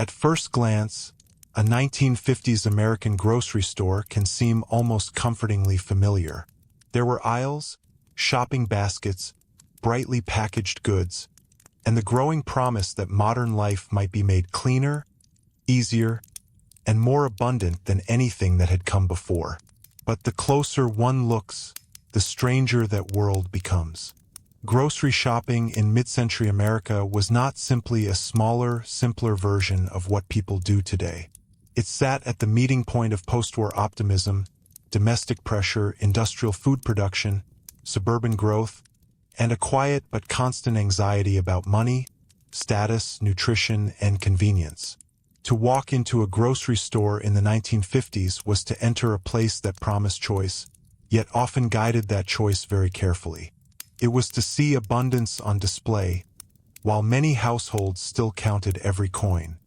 At first glance, a 1950s American grocery store can seem almost comfortingly familiar. There were aisles, shopping baskets, brightly packaged goods, and the growing promise that modern life might be made cleaner, easier, and more abundant than anything that had come before. But the closer one looks, the stranger that world becomes. Grocery shopping in mid-century America was not simply a smaller, simpler version of what people do today. It sat at the meeting point of post-war optimism, domestic pressure, industrial food production, suburban growth, and a quiet but constant anxiety about money, status, nutrition, and convenience. To walk into a grocery store in the 1950s was to enter a place that promised choice, yet often guided that choice very carefully. It was to see abundance on display, while many households still counted every coin.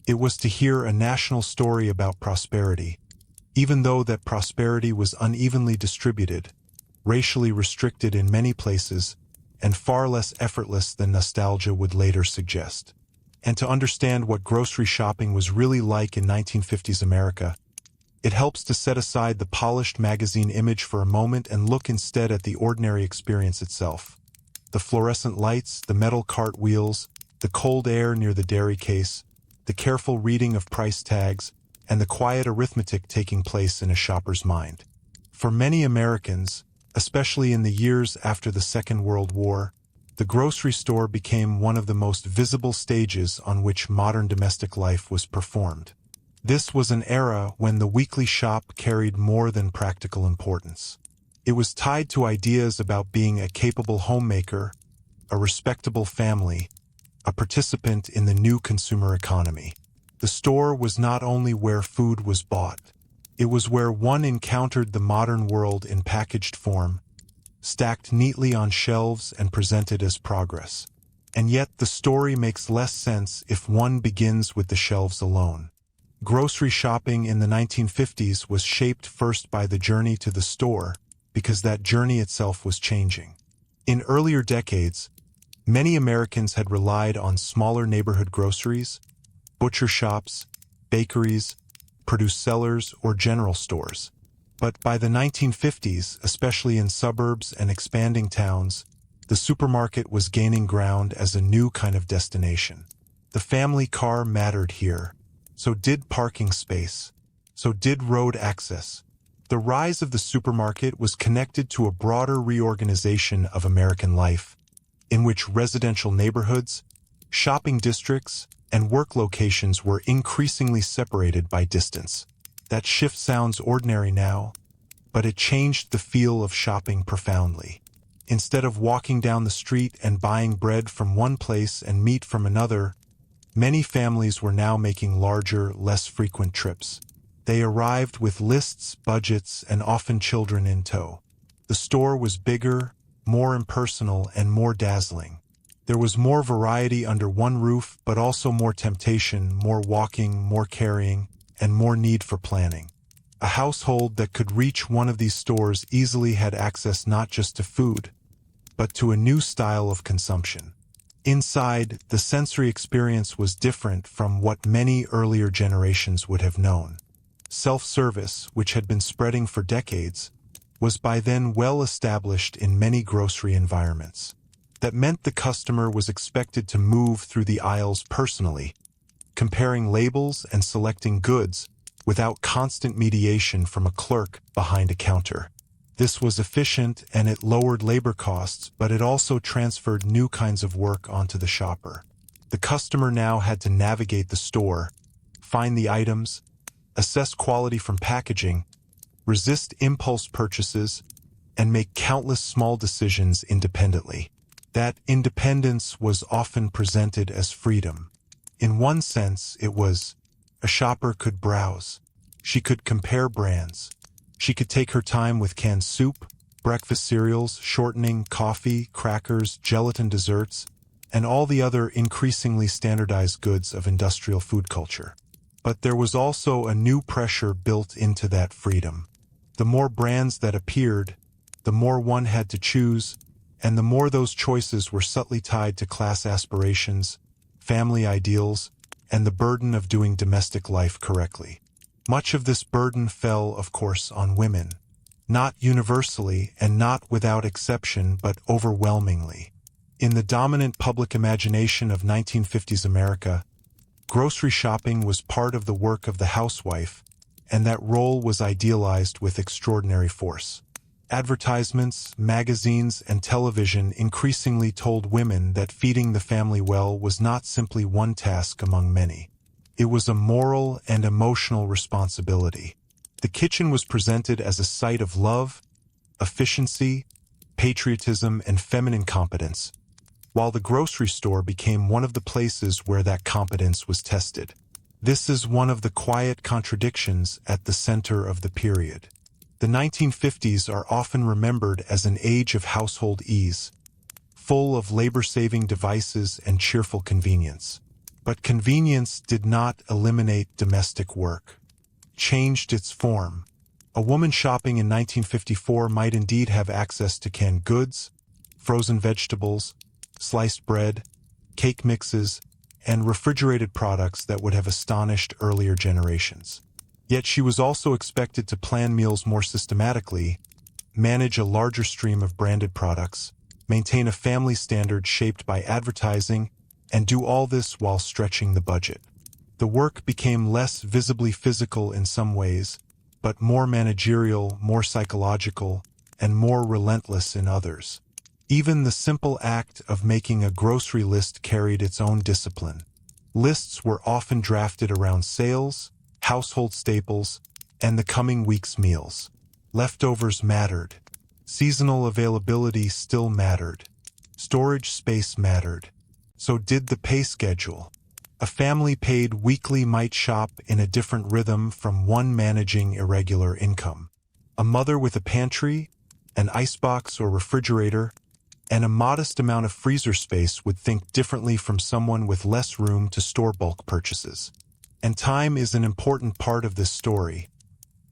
It was to hear a national story about prosperity, even though that prosperity was unevenly distributed, racially restricted in many places, and far less effortless than nostalgia would later suggest. And to understand what grocery shopping was really like in 1950s America, it helps to set aside the polished magazine image for a moment and look instead at the ordinary experience itself. The fluorescent lights, the metal cart wheels, the cold air near the dairy case, the careful reading of price tags, and the quiet arithmetic taking place in a shopper's mind. For many Americans, especially in the years after the Second World War, the grocery store became one of the most visible stages on which modern domestic life was performed. This was an era when the weekly shop carried more than practical importance. It was tied to ideas about being a capable homemaker, a respectable family, a participant in the new consumer economy. The store was not only where food was bought, it was where one encountered the modern world in packaged form, stacked neatly on shelves and presented as progress. And yet the story makes less sense if one begins with the shelves alone. Grocery shopping in the 1950s was shaped first by the journey to the store, because that journey itself was changing. In earlier decades, many Americans had relied on smaller neighborhood groceries, butcher shops, bakeries, produce sellers, or general stores. But by the 1950s, especially in suburbs and expanding towns, the supermarket was gaining ground as a new kind of destination. The family car mattered here. So did parking space. So did road access. The rise of the supermarket was connected to a broader reorganization of American life, in which residential neighborhoods, shopping districts, and work locations were increasingly separated by distance. That shift sounds ordinary now, but it changed the feel of shopping profoundly. Instead of walking down the street and buying bread from one place and meat from another, many families were now making larger, less frequent trips. They arrived with lists, budgets, and often children in tow. The store was bigger, more impersonal, and more dazzling. There was more variety under one roof, but also more temptation, more walking, more carrying, and more need for planning. A household that could reach one of these stores easily had access not just to food, but to a new style of consumption. Inside, the sensory experience was different from what many earlier generations would have known. Self-service, which had been spreading for decades, was by then well established in many grocery environments. That meant the customer was expected to move through the aisles personally, comparing labels and selecting goods without constant mediation from a clerk behind a counter. This was efficient and it lowered labor costs, but it also transferred new kinds of work onto the shopper. The customer now had to navigate the store, find the items, assess quality from packaging, resist impulse purchases, and make countless small decisions independently. That independence was often presented as freedom. In one sense, it was, a shopper could browse. She could compare brands. She could take her time with canned soup, breakfast cereals, shortening, coffee, crackers, gelatin desserts, and all the other increasingly standardized goods of industrial food culture. But there was also a new pressure built into that freedom. The more brands that appeared, the more one had to choose, and the more those choices were subtly tied to class aspirations, family ideals, and the burden of doing domestic life correctly. Much of this burden fell, of course, on women. Not universally and not without exception, but overwhelmingly. In the dominant public imagination of 1950s America, grocery shopping was part of the work of the housewife, and that role was idealized with extraordinary force. Advertisements, magazines, and television increasingly told women that feeding the family well was not simply one task among many. It was a moral and emotional responsibility. The kitchen was presented as a site of love, efficiency, patriotism, and feminine competence, while the grocery store became one of the places where that competence was tested. This is one of the quiet contradictions at the center of the period. The 1950s are often remembered as an age of household ease, full of labor-saving devices and cheerful convenience. But convenience did not eliminate domestic work. Changed its form. A woman shopping in 1954 might indeed have access to canned goods, frozen vegetables, sliced bread, cake mixes, and refrigerated products that would have astonished earlier generations. Yet she was also expected to plan meals more systematically, manage a larger stream of branded products, maintain a family standard shaped by advertising, and do all this while stretching the budget. The work became less visibly physical in some ways, but more managerial, more psychological, and more relentless in others. Even the simple act of making a grocery list carried its own discipline. Lists were often drafted around sales, household staples, and the coming week's meals. Leftovers mattered. Seasonal availability still mattered. Storage space mattered. So did the pay schedule. A family paid weekly might shop in a different rhythm from one managing irregular income. A mother with a pantry, an icebox or refrigerator, and a modest amount of freezer space would think differently from someone with less room to store bulk purchases. And time is an important part of this story,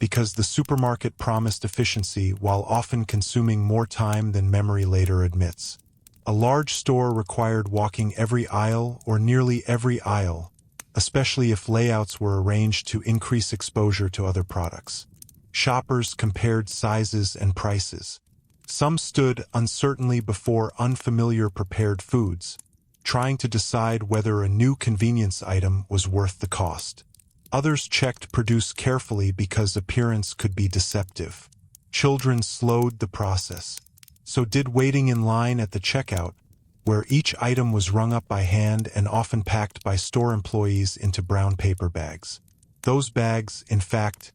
because the supermarket promised efficiency while often consuming more time than memory later admits. A large store required walking every aisle or nearly every aisle, especially if layouts were arranged to increase exposure to other products. Shoppers compared sizes and prices. Some stood uncertainly before unfamiliar prepared foods, trying to decide whether a new convenience item was worth the cost. Others checked produce carefully because appearance could be deceptive. Children slowed the process. So did waiting in line at the checkout, where each item was rung up by hand and often packed by store employees into brown paper bags. Those bags, in fact,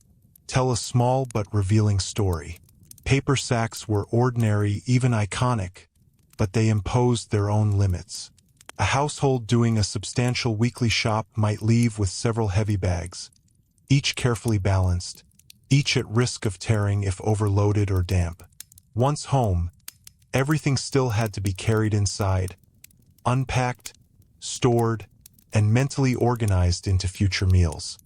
tell a small but revealing story. Paper sacks were ordinary, even iconic, but they imposed their own limits. A household doing a substantial weekly shop might leave with several heavy bags, each carefully balanced, each at risk of tearing if overloaded or damp. Once home, everything still had to be carried inside, unpacked, stored, and mentally organized into future meals.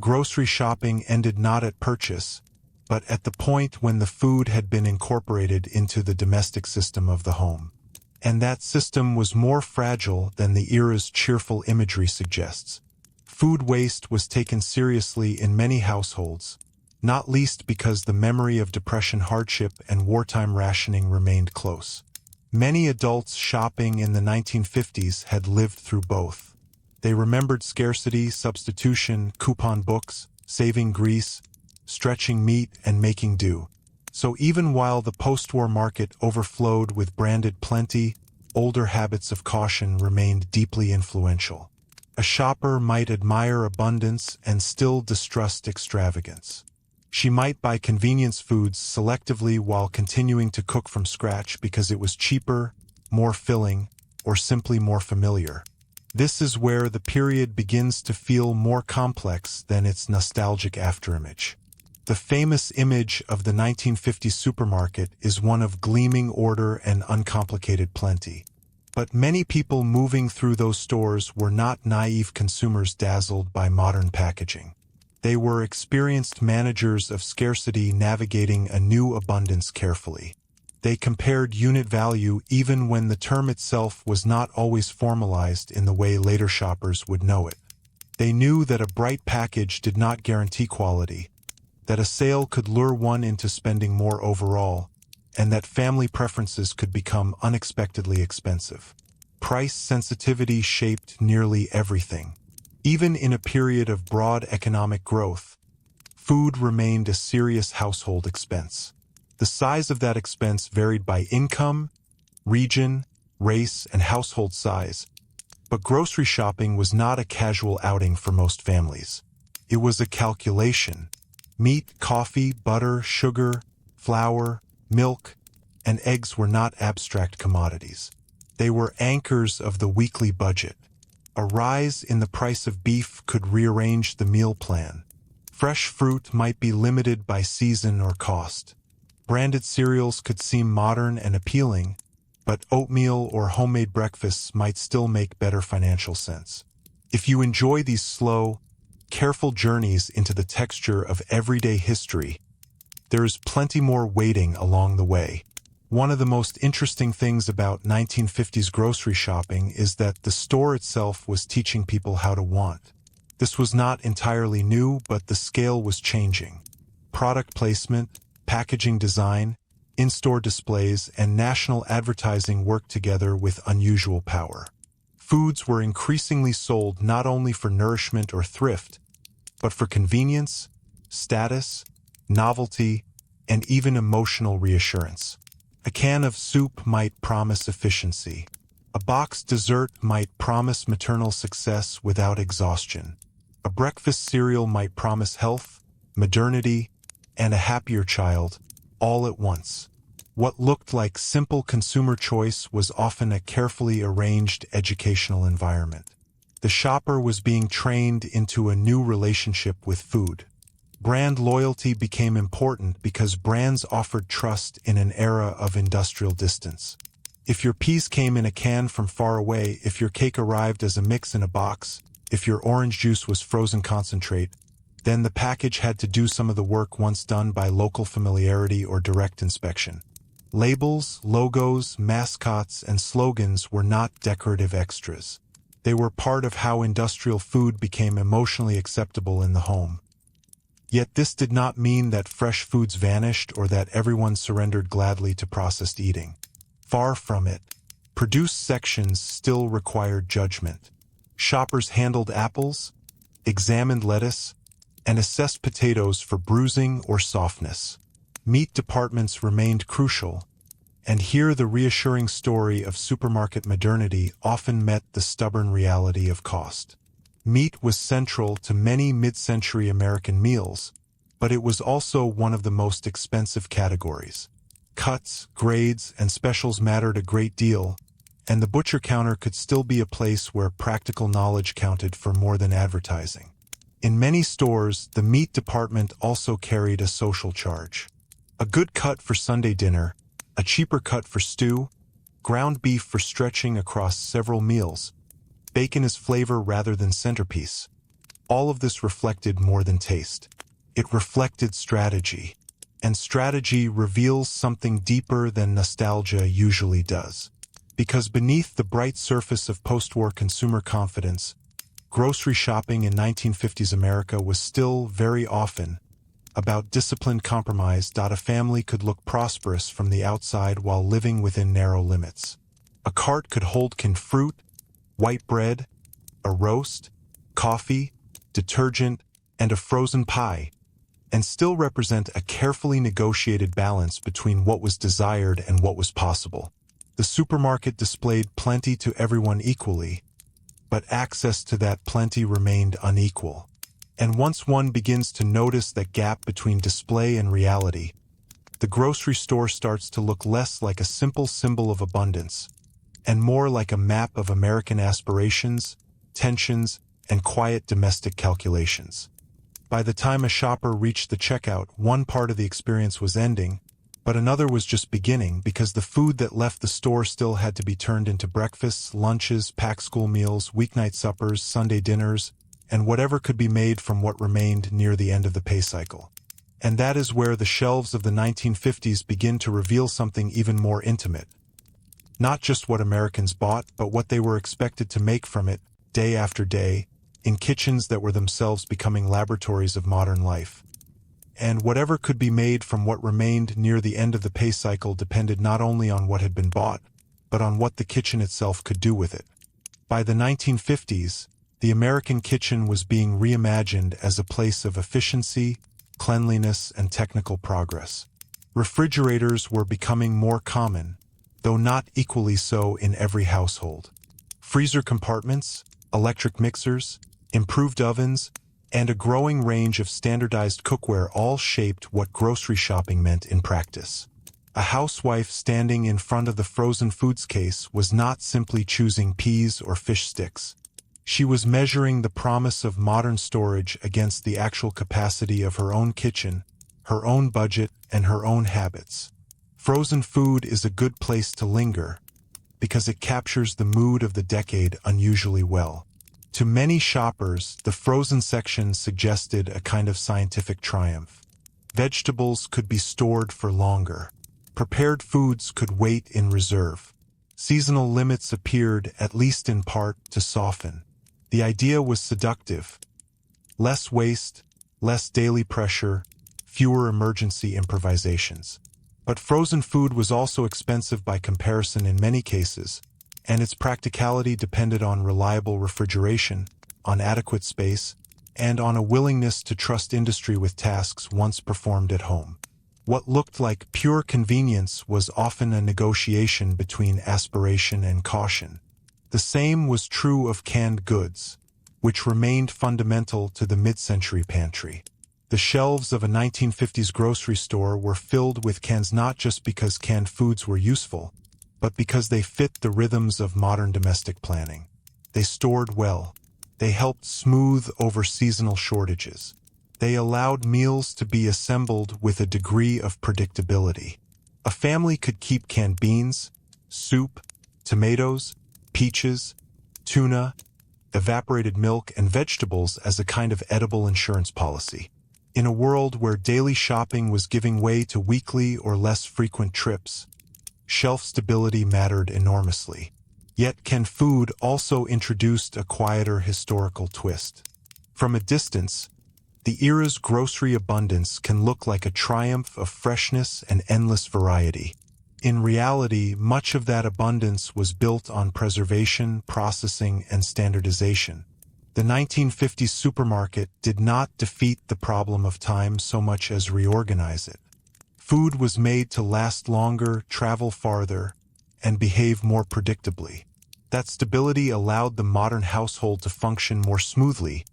Grocery shopping ended not at purchase, but at the point when the food had been incorporated into the domestic system of the home. And that system was more fragile than the era's cheerful imagery suggests. Food waste was taken seriously in many households, not least because the memory of Depression hardship and wartime rationing remained close. Many adults shopping in the 1950s had lived through both. They remembered scarcity, substitution, coupon books, saving grease, stretching meat, and making do. So even while the post-war market overflowed with branded plenty, older habits of caution remained deeply influential. A shopper might admire abundance and still distrust extravagance. She might buy convenience foods selectively while continuing to cook from scratch because it was cheaper, more filling, or simply more familiar. This is where the period begins to feel more complex than its nostalgic afterimage. The famous image of the 1950s supermarket is one of gleaming order and uncomplicated plenty. But many people moving through those stores were not naive consumers dazzled by modern packaging. They were experienced managers of scarcity navigating a new abundance carefully. They compared unit value even when the term itself was not always formalized in the way later shoppers would know it. They knew that a bright package did not guarantee quality, that a sale could lure one into spending more overall, and that family preferences could become unexpectedly expensive. Price sensitivity shaped nearly everything. Even in a period of broad economic growth, food remained a serious household expense. The size of that expense varied by income, region, race, and household size, but grocery shopping was not a casual outing for most families. It was a calculation. Meat, coffee, butter, sugar, flour, milk, and eggs were not abstract commodities. They were anchors of the weekly budget. A rise in the price of beef could rearrange the meal plan. Fresh fruit might be limited by season or cost. Branded cereals could seem modern and appealing, but oatmeal or homemade breakfasts might still make better financial sense. If you enjoy these slow, careful journeys into the texture of everyday history, there is plenty more waiting along the way. One of the most interesting things about 1950s grocery shopping is that the store itself was teaching people how to want. This was not entirely new, but the scale was changing. Product placement, packaging design, in-store displays, and national advertising worked together with unusual power. Foods were increasingly sold not only for nourishment or thrift, but for convenience, status, novelty, and even emotional reassurance. A can of soup might promise efficiency. A boxed dessert might promise maternal success without exhaustion. A breakfast cereal might promise health, modernity, and a happier child, all at once. What looked like simple consumer choice was often a carefully arranged educational environment. The shopper was being trained into a new relationship with food. Brand loyalty became important because brands offered trust in an era of industrial distance. If your peas came in a can from far away, if your cake arrived as a mix in a box, if your orange juice was frozen concentrate, then the package had to do some of the work once done by local familiarity or direct inspection. Labels, logos, mascots, and slogans were not decorative extras. They were part of how industrial food became emotionally acceptable in the home. Yet this did not mean that fresh foods vanished or that everyone surrendered gladly to processed eating. Far from it. Produce sections still required judgment. Shoppers handled apples, examined lettuce, and assessed potatoes for bruising or softness. Meat departments remained crucial, and here the reassuring story of supermarket modernity often met the stubborn reality of cost. Meat was central to many mid-century American meals, but it was also one of the most expensive categories. Cuts, grades, and specials mattered a great deal, and the butcher counter could still be a place where practical knowledge counted for more than advertising. In many stores, the meat department also carried a social charge. A good cut for Sunday dinner, a cheaper cut for stew, ground beef for stretching across several meals, bacon as flavor rather than centerpiece. All of this reflected more than taste. It reflected strategy. And strategy reveals something deeper than nostalgia usually does. Because beneath the bright surface of post-war consumer confidence, grocery shopping in 1950s America was still, very often, about disciplined compromise. A family could look prosperous from the outside while living within narrow limits. A cart could hold canned fruit, white bread, a roast, coffee, detergent, and a frozen pie, and still represent a carefully negotiated balance between what was desired and what was possible. The supermarket displayed plenty to everyone equally, but access to that plenty remained unequal. And once one begins to notice that gap between display and reality, the grocery store starts to look less like a simple symbol of abundance, and more like a map of American aspirations, tensions, and quiet domestic calculations. By the time a shopper reached the checkout, one part of the experience was ending, but another was just beginning because the food that left the store still had to be turned into breakfasts, lunches, packed school meals, weeknight suppers, Sunday dinners, and whatever could be made from what remained near the end of the pay cycle. And that is where the shelves of the 1950s begin to reveal something even more intimate. Not just what Americans bought, but what they were expected to make from it, day after day, in kitchens that were themselves becoming laboratories of modern life. And whatever could be made from what remained near the end of the pay cycle depended not only on what had been bought, but on what the kitchen itself could do with it. By the 1950s, the American kitchen was being reimagined as a place of efficiency, cleanliness, and technical progress. Refrigerators were becoming more common, though not equally so in every household. Freezer compartments, electric mixers, improved ovens, and a growing range of standardized cookware all shaped what grocery shopping meant in practice. A housewife standing in front of the frozen foods case was not simply choosing peas or fish sticks. She was measuring the promise of modern storage against the actual capacity of her own kitchen, her own budget, and her own habits. Frozen food is a good place to linger because it captures the mood of the decade unusually well. To many shoppers, the frozen section suggested a kind of scientific triumph. Vegetables could be stored for longer. Prepared foods could wait in reserve. Seasonal limits appeared, at least in part, to soften. The idea was seductive. Less waste, less daily pressure, fewer emergency improvisations. But frozen food was also expensive by comparison in many cases, and its practicality depended on reliable refrigeration, on adequate space, and on a willingness to trust industry with tasks once performed at home. What looked like pure convenience was often a negotiation between aspiration and caution. The same was true of canned goods, which remained fundamental to the mid-century pantry. The shelves of a 1950s grocery store were filled with cans not just because canned foods were useful, but because they fit the rhythms of modern domestic planning. They stored well. They helped smooth over seasonal shortages. They allowed meals to be assembled with a degree of predictability. A family could keep canned beans, soup, tomatoes, peaches, tuna, evaporated milk, and vegetables as a kind of edible insurance policy. In a world where daily shopping was giving way to weekly or less frequent trips, shelf stability mattered enormously. Yet canned food also introduced a quieter historical twist. From a distance, the era's grocery abundance can look like a triumph of freshness and endless variety. In reality, much of that abundance was built on preservation, processing, and standardization. The 1950s supermarket did not defeat the problem of time so much as reorganize it. Food was made to last longer, travel farther, and behave more predictably. That stability allowed the modern household to function more smoothly,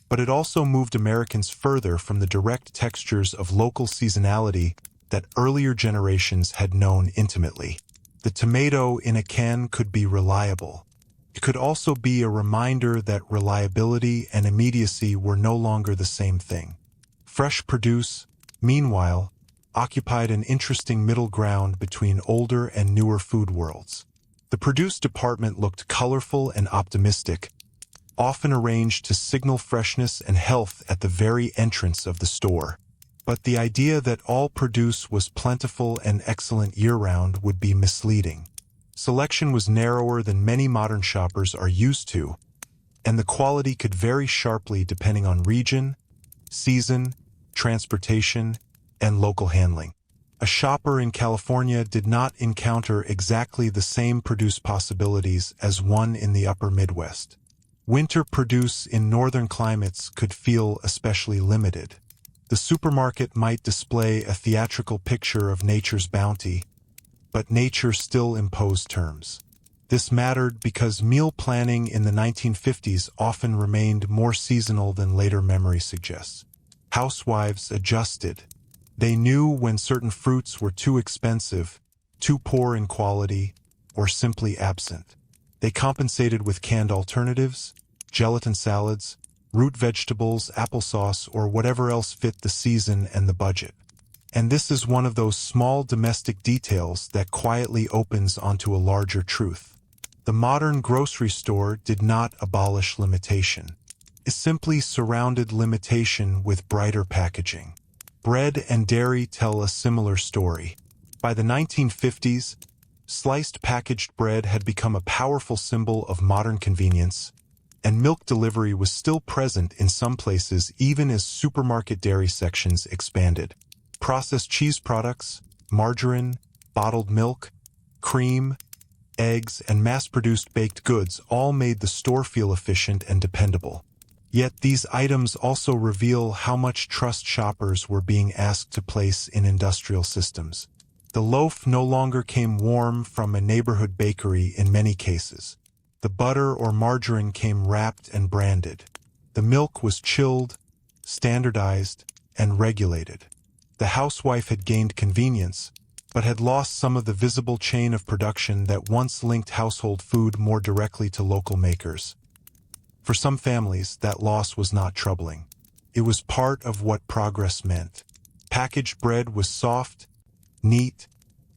but it also moved Americans further from the direct textures of local seasonality that earlier generations had known intimately. The tomato in a can could be reliable. It could also be a reminder that reliability and immediacy were no longer the same thing. Fresh produce, meanwhile, occupied an interesting middle ground between older and newer food worlds. The produce department looked colorful and optimistic, often arranged to signal freshness and health at the very entrance of the store. But the idea that all produce was plentiful and excellent year-round would be misleading. Selection was narrower than many modern shoppers are used to, and the quality could vary sharply depending on region, season, transportation, and local handling. A shopper in California did not encounter exactly the same produce possibilities as one in the upper Midwest. Winter produce in northern climates could feel especially limited. The supermarket might display a theatrical picture of nature's bounty, but nature still imposed terms. This mattered because meal planning in the 1950s often remained more seasonal than later memory suggests. Housewives adjusted. They knew when certain fruits were too expensive, too poor in quality, or simply absent. They compensated with canned alternatives, gelatin salads, root vegetables, applesauce, or whatever else fit the season and the budget. And this is one of those small domestic details that quietly opens onto a larger truth. The modern grocery store did not abolish limitation. It simply surrounded limitation with brighter packaging. Bread and dairy tell a similar story. By the 1950s, sliced packaged bread had become a powerful symbol of modern convenience, and milk delivery was still present in some places even as supermarket dairy sections expanded. Processed cheese products, margarine, bottled milk, cream, eggs, and mass-produced baked goods all made the store feel efficient and dependable. Yet these items also reveal how much trust shoppers were being asked to place in industrial systems. The loaf no longer came warm from a neighborhood bakery in many cases. The butter or margarine came wrapped and branded. The milk was chilled, standardized, and regulated. The housewife had gained convenience, but had lost some of the visible chain of production that once linked household food more directly to local makers. For some families, that loss was not troubling. It was part of what progress meant. Packaged bread was soft, neat,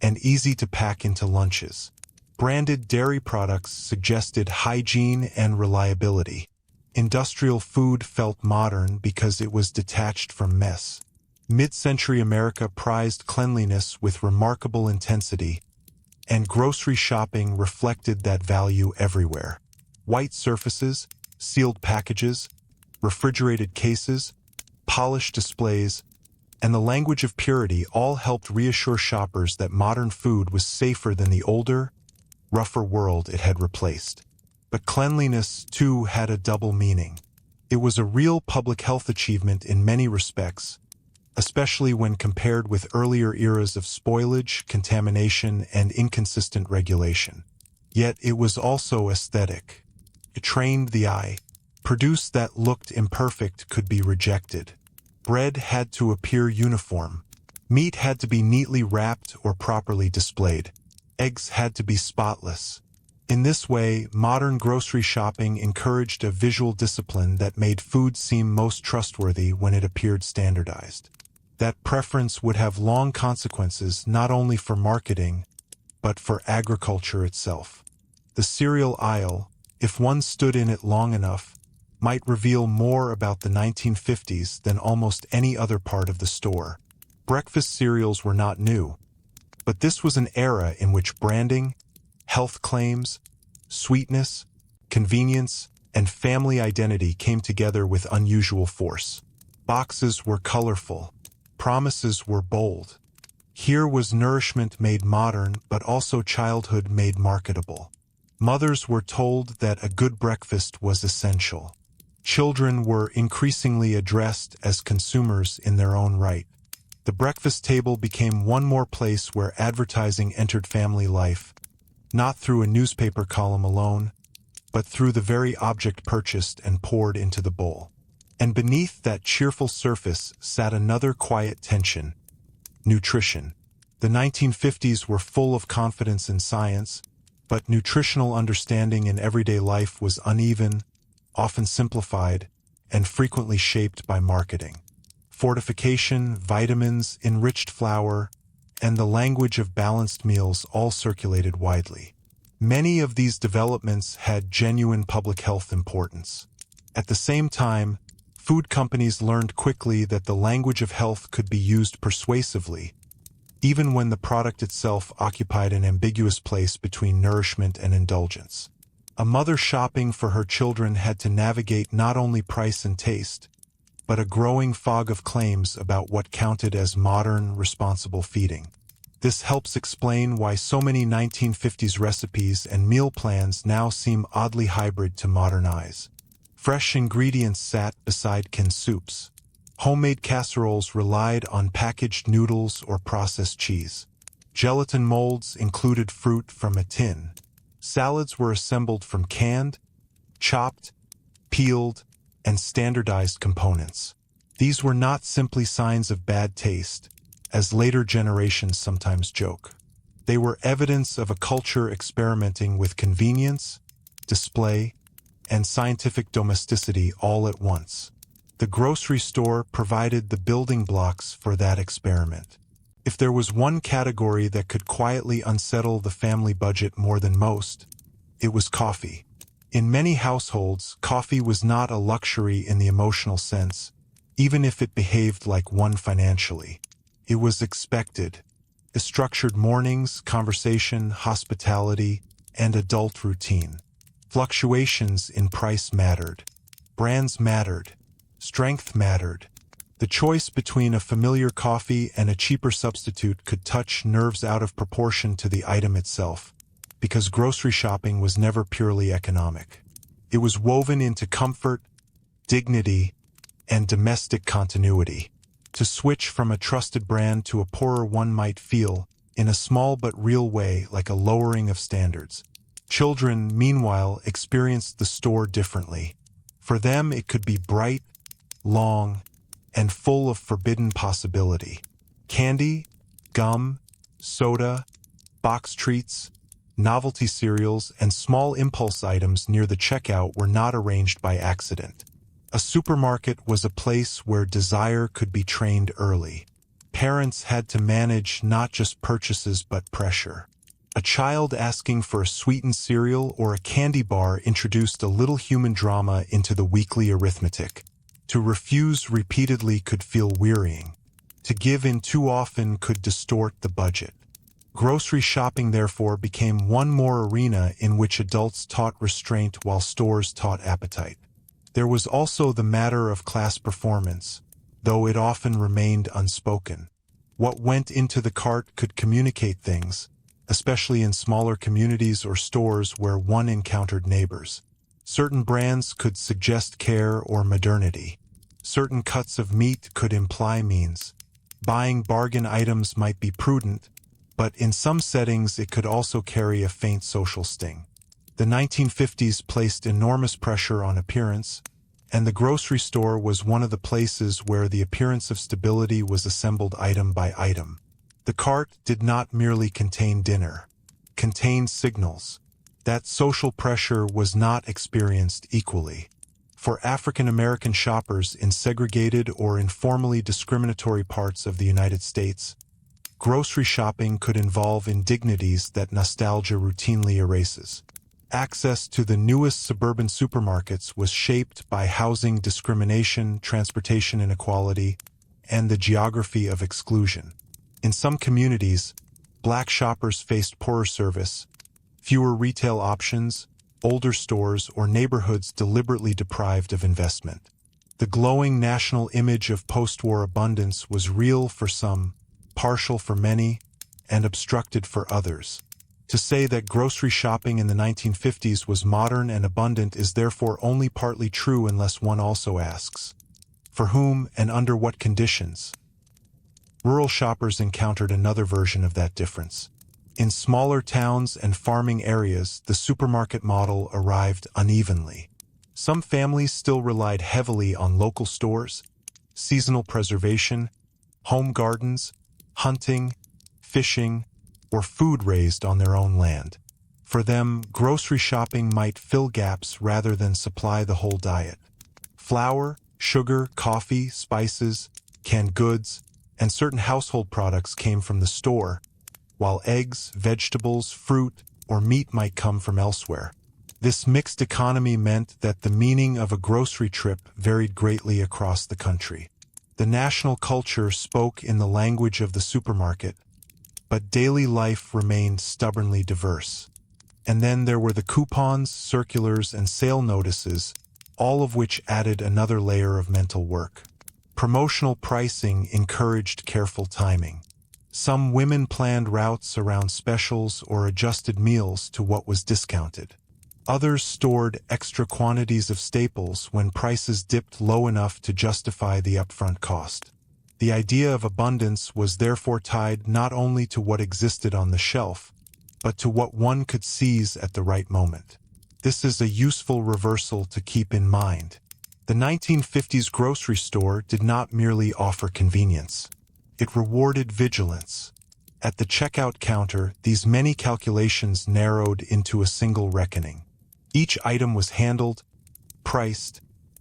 and easy to pack into lunches. Branded dairy products suggested hygiene and reliability. Industrial food felt modern because it was detached from mess. Mid-century America prized cleanliness with remarkable intensity, and grocery shopping reflected that value everywhere. White surfaces, sealed packages, refrigerated cases, polished displays, and the language of purity all helped reassure shoppers that modern food was safer than the older, rougher world it had replaced. But cleanliness, too, had a double meaning. It was a real public health achievement in many respects, especially when compared with earlier eras of spoilage, contamination, and inconsistent regulation. Yet it was also aesthetic. It trained the eye. Produce that looked imperfect could be rejected. Bread had to appear uniform. Meat had to be neatly wrapped or properly displayed. Eggs had to be spotless. In this way, modern grocery shopping encouraged a visual discipline that made food seem most trustworthy when it appeared standardized. That preference would have long consequences not only for marketing, but for agriculture itself. The cereal aisle, if one stood in it long enough, might reveal more about the 1950s than almost any other part of the store. Breakfast cereals were not new, but this was an era in which branding, health claims, sweetness, convenience, and family identity came together with unusual force. Boxes were colorful. Promises were bold. Here was nourishment made modern, but also childhood made marketable. Mothers were told that a good breakfast was essential. Children were increasingly addressed as consumers in their own right. The breakfast table became one more place where advertising entered family life, not through a newspaper column alone, but through the very object purchased and poured into the bowl. And beneath that cheerful surface sat another quiet tension: nutrition. The 1950s were full of confidence in science, but nutritional understanding in everyday life was uneven, often simplified, and frequently shaped by marketing. Fortification, vitamins, enriched flour, and the language of balanced meals all circulated widely. Many of these developments had genuine public health importance. At the same time, food companies learned quickly that the language of health could be used persuasively, even when the product itself occupied an ambiguous place between nourishment and indulgence. A mother shopping for her children had to navigate not only price and taste, but a growing fog of claims about what counted as modern, responsible feeding. This helps explain why so many 1950s recipes and meal plans now seem oddly hybrid to modern eyes. Fresh ingredients sat beside canned soups. Homemade casseroles relied on packaged noodles or processed cheese. Gelatin molds included fruit from a tin. Salads were assembled from canned, chopped, peeled, and standardized components. These were not simply signs of bad taste, as later generations sometimes joke. They were evidence of a culture experimenting with convenience, display, and scientific domesticity all at once. The grocery store provided the building blocks for that experiment. If there was one category that could quietly unsettle the family budget more than most, it was coffee. In many households, coffee was not a luxury in the emotional sense, even if it behaved like one financially. It was expected. It structured mornings, conversation, hospitality, and adult routine. Fluctuations in price mattered. Brands mattered. Strength mattered. The choice between a familiar coffee and a cheaper substitute could touch nerves out of proportion to the item itself, because grocery shopping was never purely economic. It was woven into comfort, dignity, and domestic continuity. To switch from a trusted brand to a poorer one might feel, in a small but real way, like a lowering of standards. Children, meanwhile, experienced the store differently. For them, it could be bright, long, and full of forbidden possibility. Candy, gum, soda, box treats, novelty cereals, and small impulse items near the checkout were not arranged by accident. A supermarket was a place where desire could be trained early. Parents had to manage not just purchases but pressure. A child asking for a sweetened cereal or a candy bar introduced a little human drama into the weekly arithmetic. To refuse repeatedly could feel wearying. To give in too often could distort the budget. Grocery shopping, therefore, became one more arena in which adults taught restraint while stores taught appetite. There was also the matter of class performance, though it often remained unspoken. What went into the cart could communicate things, especially in smaller communities or stores where one encountered neighbors. Certain brands could suggest care or modernity. Certain cuts of meat could imply means. Buying bargain items might be prudent, but in some settings it could also carry a faint social sting. The 1950s placed enormous pressure on appearance, and the grocery store was one of the places where the appearance of stability was assembled item by item. The cart did not merely contain dinner, it contained signals. That social pressure was not experienced equally. For African American shoppers in segregated or informally discriminatory parts of the United States, grocery shopping could involve indignities that nostalgia routinely erases. Access to the newest suburban supermarkets was shaped by housing discrimination, transportation inequality, and the geography of exclusion. In some communities, black shoppers faced poorer service, fewer retail options, older stores, or neighborhoods deliberately deprived of investment. The glowing national image of post-war abundance was real for some, partial for many, and obstructed for others. To say that grocery shopping in the 1950s was modern and abundant is therefore only partly true unless one also asks, for whom and under what conditions? Rural shoppers encountered another version of that difference. In smaller towns and farming areas, the supermarket model arrived unevenly. Some families still relied heavily on local stores, seasonal preservation, home gardens, hunting, fishing, or food raised on their own land. For them, grocery shopping might fill gaps rather than supply the whole diet. Flour, sugar, coffee, spices, canned goods, and certain household products came from the store, while eggs, vegetables, fruit, or meat might come from elsewhere. This mixed economy meant that the meaning of a grocery trip varied greatly across the country. The national culture spoke in the language of the supermarket, but daily life remained stubbornly diverse. And then there were the coupons, circulars, and sale notices, all of which added another layer of mental work. Promotional pricing encouraged careful timing. Some women planned routes around specials or adjusted meals to what was discounted. Others stored extra quantities of staples when prices dipped low enough to justify the upfront cost. The idea of abundance was therefore tied not only to what existed on the shelf, but to what one could seize at the right moment. This is a useful reversal to keep in mind. The 1950s grocery store did not merely offer convenience. It rewarded vigilance. At the checkout counter, these many calculations narrowed into a single reckoning. Each item was handled, priced,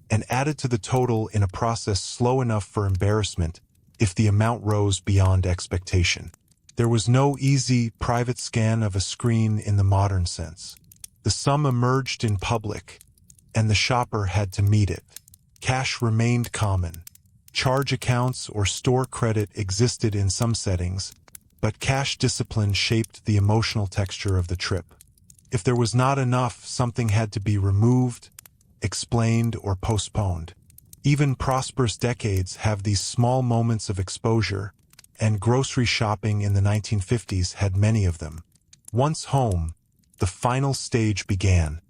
and added to the total in a process slow enough for embarrassment if the amount rose beyond expectation. There was no easy, private scan of a screen in the modern sense. The sum emerged in public, and the shopper had to meet it. Cash remained common. Charge accounts or store credit existed in some settings, but cash discipline shaped the emotional texture of the trip. If there was not enough, something had to be removed, explained, or postponed. Even prosperous decades have these small moments of exposure, and grocery shopping in the 1950s had many of them. Once home, the final stage began.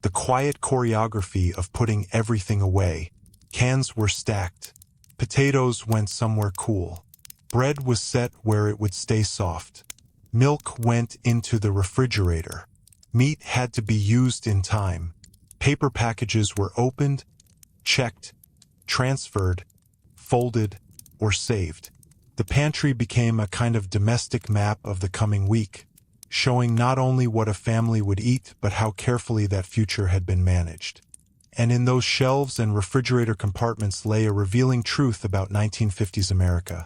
The quiet choreography of putting everything away. Cans were stacked. Potatoes went somewhere cool. Bread was set where it would stay soft. Milk went into the refrigerator. Meat had to be used in time. Paper packages were opened, checked, transferred, folded, or saved. The pantry became a kind of domestic map of the coming week, showing not only what a family would eat but how carefully that future had been managed. And in those shelves and refrigerator compartments lay a revealing truth about 1950s America.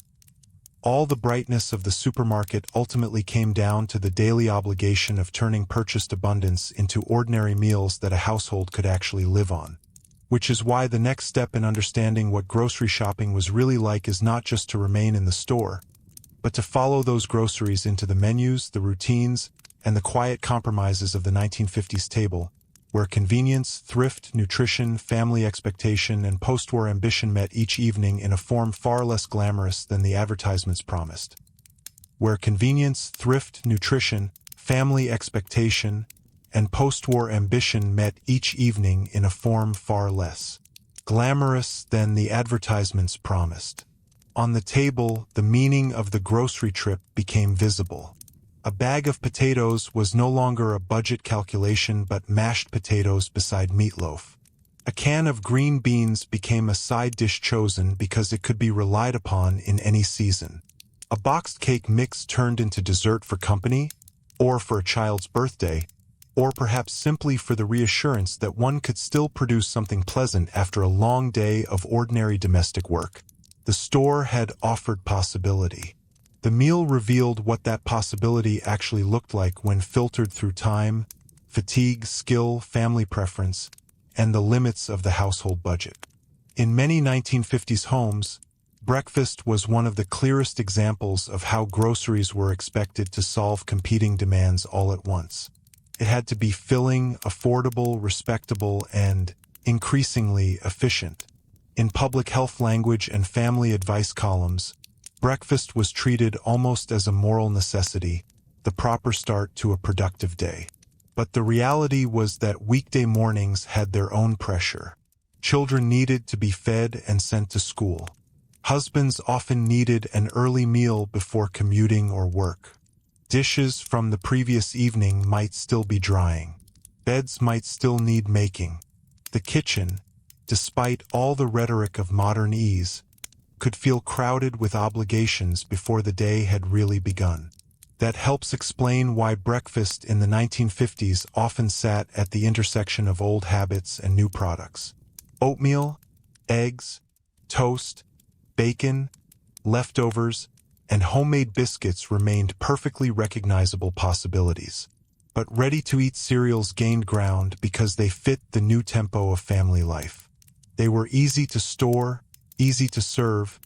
All the brightness of the supermarket ultimately came down to the daily obligation of turning purchased abundance into ordinary meals that a household could actually live on. Which is why the next step in understanding what grocery shopping was really like is not just to remain in the store, but to follow those groceries into the menus, the routines, and the quiet compromises of the 1950s table, where convenience, thrift, nutrition, family expectation, and post-war ambition met each evening in a form far less glamorous than the advertisements promised. Where convenience, thrift, nutrition, family expectation, and post-war ambition met each evening in a form far less glamorous than the advertisements promised. On the table, the meaning of the grocery trip became visible. A bag of potatoes was no longer a budget calculation but mashed potatoes beside meatloaf. A can of green beans became a side dish chosen because it could be relied upon in any season. A boxed cake mix turned into dessert for company, or for a child's birthday, or perhaps simply for the reassurance that one could still produce something pleasant after a long day of ordinary domestic work. The store had offered possibility. The meal revealed what that possibility actually looked like when filtered through time, fatigue, skill, family preference, and the limits of the household budget. In many 1950s homes, breakfast was one of the clearest examples of how groceries were expected to solve competing demands all at once. It had to be filling, affordable, respectable, and, increasingly, efficient. In public health language and family advice columns, breakfast was treated almost as a moral necessity, the proper start to a productive day. But the reality was that weekday mornings had their own pressure. Children needed to be fed and sent to school. Husbands often needed an early meal before commuting or work. Dishes from the previous evening might still be drying. Beds might still need making. The kitchen, despite all the rhetoric of modern ease, could feel crowded with obligations before the day had really begun. That helps explain why breakfast in the 1950s often sat at the intersection of old habits and new products. Oatmeal, eggs, toast, bacon, leftovers, and homemade biscuits remained perfectly recognizable possibilities. But ready-to-eat cereals gained ground because they fit the new tempo of family life. They were easy to store, easy to serve,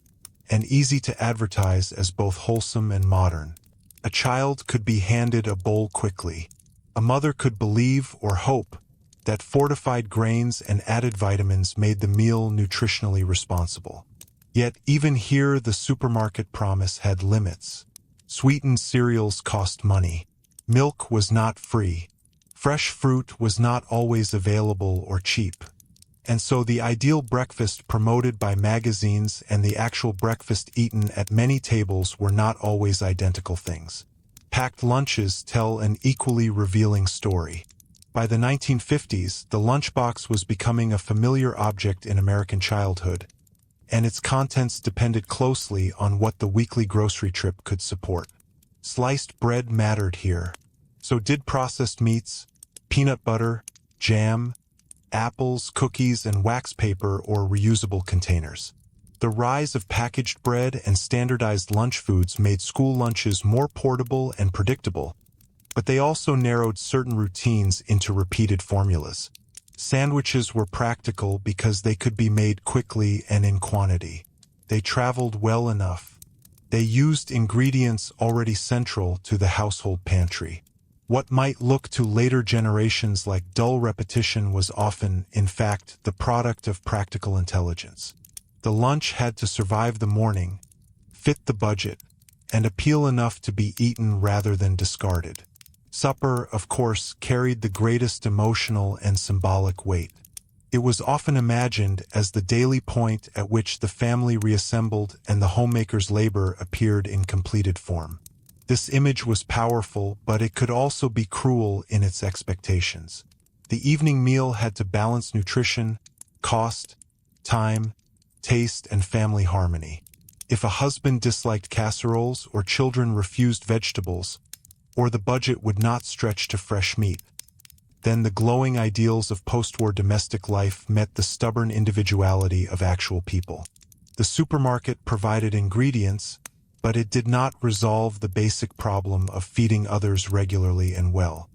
and easy to advertise as both wholesome and modern. A child could be handed a bowl quickly. A mother could believe or hope that fortified grains and added vitamins made the meal nutritionally responsible. Yet even here the supermarket promise had limits. Sweetened cereals cost money. Milk was not free. Fresh fruit was not always available or cheap. And so the ideal breakfast promoted by magazines and the actual breakfast eaten at many tables were not always identical things. Packed lunches tell an equally revealing story. By the 1950s, the lunchbox was becoming a familiar object in American childhood, and its contents depended closely on what the weekly grocery trip could support. Sliced bread mattered here. So did processed meats, peanut butter, jam, apples, cookies, and wax paper or reusable containers. The rise of packaged bread and standardized lunch foods made school lunches more portable and predictable, but they also narrowed certain routines into repeated formulas. Sandwiches were practical because they could be made quickly and in quantity. They traveled well enough. They used ingredients already central to the household pantry. What might look to later generations like dull repetition was often, in fact, the product of practical intelligence. The lunch had to survive the morning, fit the budget, and appeal enough to be eaten rather than discarded. Supper, of course, carried the greatest emotional and symbolic weight. It was often imagined as the daily point at which the family reassembled and the homemaker's labor appeared in completed form. This image was powerful, but it could also be cruel in its expectations. The evening meal had to balance nutrition, cost, time, taste, and family harmony. If a husband disliked casseroles or children refused vegetables, or the budget would not stretch to fresh meat, then the glowing ideals of post-war domestic life met the stubborn individuality of actual people. The supermarket provided ingredients, but it did not resolve the basic problem of feeding others regularly and well.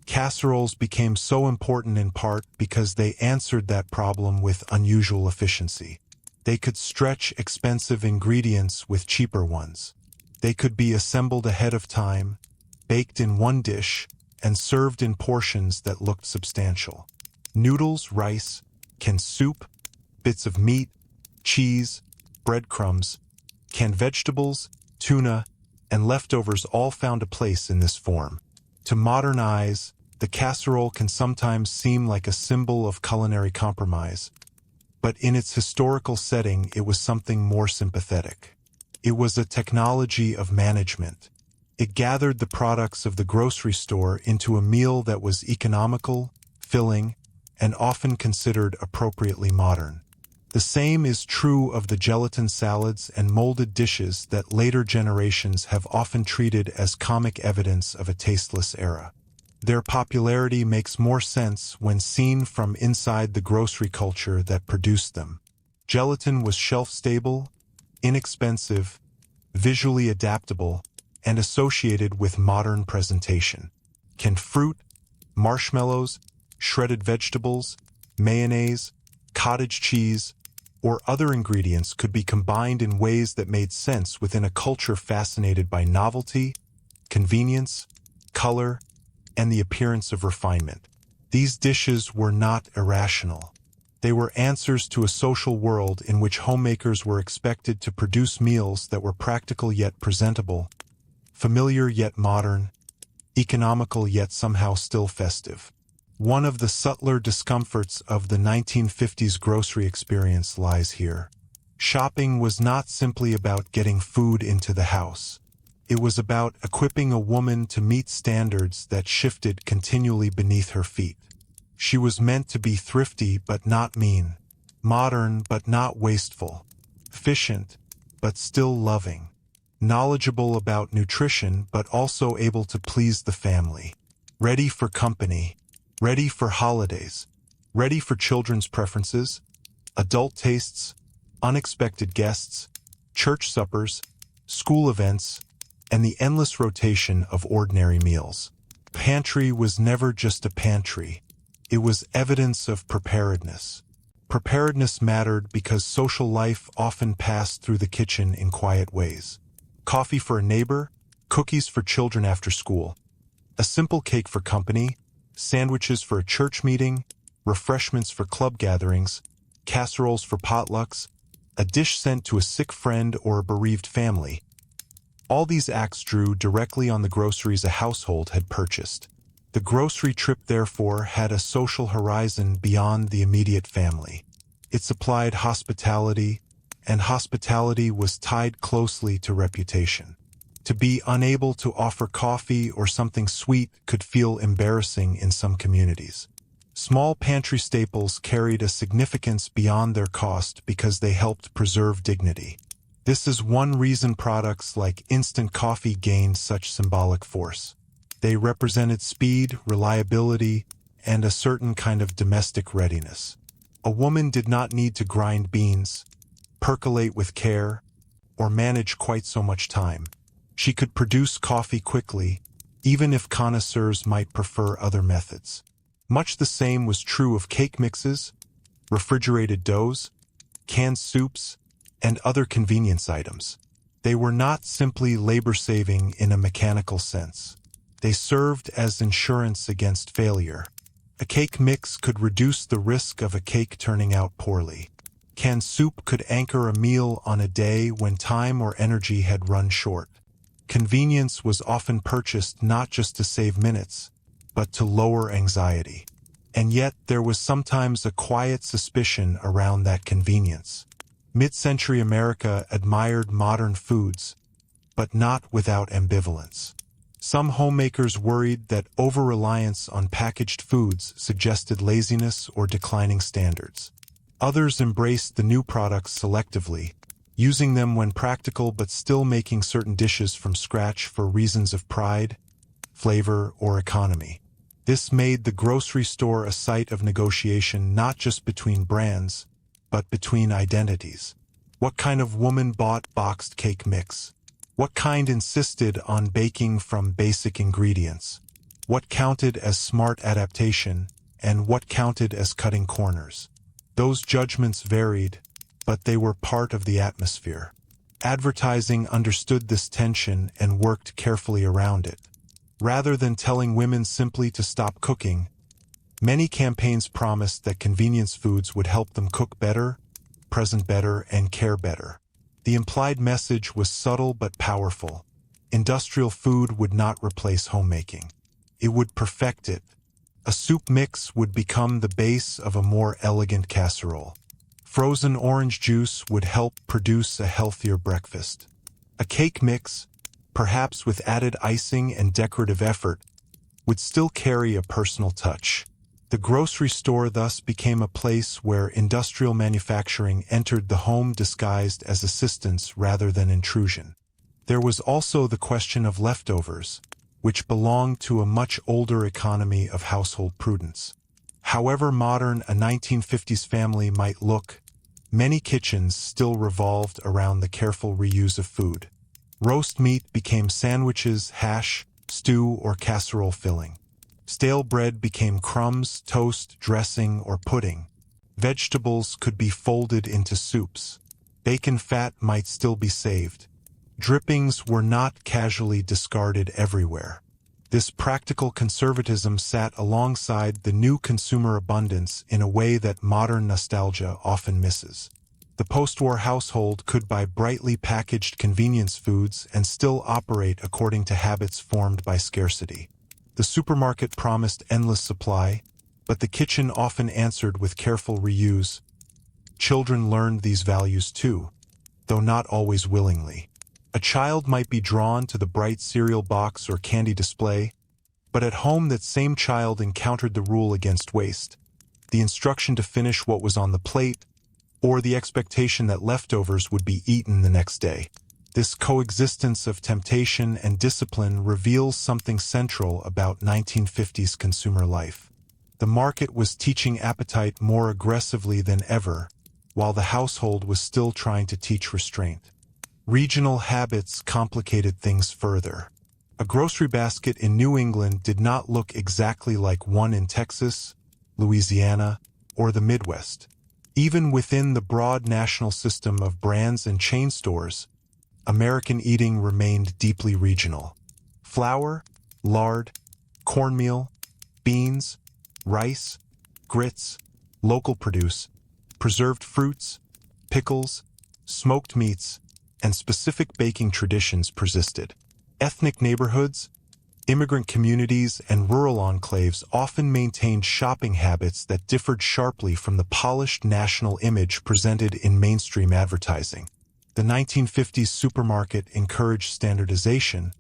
Casseroles became so important in part because they answered that problem with unusual efficiency. They could stretch expensive ingredients with cheaper ones. They could be assembled ahead of time, baked in one dish, and served in portions that looked substantial. Noodles, rice, canned soup, bits of meat, cheese, breadcrumbs, canned vegetables, tuna, and leftovers all found a place in this form. To modern eyes, the casserole can sometimes seem like a symbol of culinary compromise, but in its historical setting it was something more sympathetic. It was a technology of management. It gathered the products of the grocery store into a meal that was economical, filling, and often considered appropriately modern. The same is true of the gelatin salads and molded dishes that later generations have often treated as comic evidence of a tasteless era. Their popularity makes more sense when seen from inside the grocery culture that produced them. Gelatin was shelf-stable, inexpensive, visually adaptable, and associated with modern presentation. Canned fruit, marshmallows, shredded vegetables, mayonnaise, cottage cheese, or other ingredients could be combined in ways that made sense within a culture fascinated by novelty, convenience, color, and the appearance of refinement. These dishes were not irrational. They were answers to a social world in which homemakers were expected to produce meals that were practical yet presentable, familiar yet modern, economical yet somehow still festive. One of the subtler discomforts of the 1950s grocery experience lies here. Shopping was not simply about getting food into the house. It was about equipping a woman to meet standards that shifted continually beneath her feet. She was meant to be thrifty but not mean, modern but not wasteful, efficient but still loving, knowledgeable about nutrition but also able to please the family, ready for company, ready for holidays, ready for children's preferences, adult tastes, unexpected guests, church suppers, school events, and the endless rotation of ordinary meals. Pantry was never just a pantry. It was evidence of preparedness. Preparedness mattered because social life often passed through the kitchen in quiet ways. Coffee for a neighbor, cookies for children after school, a simple cake for company, sandwiches for a church meeting, refreshments for club gatherings, casseroles for potlucks, a dish sent to a sick friend or a bereaved family. All these acts drew directly on the groceries a household had purchased. The grocery trip, therefore, had a social horizon beyond the immediate family. It supplied hospitality, and hospitality was tied closely to reputation. To be unable to offer coffee or something sweet could feel embarrassing in some communities. Small pantry staples carried a significance beyond their cost because they helped preserve dignity. This is one reason products like instant coffee gained such symbolic force. They represented speed, reliability, and a certain kind of domestic readiness. A woman did not need to grind beans, percolate with care, or manage quite so much time. She could produce coffee quickly, even if connoisseurs might prefer other methods. Much the same was true of cake mixes, refrigerated doughs, canned soups, and other convenience items. They were not simply labor-saving in a mechanical sense. They served as insurance against failure. A cake mix could reduce the risk of a cake turning out poorly. Canned soup could anchor a meal on a day when time or energy had run short. Convenience was often purchased not just to save minutes, but to lower anxiety. And yet there was sometimes a quiet suspicion around that convenience. Mid-century America admired modern foods, but not without ambivalence. Some homemakers worried that over-reliance on packaged foods suggested laziness or declining standards. Others embraced the new products selectively, using them when practical but still making certain dishes from scratch for reasons of pride, flavor, or economy. This made the grocery store a site of negotiation not just between brands, but between identities. What kind of woman bought boxed cake mix? What kind insisted on baking from basic ingredients? What counted as smart adaptation, and what counted as cutting corners? Those judgments varied, but they were part of the atmosphere. Advertising understood this tension and worked carefully around it. Rather than telling women simply to stop cooking, many campaigns promised that convenience foods would help them cook better, present better, and care better. The implied message was subtle but powerful. Industrial food would not replace homemaking. It would perfect it. A soup mix would become the base of a more elegant casserole. Frozen orange juice would help produce a healthier breakfast. A cake mix, perhaps with added icing and decorative effort, would still carry a personal touch. The grocery store thus became a place where industrial manufacturing entered the home disguised as assistance rather than intrusion. There was also the question of leftovers, which belonged to a much older economy of household prudence. However modern a 1950s family might look, many kitchens still revolved around the careful reuse of food. Roast meat became sandwiches, hash, stew, or casserole filling. Stale bread became crumbs, toast, dressing, or pudding. Vegetables could be folded into soups. Bacon fat might still be saved. Drippings were not casually discarded everywhere. This practical conservatism sat alongside the new consumer abundance in a way that modern nostalgia often misses. The post-war household could buy brightly packaged convenience foods and still operate according to habits formed by scarcity. The supermarket promised endless supply, but the kitchen often answered with careful reuse. Children learned these values too, though not always willingly. A child might be drawn to the bright cereal box or candy display, but at home that same child encountered the rule against waste, the instruction to finish what was on the plate, or the expectation that leftovers would be eaten the next day. This coexistence of temptation and discipline reveals something central about 1950s consumer life. The market was teaching appetite more aggressively than ever, while the household was still trying to teach restraint. Regional habits complicated things further. A grocery basket in New England did not look exactly like one in Texas, Louisiana, or the Midwest. Even within the broad national system of brands and chain stores, American eating remained deeply regional. Flour, lard, cornmeal, beans, rice, grits, local produce, preserved fruits, pickles, smoked meats, and specific baking traditions persisted. Ethnic neighborhoods, immigrant communities, and rural enclaves often maintained shopping habits that differed sharply from the polished national image presented in mainstream advertising. The 1950s supermarket encouraged standardization,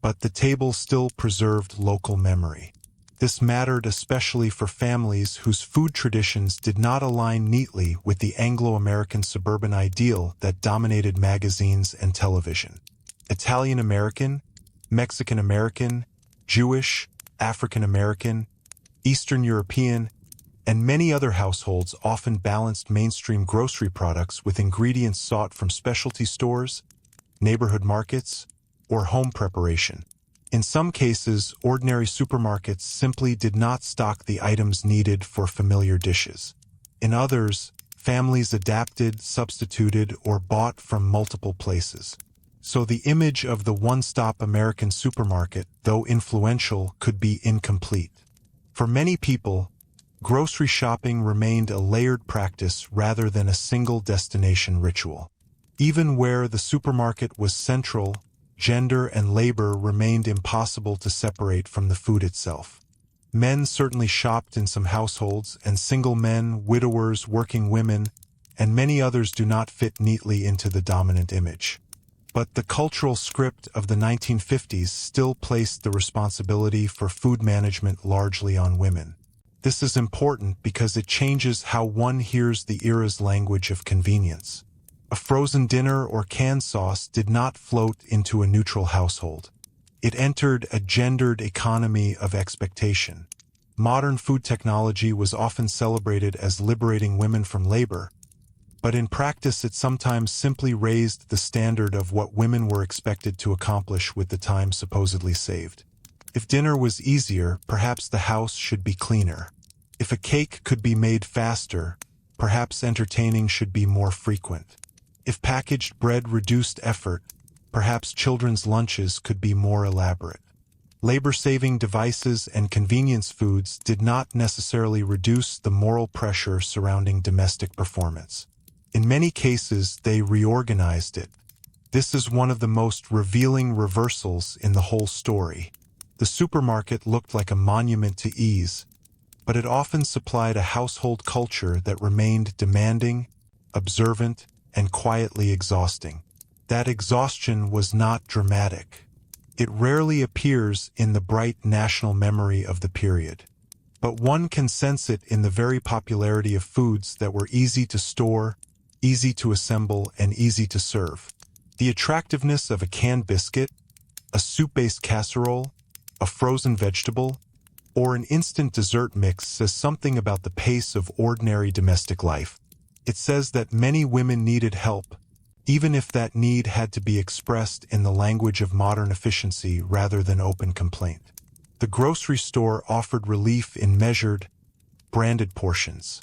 but the table still preserved local memory. This mattered especially for families whose food traditions did not align neatly with the Anglo-American suburban ideal that dominated magazines and television. Italian-American, Mexican-American, Jewish, African-American, Eastern European, and many other households often balanced mainstream grocery products with ingredients sought from specialty stores, neighborhood markets, or home preparation. In some cases, ordinary supermarkets simply did not stock the items needed for familiar dishes. In others, families adapted, substituted, or bought from multiple places. So the image of the one-stop American supermarket, though influential, could be incomplete. For many people, grocery shopping remained a layered practice rather than a single destination ritual. Even where the supermarket was central, gender and labor remained impossible to separate from the food itself. Men certainly shopped in some households, and single men, widowers, working women, and many others do not fit neatly into the dominant image. But the cultural script of the 1950s still placed the responsibility for food management largely on women. This is important because it changes how one hears the era's language of convenience. A frozen dinner or canned sauce did not float into a neutral household. It entered a gendered economy of expectation. Modern food technology was often celebrated as liberating women from labor, but in practice it sometimes simply raised the standard of what women were expected to accomplish with the time supposedly saved. If dinner was easier, perhaps the house should be cleaner. If a cake could be made faster, perhaps entertaining should be more frequent. If packaged bread reduced effort, perhaps children's lunches could be more elaborate. Labor-saving devices and convenience foods did not necessarily reduce the moral pressure surrounding domestic performance. In many cases, they reorganized it. This is one of the most revealing reversals in the whole story. The supermarket looked like a monument to ease, but it often supplied a household culture that remained demanding, observant, and quietly exhausting. That exhaustion was not dramatic. It rarely appears in the bright national memory of the period. But one can sense it in the very popularity of foods that were easy to store, easy to assemble, and easy to serve. The attractiveness of a canned biscuit, a soup-based casserole, a frozen vegetable, or an instant dessert mix says something about the pace of ordinary domestic life. It says that many women needed help, even if that need had to be expressed in the language of modern efficiency rather than open complaint. The grocery store offered relief in measured, branded portions.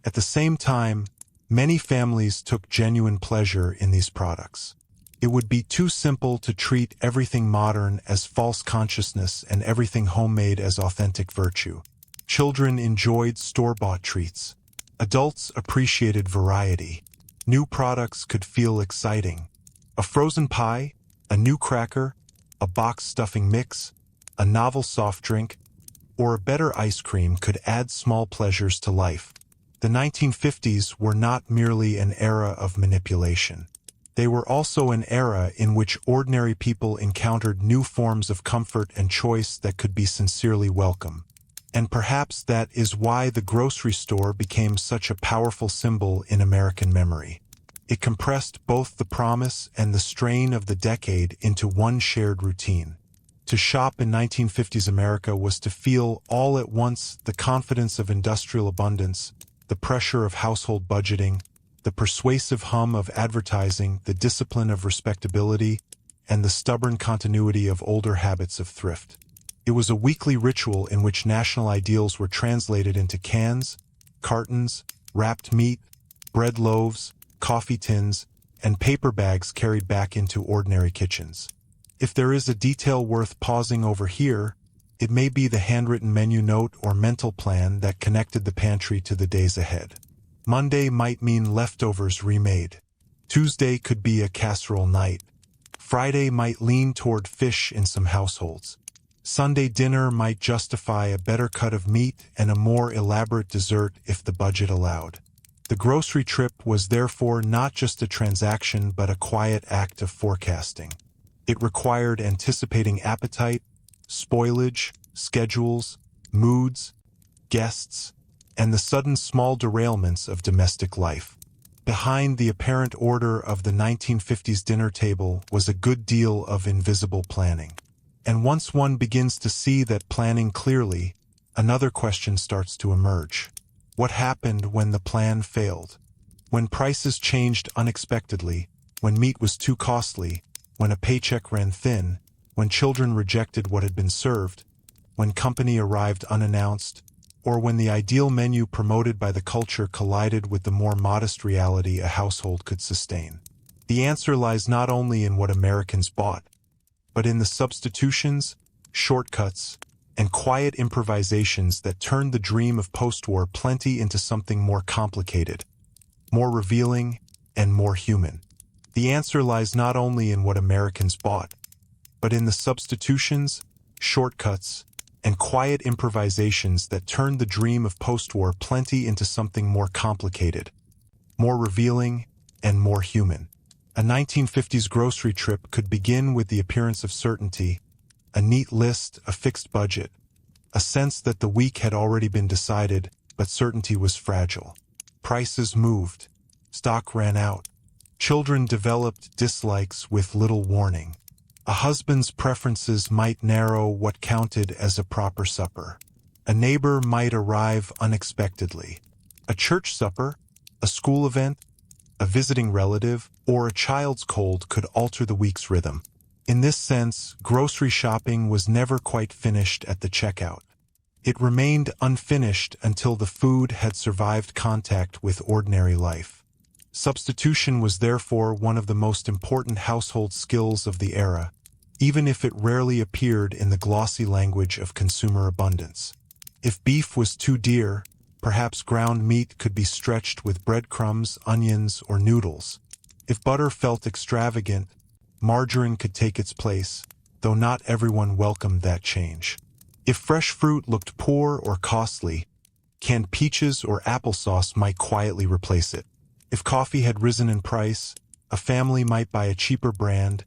At the same time, many families took genuine pleasure in these products. It would be too simple to treat everything modern as false consciousness and everything homemade as authentic virtue. Children enjoyed store-bought treats. Adults appreciated variety. New products could feel exciting. A frozen pie, a new cracker, a box stuffing mix, a novel soft drink, or a better ice cream could add small pleasures to life. The 1950s were not merely an era of manipulation. They were also an era in which ordinary people encountered new forms of comfort and choice that could be sincerely welcome. And perhaps that is why the grocery store became such a powerful symbol in American memory. It compressed both the promise and the strain of the decade into one shared routine. To shop in 1950s America was to feel all at once the confidence of industrial abundance, the pressure of household budgeting, the persuasive hum of advertising, the discipline of respectability, and the stubborn continuity of older habits of thrift. It was a weekly ritual in which national ideals were translated into cans, cartons, wrapped meat, bread loaves, coffee tins, and paper bags carried back into ordinary kitchens. If there is a detail worth pausing over here, it may be the handwritten menu note or mental plan that connected the pantry to the days ahead. Monday might mean leftovers remade. Tuesday could be a casserole night. Friday might lean toward fish in some households. Sunday dinner might justify a better cut of meat and a more elaborate dessert if the budget allowed. The grocery trip was therefore not just a transaction but a quiet act of forecasting. It required anticipating appetite, spoilage, schedules, moods, guests, and the sudden small derailments of domestic life. Behind the apparent order of the 1950s dinner table was a good deal of invisible planning. And once one begins to see that planning clearly, another question starts to emerge. What happened when the plan failed? When prices changed unexpectedly, when meat was too costly, when a paycheck ran thin, when children rejected what had been served, when company arrived unannounced, or when the ideal menu promoted by the culture collided with the more modest reality a household could sustain. The answer lies not only in what Americans bought, but in the substitutions, shortcuts, and quiet improvisations that turned the dream of post-war plenty into something more complicated, more revealing, and more human. The answer lies not only in what Americans bought, but in the substitutions, shortcuts, and quiet improvisations that turned the dream of post-war plenty into something more complicated, more revealing, and more human. A 1950s grocery trip could begin with the appearance of certainty, a neat list, a fixed budget, a sense that the week had already been decided, but certainty was fragile. Prices moved, stock ran out, children developed dislikes with little warning. A husband's preferences might narrow what counted as a proper supper. A neighbor might arrive unexpectedly. A church supper, a school event, a visiting relative, or a child's cold could alter the week's rhythm. In this sense, grocery shopping was never quite finished at the checkout. It remained unfinished until the food had survived contact with ordinary life. Substitution was therefore one of the most important household skills of the era, even if it rarely appeared in the glossy language of consumer abundance. If beef was too dear, perhaps ground meat could be stretched with breadcrumbs, onions, or noodles. If butter felt extravagant, margarine could take its place, though not everyone welcomed that change. If fresh fruit looked poor or costly, canned peaches or applesauce might quietly replace it. If coffee had risen in price, a family might buy a cheaper brand,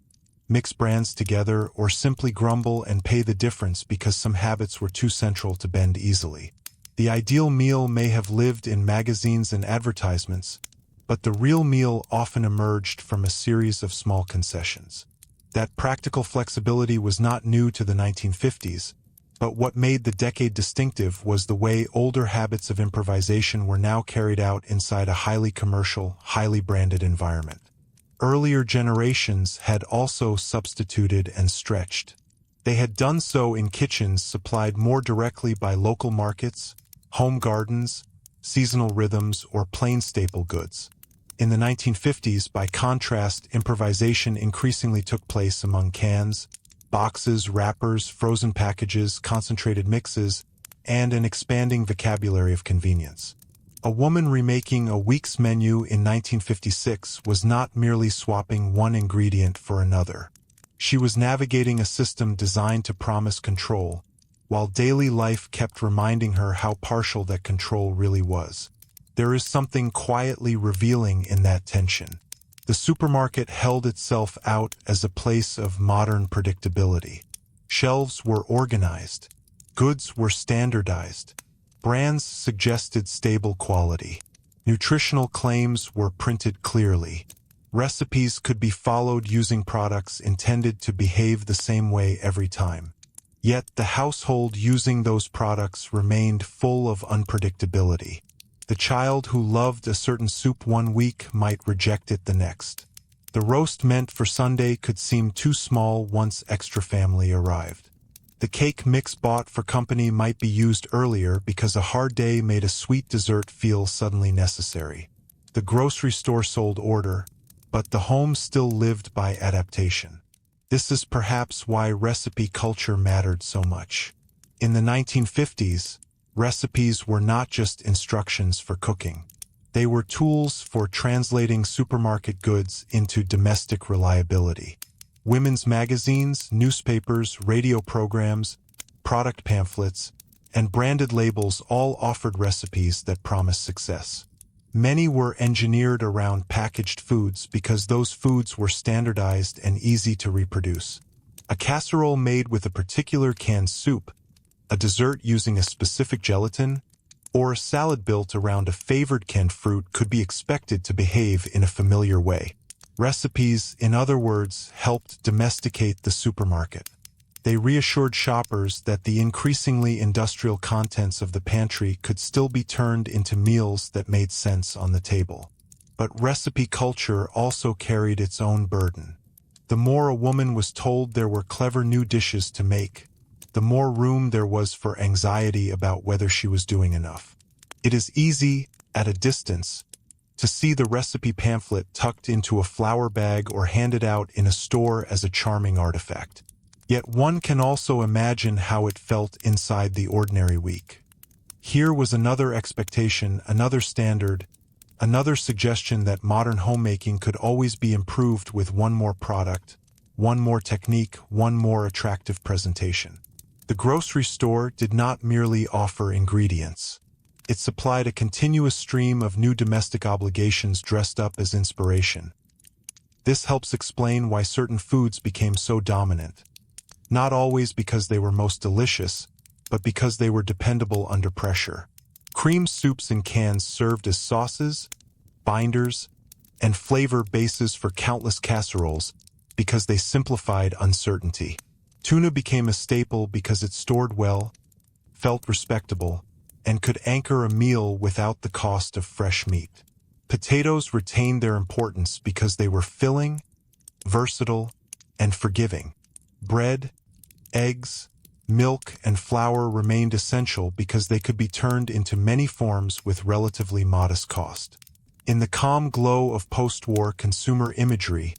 mix brands together, or simply grumble and pay the difference because some habits were too central to bend easily. The ideal meal may have lived in magazines and advertisements, but the real meal often emerged from a series of small concessions. That practical flexibility was not new to the 1950s, but what made the decade distinctive was the way older habits of improvisation were now carried out inside a highly commercial, highly branded environment. Earlier generations had also substituted and stretched. They had done so in kitchens supplied more directly by local markets, home gardens, seasonal rhythms, or plain staple goods. In the 1950s, by contrast, improvisation increasingly took place among cans, boxes, wrappers, frozen packages, concentrated mixes, and an expanding vocabulary of convenience. A woman remaking a week's menu in 1956 was not merely swapping one ingredient for another. She was navigating a system designed to promise control, while daily life kept reminding her how partial that control really was. There is something quietly revealing in that tension. The supermarket held itself out as a place of modern predictability. Shelves were organized. Goods were standardized. Brands suggested stable quality. Nutritional claims were printed clearly. Recipes could be followed using products intended to behave the same way every time. Yet the household using those products remained full of unpredictability. The child who loved a certain soup one week might reject it the next. The roast meant for Sunday could seem too small once extra family arrived. The cake mix bought for company might be used earlier because a hard day made a sweet dessert feel suddenly necessary. The grocery store sold order, but the home still lived by adaptation. This is perhaps why recipe culture mattered so much. In the 1950s, recipes were not just instructions for cooking. They were tools for translating supermarket goods into domestic reliability. Women's magazines, newspapers, radio programs, product pamphlets, and branded labels all offered recipes that promised success. Many were engineered around packaged foods because those foods were standardized and easy to reproduce. A casserole made with a particular canned soup, a dessert using a specific gelatin, or a salad built around a favored canned fruit could be expected to behave in a familiar way. Recipes, in other words, helped domesticate the supermarket. They reassured shoppers that the increasingly industrial contents of the pantry could still be turned into meals that made sense on the table. But recipe culture also carried its own burden. The more a woman was told there were clever new dishes to make, the more room there was for anxiety about whether she was doing enough. It is easy, at a distance, to see the recipe pamphlet tucked into a flour bag or handed out in a store as a charming artifact. Yet one can also imagine how it felt inside the ordinary week. Here was another expectation, another standard, another suggestion that modern homemaking could always be improved with one more product, one more technique, one more attractive presentation. The grocery store did not merely offer ingredients. It supplied a continuous stream of new domestic obligations dressed up as inspiration. This helps explain why certain foods became so dominant. Not always because they were most delicious, but because they were dependable under pressure. Cream soups in cans served as sauces, binders, and flavor bases for countless casseroles because they simplified uncertainty. Tuna became a staple because it stored well, felt respectable, and could anchor a meal without the cost of fresh meat. Potatoes retained their importance because they were filling, versatile, and forgiving. Bread, eggs, milk, and flour remained essential because they could be turned into many forms with relatively modest cost. In the calm glow of post-war consumer imagery,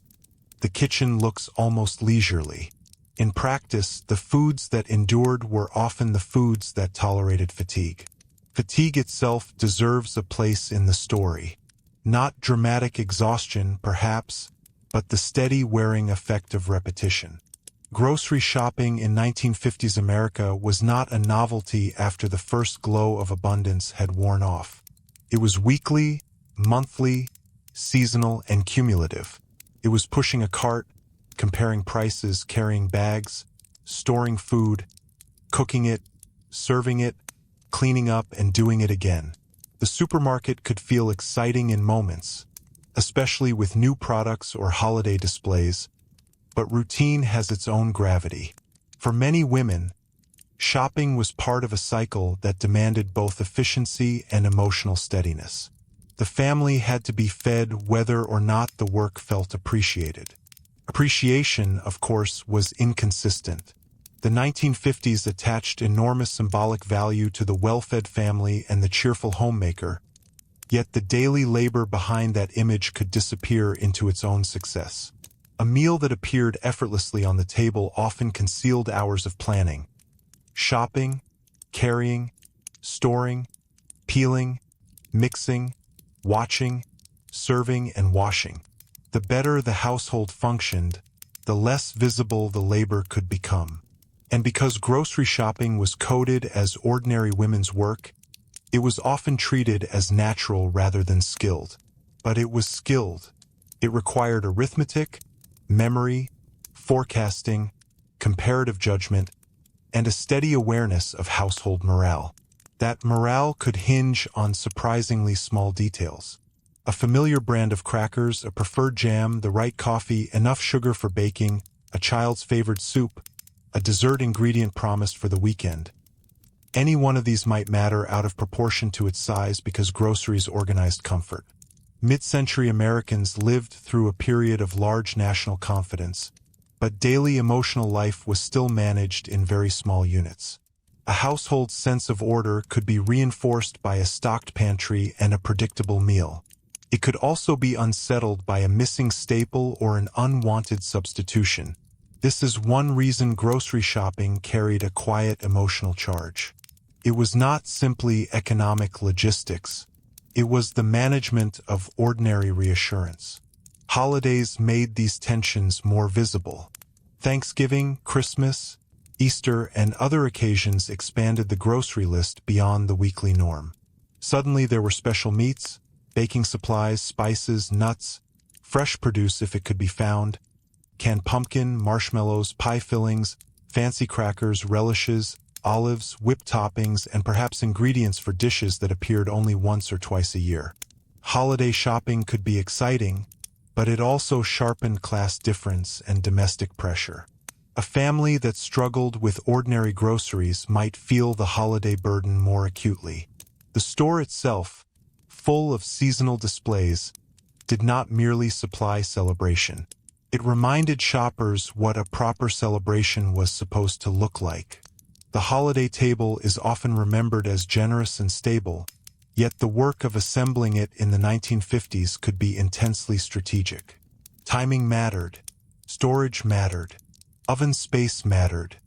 the kitchen looks almost leisurely. In practice, the foods that endured were often the foods that tolerated fatigue. Fatigue itself deserves a place in the story. Not dramatic exhaustion, perhaps, but the steady wearing effect of repetition. Grocery shopping in 1950s America was not a novelty after the first glow of abundance had worn off. It was weekly, monthly, seasonal, and cumulative. It was pushing a cart, comparing prices, carrying bags, storing food, cooking it, serving it, cleaning up, and doing it again. The supermarket could feel exciting in moments, especially with new products or holiday displays, but routine has its own gravity. For many women, shopping was part of a cycle that demanded both efficiency and emotional steadiness. The family had to be fed whether or not the work felt appreciated. Appreciation, of course, was inconsistent. The 1950s attached enormous symbolic value to the well-fed family and the cheerful homemaker, yet the daily labor behind that image could disappear into its own success. A meal that appeared effortlessly on the table often concealed hours of planning, shopping, carrying, storing, peeling, mixing, watching, serving, and washing. The better the household functioned, the less visible the labor could become. And because grocery shopping was coded as ordinary women's work, it was often treated as natural rather than skilled. But it was skilled. It required arithmetic, memory, forecasting, comparative judgment, and a steady awareness of household morale. That morale could hinge on surprisingly small details. A familiar brand of crackers, a preferred jam, the right coffee, enough sugar for baking, a child's favorite soup, a dessert ingredient promised for the weekend. Any one of these might matter out of proportion to its size because groceries organized comfort. Mid-century Americans lived through a period of large national confidence, but daily emotional life was still managed in very small units. A household's sense of order could be reinforced by a stocked pantry and a predictable meal. It could also be unsettled by a missing staple or an unwanted substitution. This is one reason grocery shopping carried a quiet emotional charge. It was not simply economic logistics. It was the management of ordinary reassurance. Holidays made these tensions more visible. Thanksgiving, Christmas, Easter, and other occasions expanded the grocery list beyond the weekly norm. Suddenly there were special meats, baking supplies, spices, nuts, fresh produce if it could be found, canned pumpkin, marshmallows, pie fillings, fancy crackers, relishes, olives, whipped toppings, and perhaps ingredients for dishes that appeared only once or twice a year. Holiday shopping could be exciting, but it also sharpened class difference and domestic pressure. A family that struggled with ordinary groceries might feel the holiday burden more acutely. The store itself, full of seasonal displays, did not merely supply celebration. It reminded shoppers what a proper celebration was supposed to look like. The holiday table is often remembered as generous and stable, Yet the work of assembling it in the 1950s could be intensely strategic. Timing mattered, storage mattered, oven space mattered.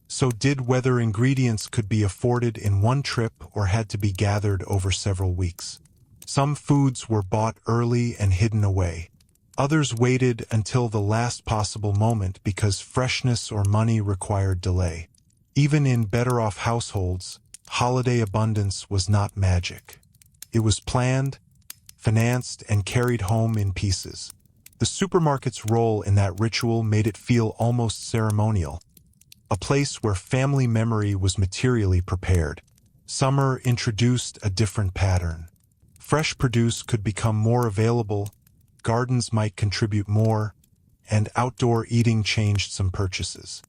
So did whether ingredients could be afforded in one trip or had to be gathered over several weeks. Some foods were bought early and hidden away. Others waited until the last possible moment because freshness or money required delay. Even in better-off households, holiday abundance was not magic. It was planned, financed, and carried home in pieces. The supermarket's role in that ritual made it feel almost ceremonial, a place where family memory was materially prepared. Summer introduced a different pattern. Fresh produce could become more available, gardens might contribute more, and outdoor eating changed some purchases.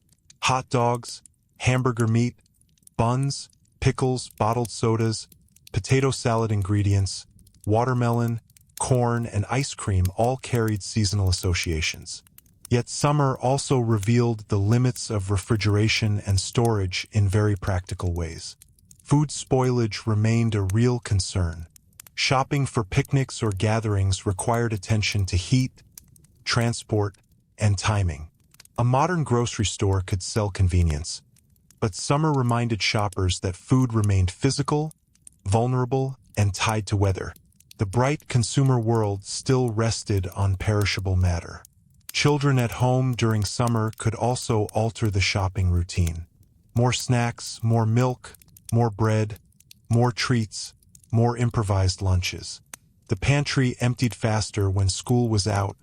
Hot dogs, hamburger meat, buns, pickles, bottled sodas, potato salad ingredients, watermelon, corn, and ice cream all carried seasonal associations. Yet summer also revealed the limits of refrigeration and storage in very practical ways. Food spoilage remained a real concern. Shopping for picnics or gatherings required attention to heat, transport, and timing. A modern grocery store could sell convenience, but summer reminded shoppers that food remained physical, vulnerable, and tied to weather. The bright consumer world still rested on perishable matter. Children at home during summer could also alter the shopping routine. More snacks, more milk, more bread, more treats, more improvised lunches. The pantry emptied faster when school was out,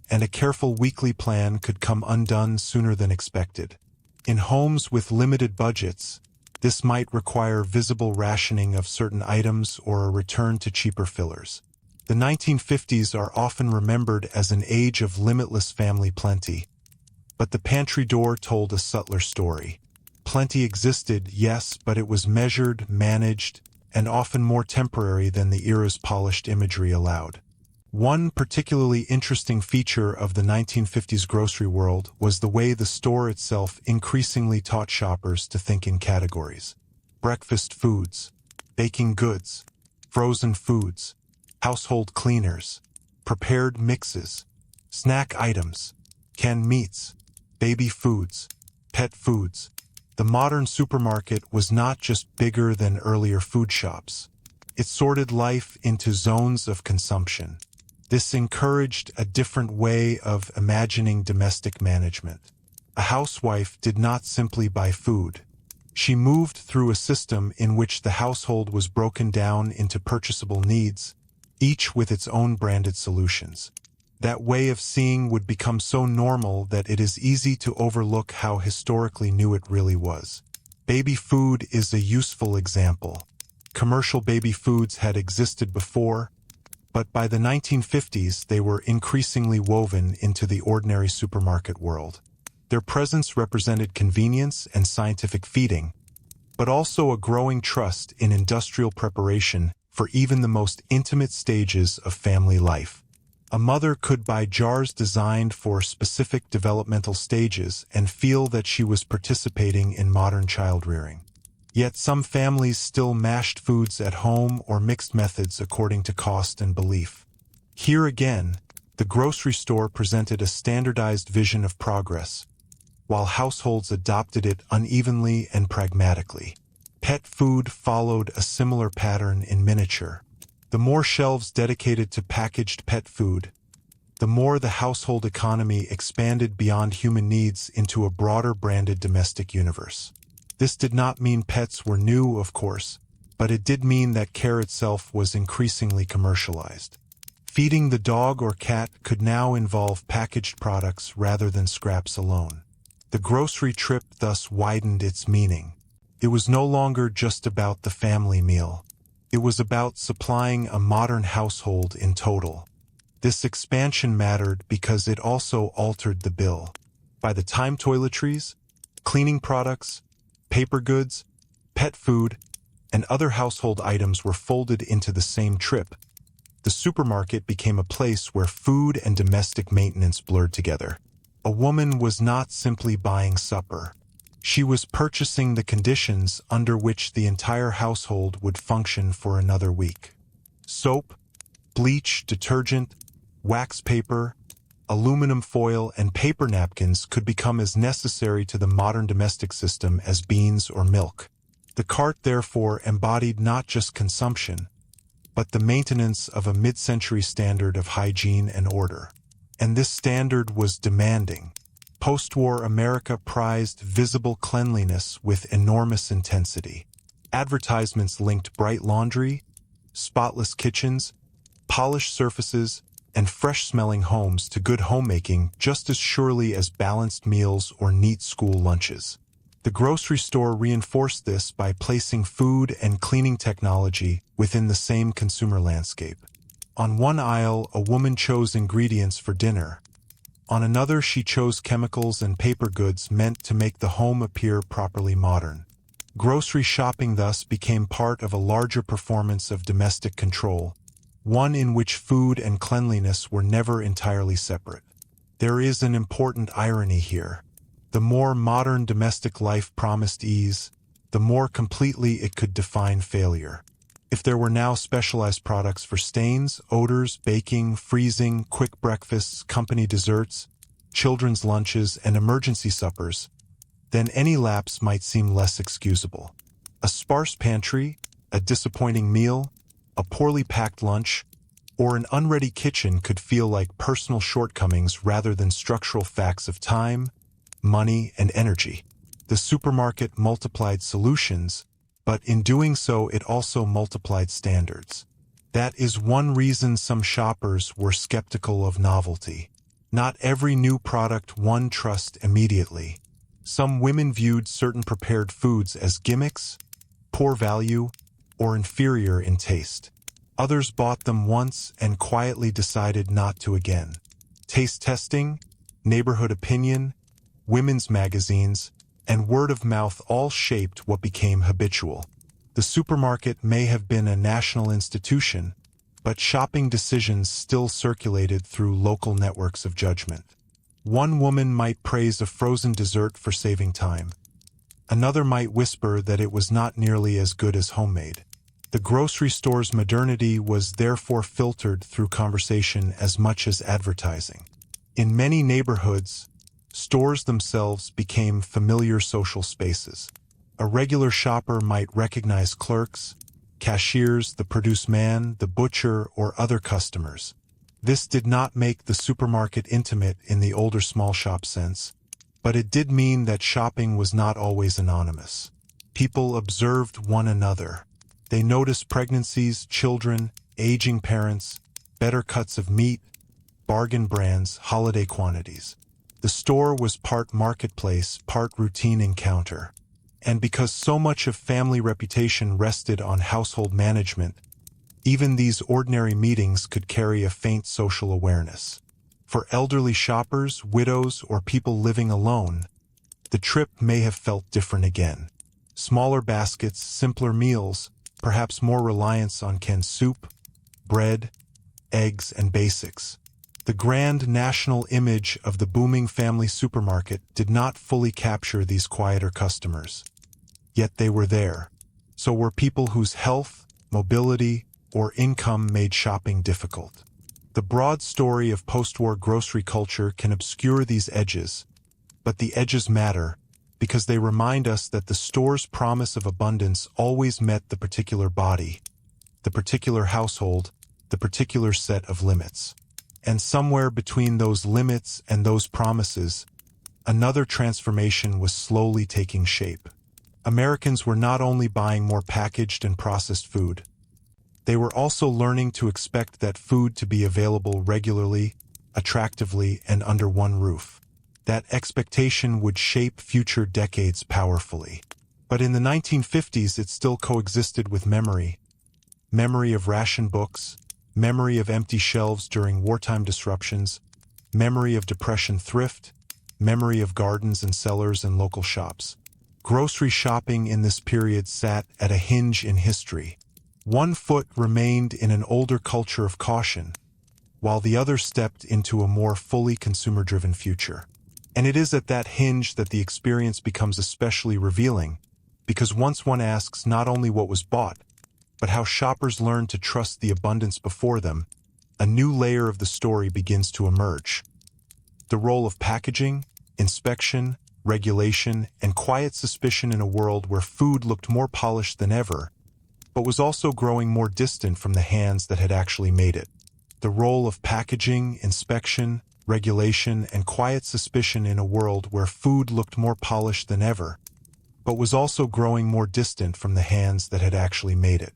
and a careful weekly plan could come undone sooner than expected. In homes with limited budgets, this might require visible rationing of certain items or a return to cheaper fillers. The 1950s are often remembered as an age of limitless family plenty, but the pantry door told a subtler story. Plenty existed, yes, but it was measured, managed, and often more temporary than the era's polished imagery allowed. One particularly interesting feature of the 1950s grocery world was the way the store itself increasingly taught shoppers to think in categories. Breakfast foods, baking goods, frozen foods, household cleaners, prepared mixes, snack items, canned meats, baby foods, pet foods. The modern supermarket was not just bigger than earlier food shops. It sorted life into zones of consumption. This encouraged a different way of imagining domestic management. A housewife did not simply buy food. She moved through a system in which the household was broken down into purchasable needs, each with its own branded solutions. That way of seeing would become so normal that it is easy to overlook how historically new it really was. Baby food is a useful example. Commercial baby foods had existed before, but by the 1950s they were increasingly woven into the ordinary supermarket world. Their presence represented convenience and scientific feeding, but also a growing trust in industrial preparation for even the most intimate stages of family life. A mother could buy jars designed for specific developmental stages and feel that she was participating in modern child rearing. Yet some families still mashed foods at home or mixed methods according to cost and belief. Here again, the grocery store presented a standardized vision of progress, while households adopted it unevenly and pragmatically. Pet food followed a similar pattern in miniature. The more shelves dedicated to packaged pet food, the more the household economy expanded beyond human needs into a broader branded domestic universe. This did not mean pets were new, of course, but it did mean that care itself was increasingly commercialized. Feeding the dog or cat could now involve packaged products rather than scraps alone. The grocery trip thus widened its meaning. It was no longer just about the family meal. It was about supplying a modern household in total. This expansion mattered because it also altered the bill. By the time toiletries, cleaning products, paper goods, pet food, and other household items were folded into the same trip, the supermarket became a place where food and domestic maintenance blurred together. A woman was not simply buying supper. She was purchasing the conditions under which the entire household would function for another week. Soap, bleach, detergent, wax paper, aluminum foil, and paper napkins could become as necessary to the modern domestic system as beans or milk. The cart therefore embodied not just consumption, but the maintenance of a mid-century standard of hygiene and order. And this standard was demanding. Post-war America prized visible cleanliness with enormous intensity. Advertisements linked bright laundry, spotless kitchens, polished surfaces, and fresh-smelling homes to good homemaking just as surely as balanced meals or neat school lunches. The grocery store reinforced this by placing food and cleaning technology within the same consumer landscape. On one aisle, a woman chose ingredients for dinner. On another, she chose chemicals and paper goods meant to make the home appear properly modern. Grocery shopping thus became part of a larger performance of domestic control, one in which food and cleanliness were never entirely separate. There is an important irony here. The more modern domestic life promised ease, the more completely it could define failure. If there were now specialized products for stains, odors, baking, freezing, quick breakfasts, company desserts, children's lunches, and emergency suppers, then any lapse might seem less excusable. A sparse pantry, a disappointing meal, a poorly packed lunch, or an unready kitchen could feel like personal shortcomings rather than structural facts of time, money, and energy. The supermarket multiplied solutions, but in doing so it also multiplied standards. That is one reason some shoppers were skeptical of novelty. Not every new product won trust immediately. Some women viewed certain prepared foods as gimmicks, poor value, or inferior in taste. Others bought them once and quietly decided not to again. Taste testing, neighborhood opinion, women's magazines, and word of mouth all shaped what became habitual. The supermarket may have been a national institution, but shopping decisions still circulated through local networks of judgment. One woman might praise a frozen dessert for saving time. Another might whisper that it was not nearly as good as homemade. The grocery store's modernity was therefore filtered through conversation as much as advertising. In many neighborhoods, stores themselves became familiar social spaces. A regular shopper might recognize clerks, cashiers, the produce man, the butcher, or other customers. This did not make the supermarket intimate in the older small shop sense, but it did mean that shopping was not always anonymous. People observed one another. They noticed pregnancies, children, aging parents, better cuts of meat, bargain brands, holiday quantities. The store was part marketplace, part routine encounter. And because so much of family reputation rested on household management, even these ordinary meetings could carry a faint social awareness. For elderly shoppers, widows, or people living alone, the trip may have felt different again. Smaller baskets, simpler meals, perhaps more reliance on canned soup, bread, eggs, and basics. The grand national image of the booming family supermarket did not fully capture these quieter customers. Yet they were there. So were people whose health, mobility, or income made shopping difficult. The broad story of post-war grocery culture can obscure these edges, but the edges matter because they remind us that the store's promise of abundance always met the particular body, the particular household, the particular set of limits. And somewhere between those limits and those promises, another transformation was slowly taking shape. Americans were not only buying more packaged and processed food, they were also learning to expect that food to be available regularly, attractively, and under one roof. That expectation would shape future decades powerfully. But in the 1950s, it still coexisted with memory. Memory of ration books, memory of empty shelves during wartime disruptions, memory of Depression thrift, memory of gardens and cellars and local shops. Grocery shopping in this period sat at a hinge in history. One foot remained in an older culture of caution, while the other stepped into a more fully consumer-driven future. And it is at that hinge that the experience becomes especially revealing, because once one asks not only what was bought, but how shoppers learn to trust the abundance before them, a new layer of the story begins to emerge. The role of packaging, inspection, regulation, and quiet suspicion in a world where food looked more polished than ever, but was also growing more distant from the hands that had actually made it. The role of packaging, inspection, regulation, and quiet suspicion in a world where food looked more polished than ever, but was also growing more distant from the hands that had actually made it.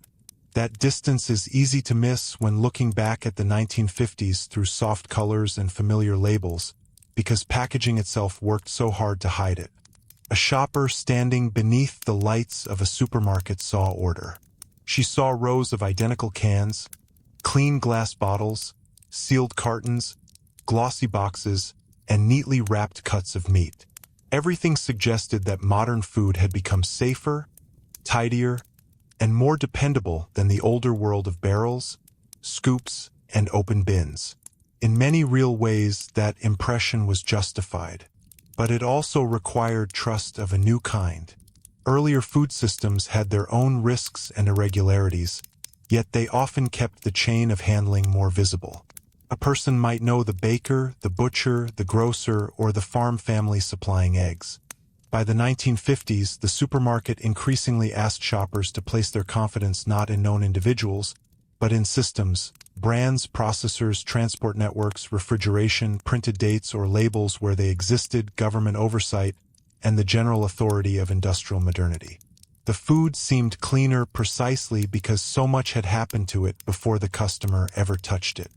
That distance is easy to miss when looking back at the 1950s through soft colors and familiar labels, because packaging itself worked so hard to hide it. A shopper standing beneath the lights of a supermarket saw order. She saw rows of identical cans, clean glass bottles, sealed cartons, glossy boxes, and neatly wrapped cuts of meat. Everything suggested that modern food had become safer, tidier, and more dependable than the older world of barrels, scoops, and open bins. In many real ways, that impression was justified, but it also required trust of a new kind. Earlier food systems had their own risks and irregularities, yet they often kept the chain of handling more visible. A person might know the baker, the butcher, the grocer, or the farm family supplying eggs. By the 1950s, the supermarket increasingly asked shoppers to place their confidence not in known individuals, but in systems, brands, processors, transport networks, refrigeration, printed dates or labels where they existed, government oversight, and the general authority of industrial modernity. The food seemed cleaner precisely because so much had happened to it before the customer ever touched it.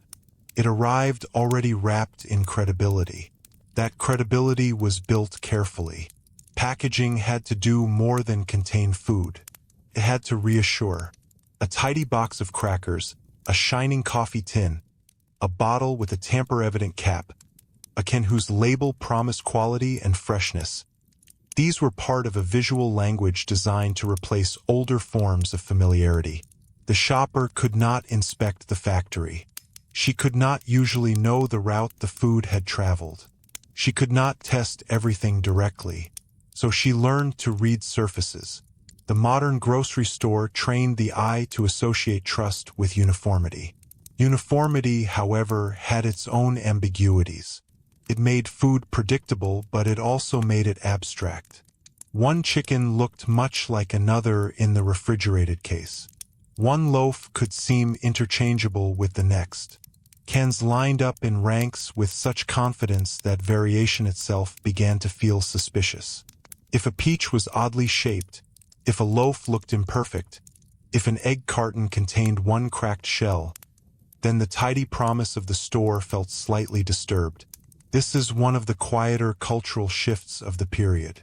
It arrived already wrapped in credibility. That credibility was built carefully. Packaging had to do more than contain food. It had to reassure. A tidy box of crackers, a shining coffee tin, a bottle with a tamper-evident cap, a can whose label promised quality and freshness. These were part of a visual language designed to replace older forms of familiarity. The shopper could not inspect the factory. She could not usually know the route the food had traveled. She could not test everything directly. So she learned to read surfaces. The modern grocery store trained the eye to associate trust with uniformity. Uniformity, however, had its own ambiguities. It made food predictable, but it also made it abstract. One chicken looked much like another in the refrigerated case. One loaf could seem interchangeable with the next. Cans lined up in ranks with such confidence that variation itself began to feel suspicious. If a peach was oddly shaped, if a loaf looked imperfect, if an egg carton contained one cracked shell, then the tidy promise of the store felt slightly disturbed. This is one of the quieter cultural shifts of the period.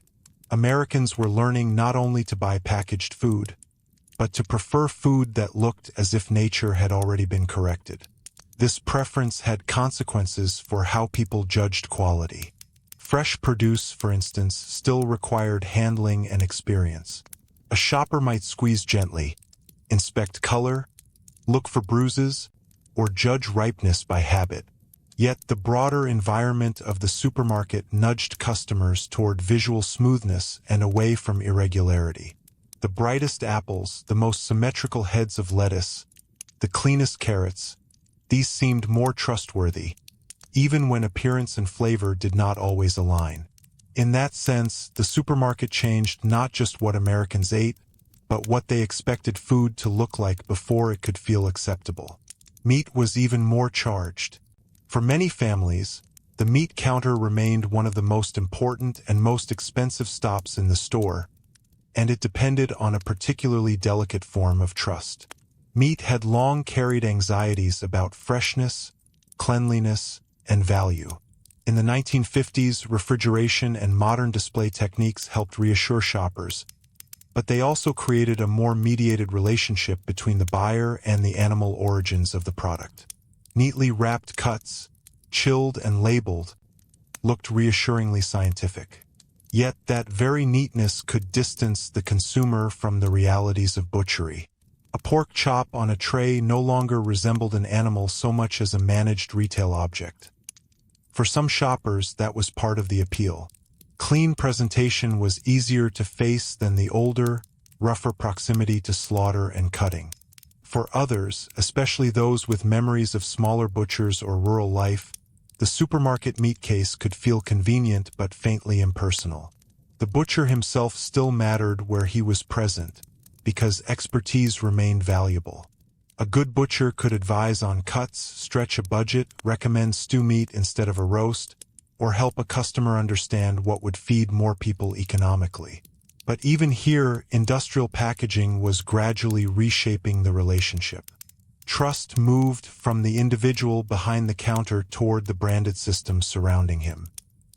Americans were learning not only to buy packaged food, but to prefer food that looked as if nature had already been corrected. This preference had consequences for how people judged quality. Fresh produce, for instance, still required handling and experience. A shopper might squeeze gently, inspect color, look for bruises, or judge ripeness by habit. Yet the broader environment of the supermarket nudged customers toward visual smoothness and away from irregularity. The brightest apples, the most symmetrical heads of lettuce, the cleanest carrots, these seemed more trustworthy, even when appearance and flavor did not always align. In that sense, the supermarket changed not just what Americans ate, but what they expected food to look like before it could feel acceptable. Meat was even more charged. For many families, the meat counter remained one of the most important and most expensive stops in the store, and it depended on a particularly delicate form of trust. Meat had long carried anxieties about freshness, cleanliness, and value. In the 1950s, refrigeration and modern display techniques helped reassure shoppers, but they also created a more mediated relationship between the buyer and the animal origins of the product. Neatly wrapped cuts, chilled and labeled, looked reassuringly scientific. Yet that very neatness could distance the consumer from the realities of butchery. A pork chop on a tray no longer resembled an animal so much as a managed retail object. For some shoppers, that was part of the appeal. Clean presentation was easier to face than the older, rougher proximity to slaughter and cutting. For others, especially those with memories of smaller butchers or rural life, the supermarket meat case could feel convenient but faintly impersonal. The butcher himself still mattered where he was present, because expertise remained valuable. A good butcher could advise on cuts, stretch a budget, recommend stew meat instead of a roast, or help a customer understand what would feed more people economically. But even here, industrial packaging was gradually reshaping the relationship. Trust moved from the individual behind the counter toward the branded systems surrounding him.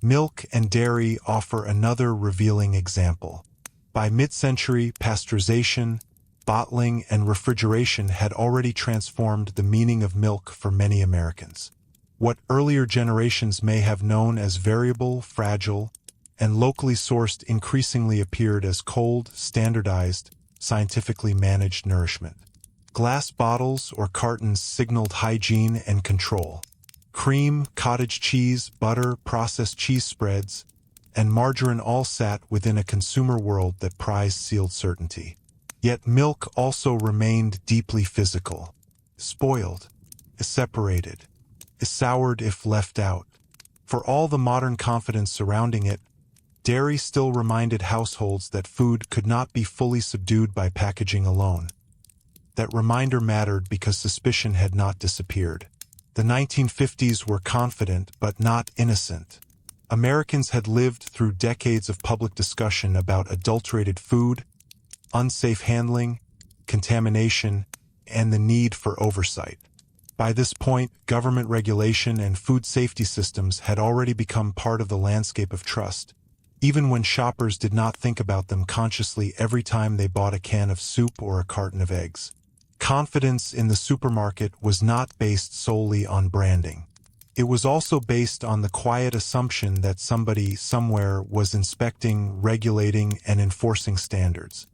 Milk and dairy offer another revealing example. By mid-century, pasteurization, bottling, and refrigeration had already transformed the meaning of milk for many Americans. What earlier generations may have known as variable, fragile, and locally sourced increasingly appeared as cold, standardized, scientifically managed nourishment. Glass bottles or cartons signaled hygiene and control. Cream, cottage cheese, butter, processed cheese spreads, and margarine all sat within a consumer world that prized sealed certainty. Yet milk also remained deeply physical. Spoiled, separated, soured if left out. For all the modern confidence surrounding it, dairy still reminded households that food could not be fully subdued by packaging alone. That reminder mattered because suspicion had not disappeared. The 1950s were confident but not innocent. Americans had lived through decades of public discussion about adulterated food, unsafe handling, contamination, and the need for oversight. By this point, government regulation and food safety systems had already become part of the landscape of trust, even when shoppers did not think about them consciously every time they bought a can of soup or a carton of eggs. Confidence in the supermarket was not based solely on branding. It was also based on the quiet assumption that somebody somewhere was inspecting, regulating, and enforcing standards.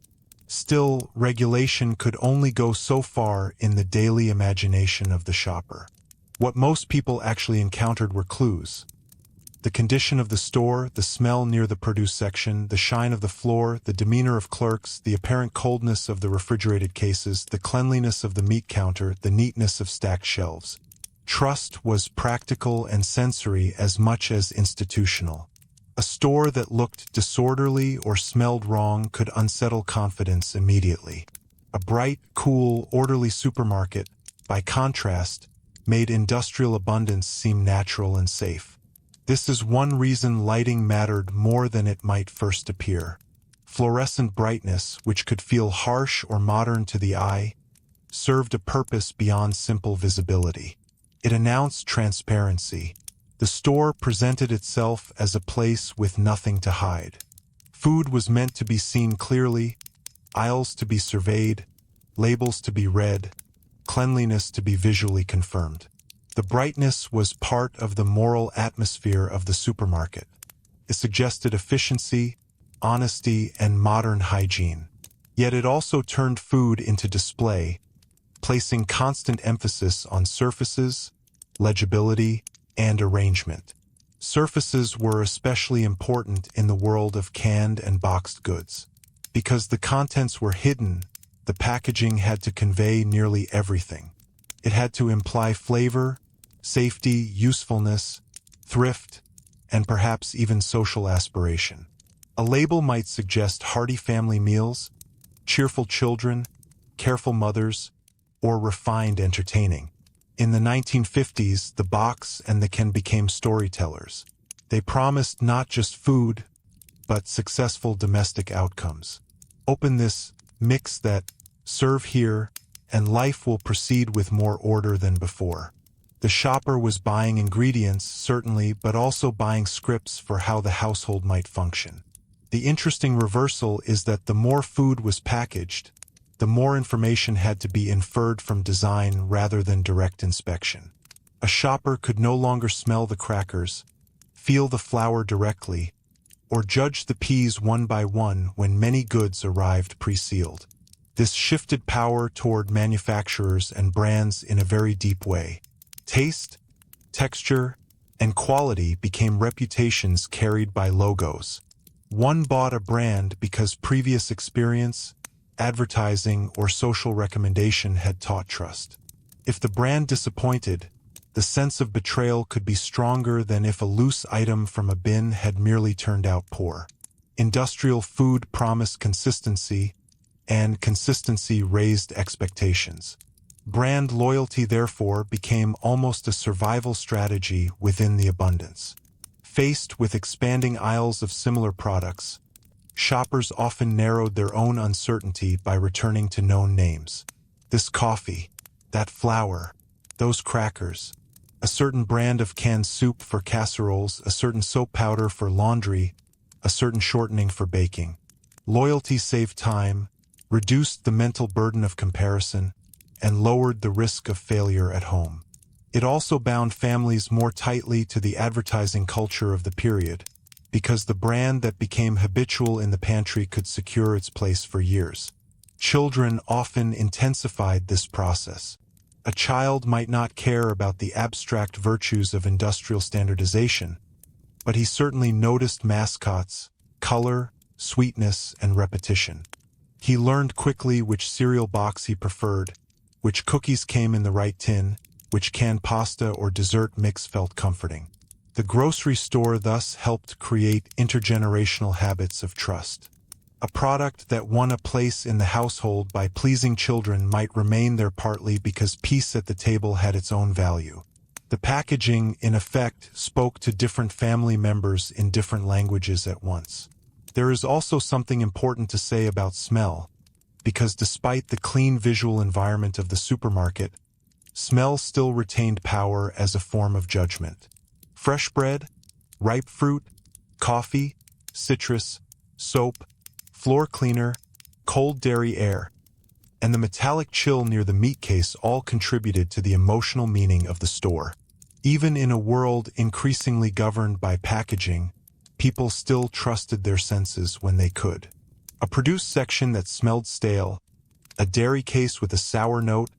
Still, regulation could only go so far in the daily imagination of the shopper. What most people actually encountered were clues. The condition of the store, the smell near the produce section, the shine of the floor, the demeanor of clerks, the apparent coldness of the refrigerated cases, the cleanliness of the meat counter, the neatness of stacked shelves. Trust was practical and sensory as much as institutional. A store that looked disorderly or smelled wrong could unsettle confidence immediately. A bright, cool, orderly supermarket, by contrast, made industrial abundance seem natural and safe. This is one reason lighting mattered more than it might first appear. Fluorescent brightness, which could feel harsh or modern to the eye, served a purpose beyond simple visibility. It announced transparency. The store presented itself as a place with nothing to hide. Food was meant to be seen clearly, aisles to be surveyed, labels to be read, cleanliness to be visually confirmed. The brightness was part of the moral atmosphere of the supermarket. It suggested efficiency, honesty, and modern hygiene. Yet it also turned food into display, placing constant emphasis on surfaces, legibility, and arrangement. Surfaces were especially important in the world of canned and boxed goods. Because the contents were hidden, the packaging had to convey nearly everything. It had to imply flavor, safety, usefulness, thrift, and perhaps even social aspiration. A label might suggest hearty family meals, cheerful children, careful mothers, or refined entertaining. In the 1950s, the box and the can became storytellers. They promised not just food, but successful domestic outcomes. Open this, mix that, serve here, and life will proceed with more order than before. The shopper was buying ingredients, certainly, but also buying scripts for how the household might function. The interesting reversal is that the more food was packaged, the more information had to be inferred from design rather than direct inspection. A shopper could no longer smell the crackers, feel the flour directly, or judge the peas one by one when many goods arrived pre-sealed. This shifted power toward manufacturers and brands in a very deep way. Taste, texture, and quality became reputations carried by logos. One bought a brand because previous experience, advertising, or social recommendation had taught trust. If the brand disappointed, the sense of betrayal could be stronger than if a loose item from a bin had merely turned out poor. Industrial food promised consistency, and consistency raised expectations. Brand loyalty, therefore, became almost a survival strategy within the abundance. Faced with expanding aisles of similar products, shoppers often narrowed their own uncertainty by returning to known names. This coffee, that flour, those crackers, a certain brand of canned soup for casseroles, a certain soap powder for laundry, a certain shortening for baking. Loyalty saved time, reduced the mental burden of comparison, and lowered the risk of failure at home. It also bound families more tightly to the advertising culture of the period, because the brand that became habitual in the pantry could secure its place for years. Children often intensified this process. A child might not care about the abstract virtues of industrial standardization, but he certainly noticed mascots, color, sweetness, and repetition. He learned quickly which cereal box he preferred, which cookies came in the right tin, which canned pasta or dessert mix felt comforting. The grocery store thus helped create intergenerational habits of trust. A product that won a place in the household by pleasing children might remain there partly because peace at the table had its own value. The packaging, in effect, spoke to different family members in different languages at once. There is also something important to say about smell, because despite the clean visual environment of the supermarket, smell still retained power as a form of judgment. Fresh bread, ripe fruit, coffee, citrus, soap, floor cleaner, cold dairy air, and the metallic chill near the meat case all contributed to the emotional meaning of the store. Even in a world increasingly governed by packaging, people still trusted their senses when they could. A produce section that smelled stale, a dairy case with a sour note,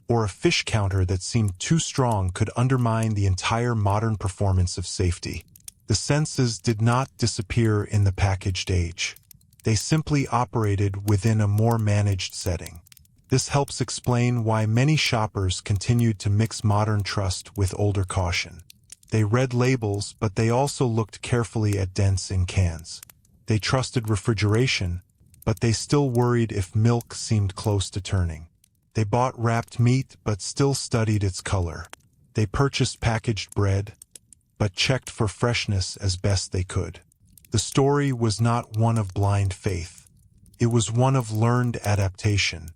or a fish counter that seemed too strong could undermine the entire modern performance of safety. The senses did not disappear in the packaged age. They simply operated within a more managed setting. This helps explain why many shoppers continued to mix modern trust with older caution. They read labels, but they also looked carefully at dents in cans. They trusted refrigeration, but they still worried if milk seemed close to turning. They bought wrapped meat, but still studied its color. They purchased packaged bread, but checked for freshness as best they could. The story was not one of blind faith. It was one of learned adaptation.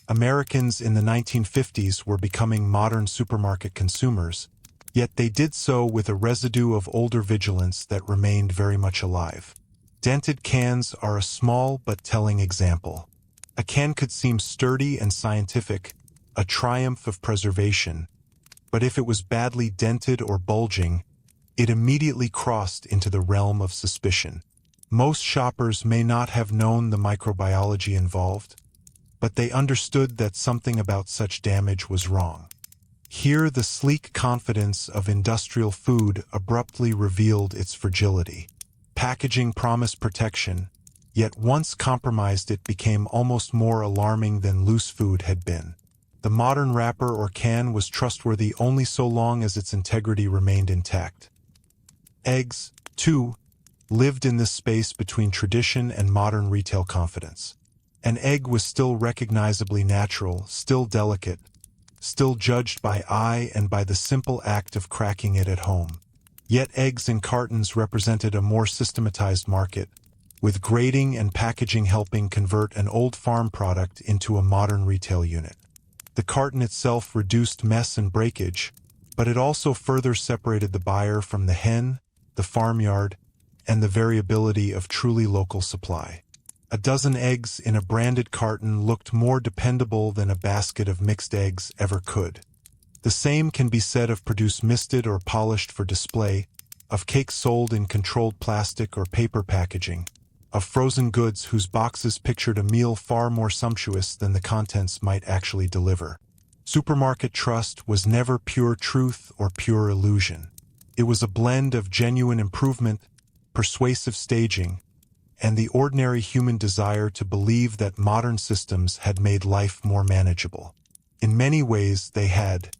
Americans in the 1950s were becoming modern supermarket consumers, yet they did so with a residue of older vigilance that remained very much alive. Dented cans are a small but telling example. A can could seem sturdy and scientific, a triumph of preservation, but if it was badly dented or bulging, it immediately crossed into the realm of suspicion. Most shoppers may not have known the microbiology involved, but they understood that something about such damage was wrong. Here, the sleek confidence of industrial food abruptly revealed its fragility. Packaging promised protection, yet once compromised it became almost more alarming than loose food had been. The modern wrapper or can was trustworthy only so long as its integrity remained intact. Eggs, too, lived in this space between tradition and modern retail confidence. An egg was still recognizably natural, still delicate, still judged by eye and by the simple act of cracking it at home. Yet eggs in cartons represented a more systematized market, with grading and packaging helping convert an old farm product into a modern retail unit. The carton itself reduced mess and breakage, but it also further separated the buyer from the hen, the farmyard, and the variability of truly local supply. A dozen eggs in a branded carton looked more dependable than a basket of mixed eggs ever could. The same can be said of produce misted or polished for display, of cakes sold in controlled plastic or paper packaging, of frozen goods whose boxes pictured a meal far more sumptuous than the contents might actually deliver. Supermarket trust was never pure truth or pure illusion. It was a blend of genuine improvement, persuasive staging, and the ordinary human desire to believe that modern systems had made life more manageable. In many ways they had,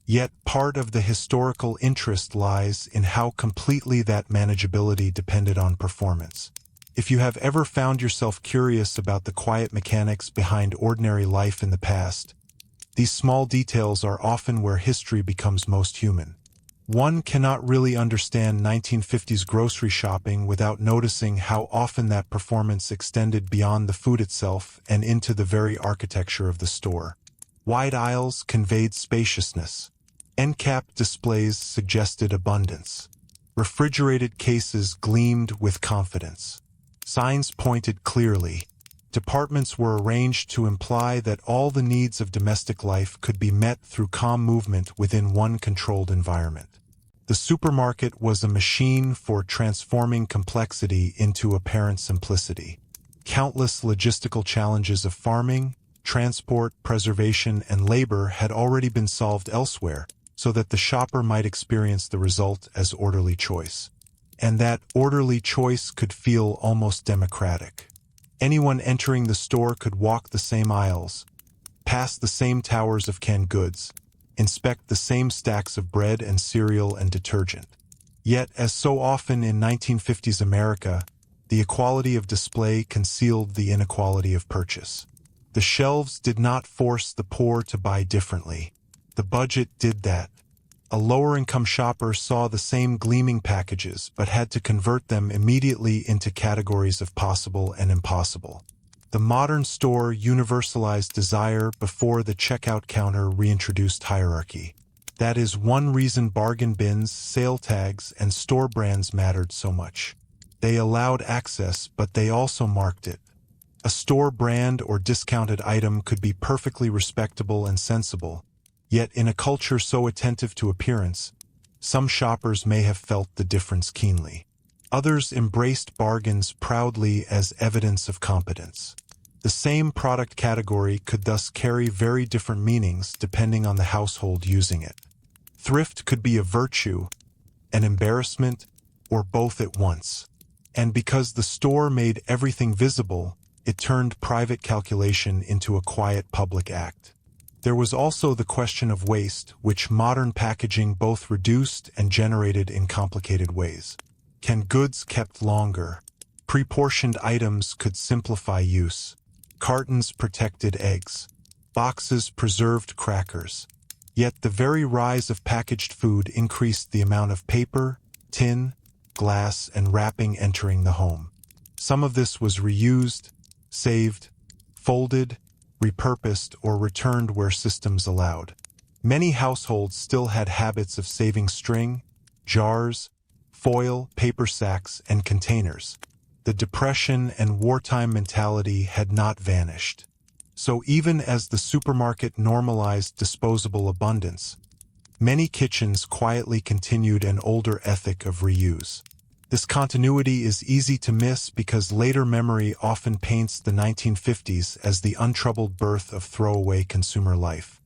yet part of the historical interest lies in how completely that manageability depended on performance. If you have ever found yourself curious about the quiet mechanics behind ordinary life in the past, these small details are often where history becomes most human. One cannot really understand 1950s grocery shopping without noticing how often that performance extended beyond the food itself and into the very architecture of the store. Wide aisles conveyed spaciousness. End-cap displays suggested abundance. Refrigerated cases gleamed with confidence. Signs pointed clearly. Departments were arranged to imply that all the needs of domestic life could be met through calm movement within one controlled environment. The supermarket was a machine for transforming complexity into apparent simplicity. Countless logistical challenges of farming, transport, preservation, and labor had already been solved elsewhere, so that the shopper might experience the result as orderly choice. And that orderly choice could feel almost democratic. Anyone entering the store could walk the same aisles, pass the same towers of canned goods, inspect the same stacks of bread and cereal and detergent. Yet, as so often in 1950s America, the equality of display concealed the inequality of purchase. The shelves did not force the poor to buy differently. The budget did that. A lower-income shopper saw the same gleaming packages but had to convert them immediately into categories of possible and impossible. The modern store universalized desire before the checkout counter reintroduced hierarchy. That is one reason bargain bins, sale tags, and store brands mattered so much. They allowed access, but they also marked it. A store brand or discounted item could be perfectly respectable and sensible, yet in a culture so attentive to appearance, some shoppers may have felt the difference keenly. Others embraced bargains proudly as evidence of competence. The same product category could thus carry very different meanings depending on the household using it. Thrift could be a virtue, an embarrassment, or both at once. And because the store made everything visible, it turned private calculation into a quiet public act. There was also the question of waste, which modern packaging both reduced and generated in complicated ways. Can goods kept longer? Pre-portioned items could simplify use. Cartons protected eggs. Boxes preserved crackers. Yet the very rise of packaged food increased the amount of paper, tin, glass, and wrapping entering the home. Some of this was reused, saved, folded, repurposed, or returned where systems allowed. Many households still had habits of saving string, jars, foil, paper sacks, and containers. The Depression and wartime mentality had not vanished. So even as the supermarket normalized disposable abundance, many kitchens quietly continued an older ethic of reuse. This continuity is easy to miss because later memory often paints the 1950s as the untroubled birth of throwaway consumer life.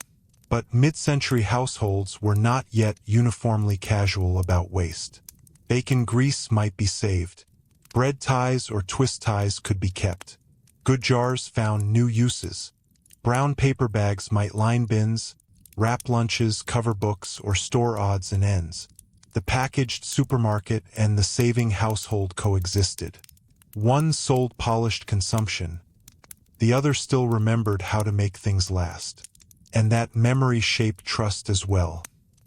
But mid-century households were not yet uniformly casual about waste. Bacon grease might be saved. Bread ties or twist ties could be kept. Good jars found new uses. Brown paper bags might line bins, wrap lunches, cover books, or store odds and ends. The packaged supermarket and the saving household coexisted. One sold polished consumption. The other still remembered how to make things last. And that memory shaped trust as well.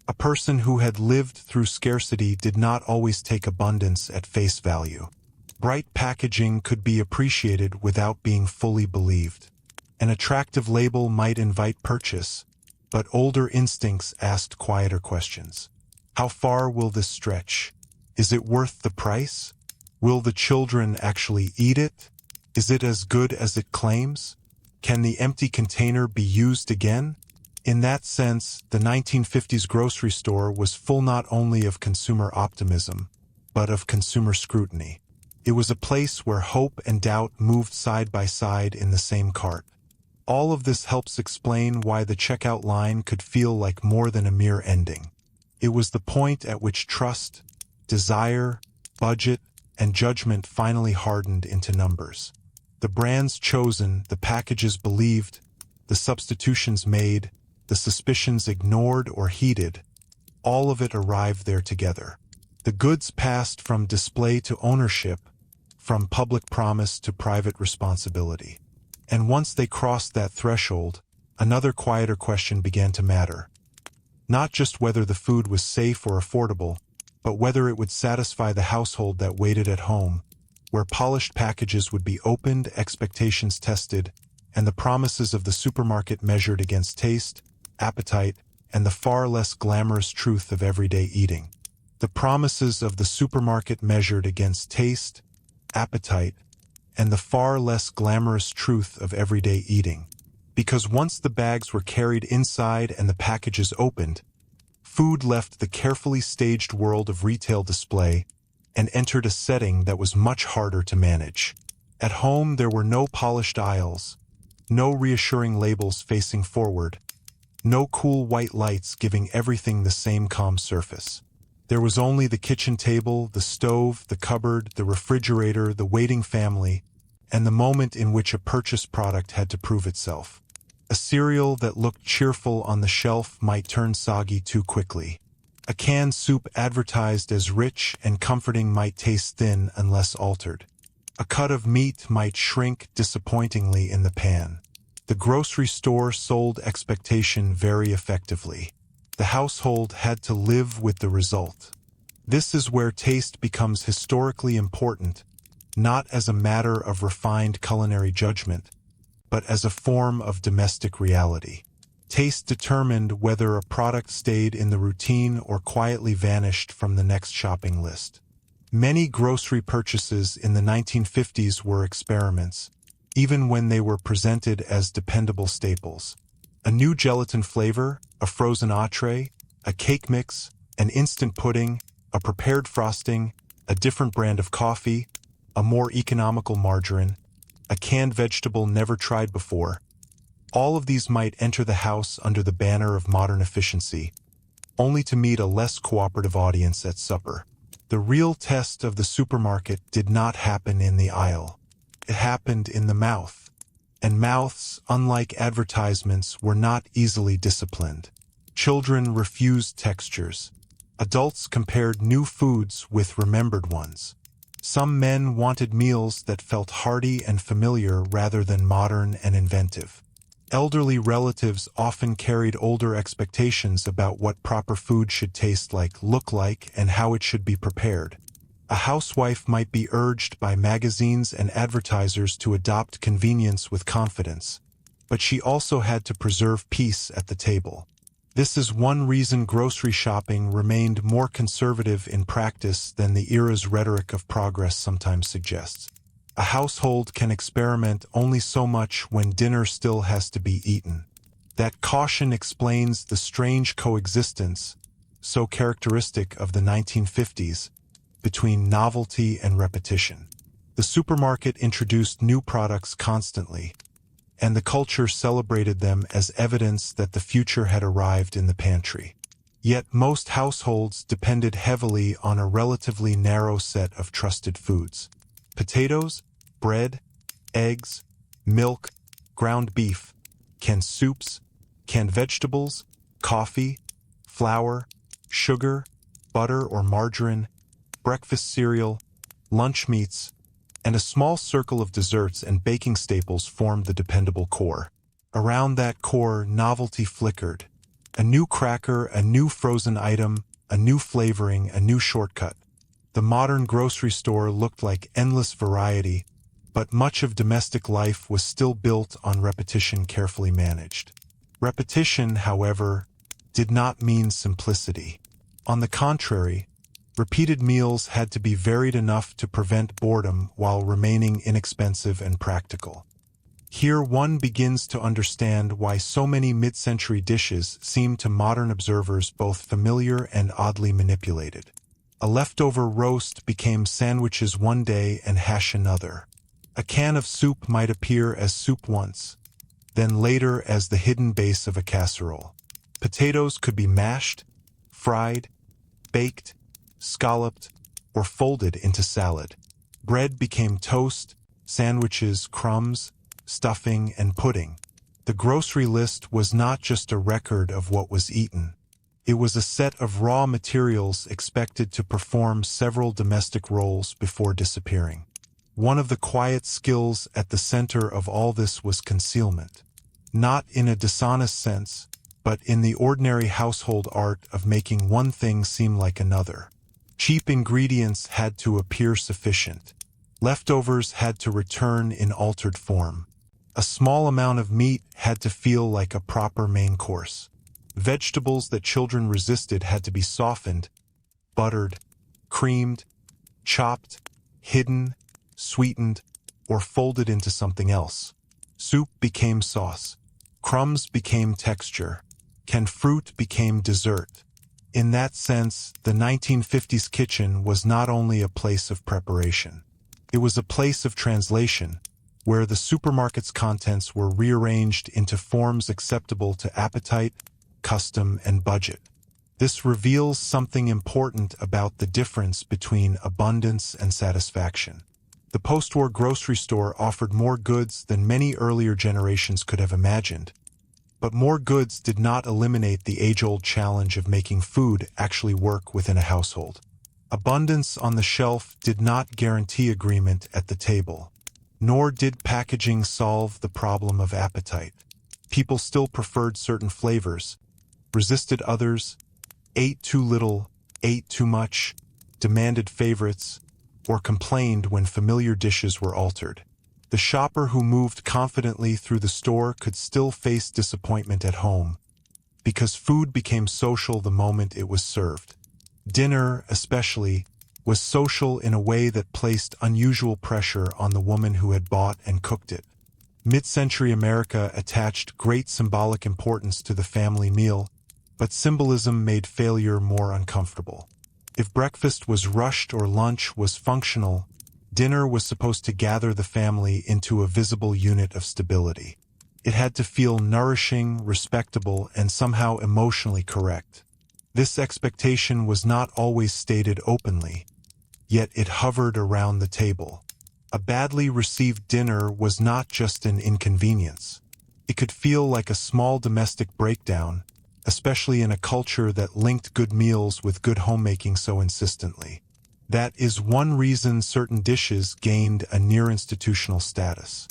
A person who had lived through scarcity did not always take abundance at face value. Bright packaging could be appreciated without being fully believed. An attractive label might invite purchase, but older instincts asked quieter questions. How far will this stretch? Is it worth the price? Will the children actually eat it? Is it as good as it claims? Can the empty container be used again? In that sense, the 1950s grocery store was full not only of consumer optimism, but of consumer scrutiny. It was a place where hope and doubt moved side by side in the same cart. All of this helps explain why the checkout line could feel like more than a mere ending. It was the point at which trust, desire, budget, and judgment finally hardened into numbers. The brands chosen, the packages believed, the substitutions made, the suspicions ignored or heeded, all of it arrived there together. The goods passed from display to ownership, from public promise to private responsibility. And once they crossed that threshold, another quieter question began to matter. Not just whether the food was safe or affordable, but whether it would satisfy the household that waited at home, where polished packages would be opened, expectations tested, and the promises of the supermarket measured against taste, appetite, and the far less glamorous truth of everyday eating. The promises of the supermarket measured against taste, appetite, and the far less glamorous truth of everyday eating. Because once the bags were carried inside and the packages opened, food left the carefully staged world of retail display and entered a setting that was much harder to manage. At home, there were no polished aisles, no reassuring labels facing forward, no cool white lights giving everything the same calm surface. There was only the kitchen table, the stove, the cupboard, the refrigerator, the waiting family, and the moment in which a purchased product had to prove itself. A cereal that looked cheerful on the shelf might turn soggy too quickly. A canned soup advertised as rich and comforting might taste thin unless altered. A cut of meat might shrink disappointingly in the pan. The grocery store sold expectation very effectively. The household had to live with the result. This is where taste becomes historically important, not as a matter of refined culinary judgment, but as a form of domestic reality. Taste determined whether a product stayed in the routine or quietly vanished from the next shopping list. Many grocery purchases in the 1950s were experiments, even when they were presented as dependable staples. A new gelatin flavor, a frozen entree, a cake mix, an instant pudding, a prepared frosting, a different brand of coffee, a more economical margarine, a canned vegetable never tried before. All of these might enter the house under the banner of modern efficiency, only to meet a less cooperative audience at supper. The real test of the supermarket did not happen in the aisle. It happened in the mouth. And mouths, unlike advertisements, were not easily disciplined. Children refused textures. Adults compared new foods with remembered ones. Some men wanted meals that felt hearty and familiar rather than modern and inventive. Elderly relatives often carried older expectations about what proper food should taste like, look like, and how it should be prepared. A housewife might be urged by magazines and advertisers to adopt convenience with confidence, but she also had to preserve peace at the table. This is one reason grocery shopping remained more conservative in practice than the era's rhetoric of progress sometimes suggests. A household can experiment only so much when dinner still has to be eaten. That caution explains the strange coexistence, so characteristic of the 1950s, between novelty and repetition. The supermarket introduced new products constantly, and the culture celebrated them as evidence that the future had arrived in the pantry. Yet most households depended heavily on a relatively narrow set of trusted foods. Potatoes, bread, eggs, milk, ground beef, canned soups, canned vegetables, coffee, flour, sugar, butter or margarine, breakfast cereal, lunch meats, and a small circle of desserts and baking staples formed the dependable core. Around that core, novelty flickered. A new cracker, a new frozen item, a new flavoring, a new shortcut. The modern grocery store looked like endless variety, but much of domestic life was still built on repetition carefully managed. Repetition, however, did not mean simplicity. On the contrary, repeated meals had to be varied enough to prevent boredom while remaining inexpensive and practical. Here one begins to understand why so many mid-century dishes seem to modern observers both familiar and oddly manipulated. A leftover roast became sandwiches one day and hash another. A can of soup might appear as soup once, then later as the hidden base of a casserole. Potatoes could be mashed, fried, baked, scalloped, or folded into salad. Bread became toast, sandwiches, crumbs, stuffing, and pudding. The grocery list was not just a record of what was eaten. It was a set of raw materials expected to perform several domestic roles before disappearing. One of the quiet skills at the center of all this was concealment. Not in a dishonest sense, but in the ordinary household art of making one thing seem like another. Cheap ingredients had to appear sufficient. Leftovers had to return in altered form. A small amount of meat had to feel like a proper main course. Vegetables that children resisted had to be softened, buttered, creamed, chopped, hidden, sweetened, or folded into something else. Soup became sauce. Crumbs became texture. Canned fruit became dessert. In that sense, the 1950s kitchen was not only a place of preparation. It was a place of translation, where the supermarket's contents were rearranged into forms acceptable to appetite, custom, and budget. This reveals something important about the difference between abundance and satisfaction. The post-war grocery store offered more goods than many earlier generations could have imagined, but more goods did not eliminate the age-old challenge of making food actually work within a household. Abundance on the shelf did not guarantee agreement at the table, nor did packaging solve the problem of appetite. People still preferred certain flavors, resisted others, ate too little, ate too much, demanded favorites, or complained when familiar dishes were altered. The shopper who moved confidently through the store could still face disappointment at home, because food became social the moment it was served. Dinner, especially, was social in a way that placed unusual pressure on the woman who had bought and cooked it. Mid-century America attached great symbolic importance to the family meal, but symbolism made failure more uncomfortable. If breakfast was rushed or lunch was functional, dinner was supposed to gather the family into a visible unit of stability. It had to feel nourishing, respectable, and somehow emotionally correct. This expectation was not always stated openly, yet it hovered around the table. A badly received dinner was not just an inconvenience. It could feel like a small domestic breakdown, especially in a culture that linked good meals with good homemaking so insistently. That is one reason certain dishes gained a near-institutional status.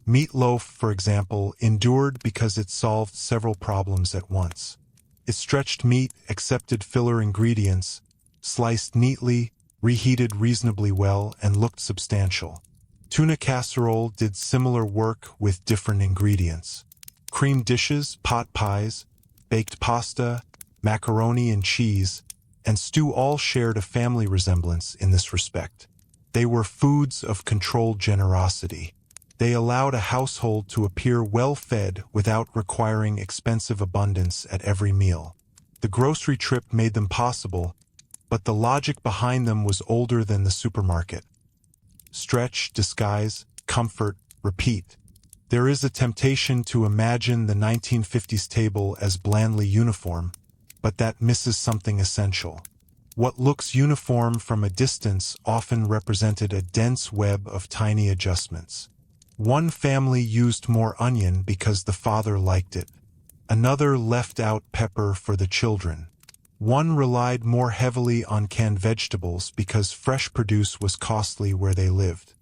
Meatloaf, for example, endured because it solved several problems at once. It stretched meat, accepted filler ingredients, sliced neatly, reheated reasonably well, and looked substantial. Tuna casserole did similar work with different ingredients. Cream dishes, pot pies, baked pasta, macaroni and cheese, and stew all shared a family resemblance in this respect. They were foods of controlled generosity. They allowed a household to appear well-fed without requiring expensive abundance at every meal. The grocery trip made them possible, but the logic behind them was older than the supermarket. Stretch, disguise, comfort, repeat. There is a temptation to imagine the 1950s table as blandly uniform, but that misses something essential. What looks uniform from a distance often represented a dense web of tiny adjustments. One family used more onion because the father liked it. Another left out pepper for the children. One relied more heavily on canned vegetables because fresh produce was costly where they lived.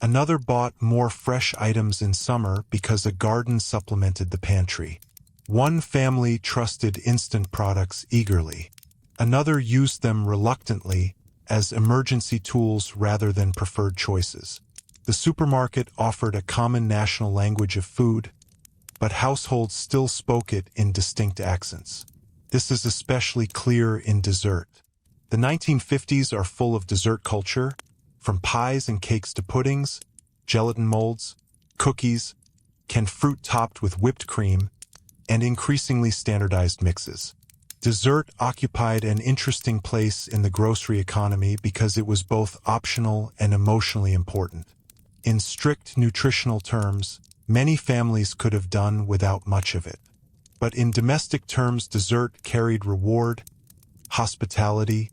Another bought more fresh items in summer because a garden supplemented the pantry. One family trusted instant products eagerly. Another used them reluctantly as emergency tools rather than preferred choices. The supermarket offered a common national language of food, but households still spoke it in distinct accents. This is especially clear in dessert. The 1950s are full of dessert culture, from pies and cakes to puddings, gelatin molds, cookies, canned fruit topped with whipped cream, and increasingly standardized mixes. Dessert occupied an interesting place in the grocery economy because it was both optional and emotionally important. In strict nutritional terms, many families could have done without much of it. But in domestic terms, dessert carried reward, hospitality,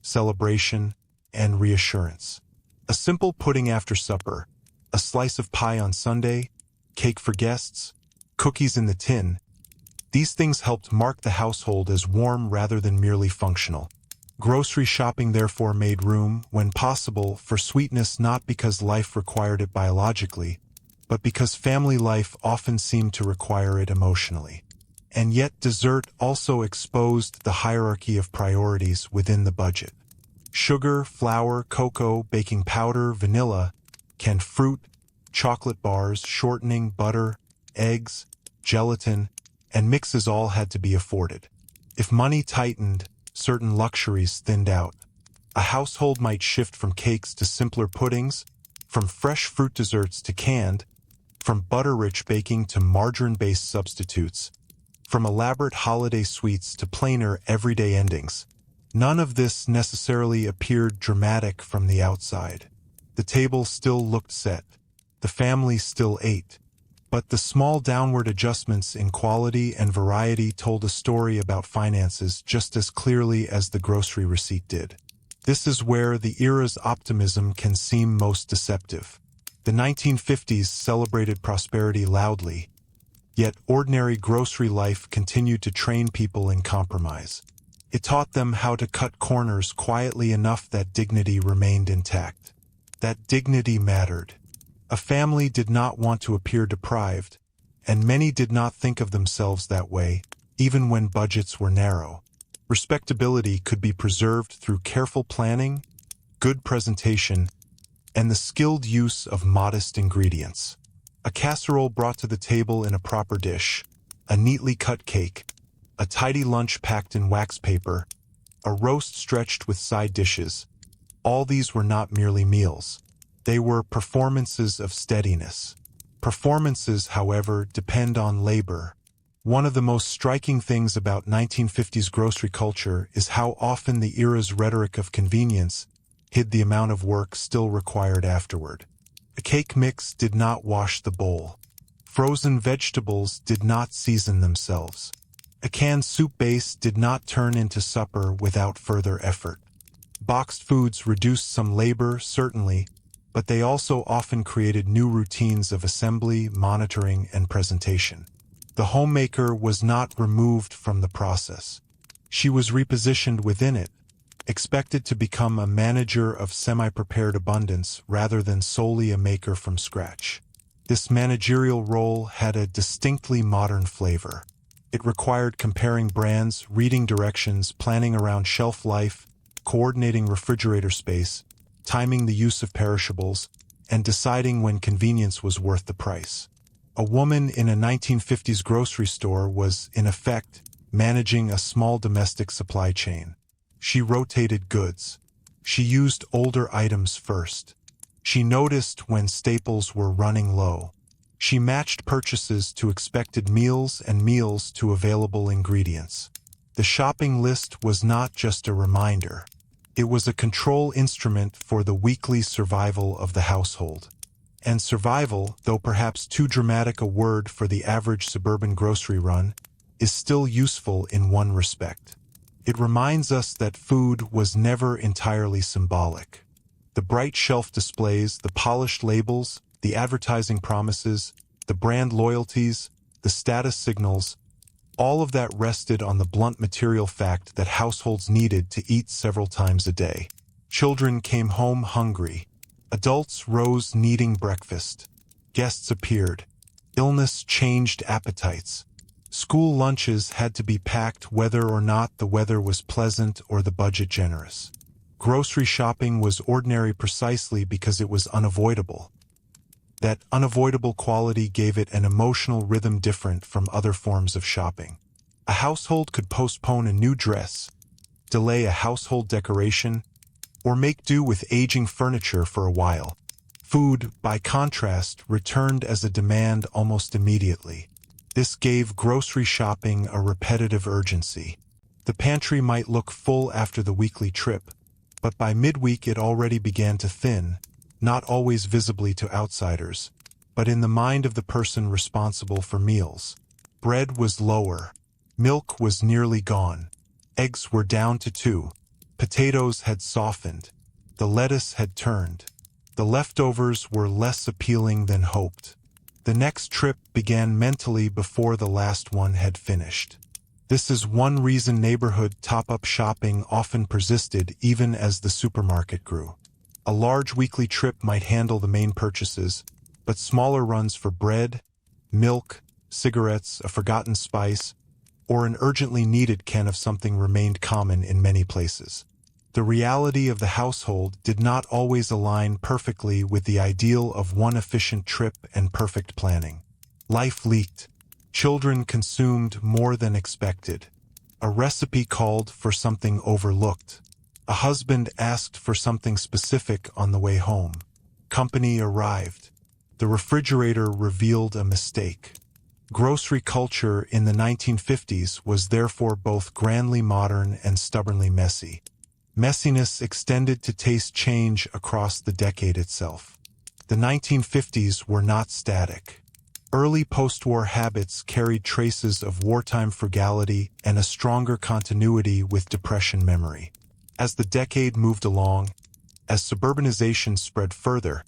celebration, and reassurance. A simple pudding after supper, a slice of pie on Sunday, cake for guests, cookies in the tin. These things helped mark the household as warm rather than merely functional. Grocery shopping therefore made room, when possible, for sweetness, not because life required it biologically, but because family life often seemed to require it emotionally. And yet dessert also exposed the hierarchy of priorities within the budget. Sugar, flour, cocoa, baking powder, vanilla, canned fruit, chocolate bars, shortening, butter, eggs, gelatin, and mixes all had to be afforded. If money tightened, certain luxuries thinned out. A household might shift from cakes to simpler puddings, from fresh fruit desserts to canned, from butter-rich baking to margarine-based substitutes, from elaborate holiday sweets to plainer everyday endings. None of this necessarily appeared dramatic from the outside. The table still looked set. The family still ate. But the small downward adjustments in quality and variety told a story about finances just as clearly as the grocery receipt did. This is where the era's optimism can seem most deceptive. The 1950s celebrated prosperity loudly, yet ordinary grocery life continued to train people in compromise. It taught them how to cut corners quietly enough that dignity remained intact. That dignity mattered. A family did not want to appear deprived, and many did not think of themselves that way, even when budgets were narrow. Respectability could be preserved through careful planning, good presentation, and the skilled use of modest ingredients. A casserole brought to the table in a proper dish, a neatly cut cake, a tidy lunch packed in wax paper, a roast stretched with side dishes. All these were not merely meals. They were performances of steadiness. Performances, however, depend on labor. One of the most striking things about 1950s grocery culture is how often the era's rhetoric of convenience hid the amount of work still required afterward. A cake mix did not wash the bowl. Frozen vegetables did not season themselves. A canned soup base did not turn into supper without further effort. Boxed foods reduced some labor, certainly, but they also often created new routines of assembly, monitoring, and presentation. The homemaker was not removed from the process. She was repositioned within it, expected to become a manager of semi-prepared abundance rather than solely a maker from scratch. This managerial role had a distinctly modern flavor. It required comparing brands, reading directions, planning around shelf life, coordinating refrigerator space, timing the use of perishables, and deciding when convenience was worth the price. A woman in a 1950s grocery store was, in effect, managing a small domestic supply chain. She rotated goods. She used older items first. She noticed when staples were running low. She matched purchases to expected meals and meals to available ingredients. The shopping list was not just a reminder. It was a control instrument for the weekly survival of the household. And survival, though perhaps too dramatic a word for the average suburban grocery run, is still useful in one respect. It reminds us that food was never entirely symbolic. The bright shelf displays, the polished labels, the advertising promises, the brand loyalties, the status signals, all of that rested on the blunt material fact that households needed to eat several times a day. Children came home hungry. Adults rose needing breakfast. Guests appeared. Illness changed appetites. School lunches had to be packed whether or not the weather was pleasant or the budget generous. Grocery shopping was ordinary precisely because it was unavoidable. That unavoidable quality gave it an emotional rhythm different from other forms of shopping. A household could postpone a new dress, delay a household decoration, or make do with aging furniture for a while. Food, by contrast, returned as a demand almost immediately. This gave grocery shopping a repetitive urgency. The pantry might look full after the weekly trip, but by midweek it already began to thin, not always visibly to outsiders, but in the mind of the person responsible for meals. Bread was lower. Milk was nearly gone. Eggs were down to 2. Potatoes had softened. The lettuce had turned. The leftovers were less appealing than hoped. The next trip began mentally before the last one had finished. This is one reason neighborhood top-up shopping often persisted even as the supermarket grew. A large weekly trip might handle the main purchases, but smaller runs for bread, milk, cigarettes, a forgotten spice, or an urgently needed can of something remained common in many places. The reality of the household did not always align perfectly with the ideal of one efficient trip and perfect planning. Life leaked. Children consumed more than expected. A recipe called for something overlooked. A husband asked for something specific on the way home. Company arrived. The refrigerator revealed a mistake. Grocery culture in the 1950s was therefore both grandly modern and stubbornly messy. Messiness extended to taste change across the decade itself. The 1950s were not static. Early post-war habits carried traces of wartime frugality and a stronger continuity with Depression memory. As the decade moved along, as suburbanization spread further,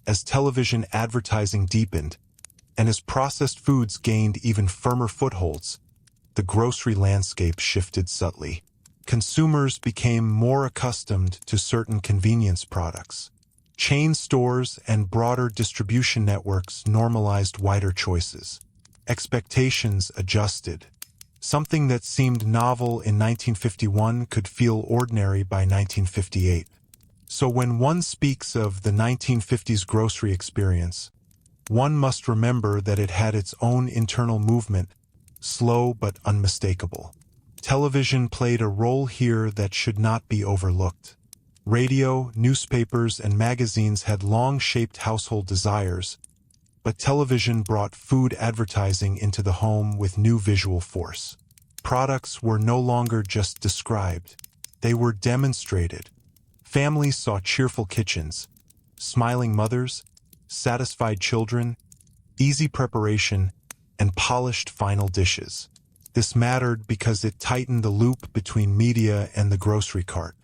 as television advertising deepened, and as processed foods gained even firmer footholds, the grocery landscape shifted subtly. Consumers became more accustomed to certain convenience products. Chain stores and broader distribution networks normalized wider choices. Expectations adjusted. Something that seemed novel in 1951 could feel ordinary by 1958. So when one speaks of the 1950s grocery experience, one must remember that it had its own internal movement, slow but unmistakable. Television played a role here that should not be overlooked. Radio, newspapers, and magazines had long shaped household desires, but television brought food advertising into the home with new visual force. Products were no longer just described. They were demonstrated. Families saw cheerful kitchens, smiling mothers, satisfied children, easy preparation, and polished final dishes. This mattered because it tightened the loop between media and the grocery cart.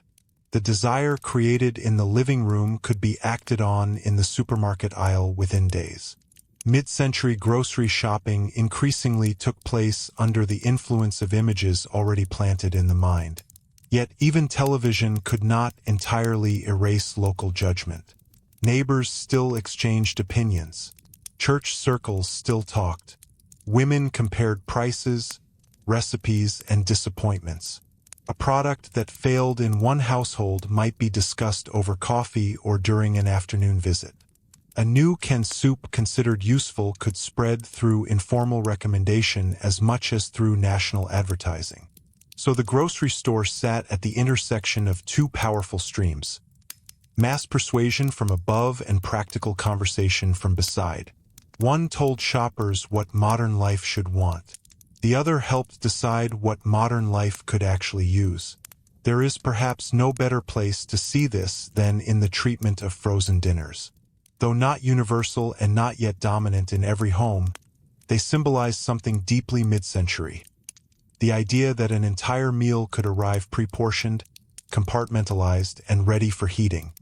The desire created in the living room could be acted on in the supermarket aisle within days. Mid-century grocery shopping increasingly took place under the influence of images already planted in the mind. Yet even television could not entirely erase local judgment. Neighbors still exchanged opinions. Church circles still talked. Women compared prices, recipes, and disappointments. A product that failed in one household might be discussed over coffee or during an afternoon visit. A new canned soup considered useful could spread through informal recommendation as much as through national advertising. So the grocery store sat at the intersection of two powerful streams: mass persuasion from above and practical conversation from beside. One told shoppers what modern life should want. The other helped decide what modern life could actually use. There is perhaps no better place to see this than in the treatment of frozen dinners. Though not universal and not yet dominant in every home, they symbolize something deeply mid-century. The idea that an entire meal could arrive pre-portioned, compartmentalized, and ready for heating.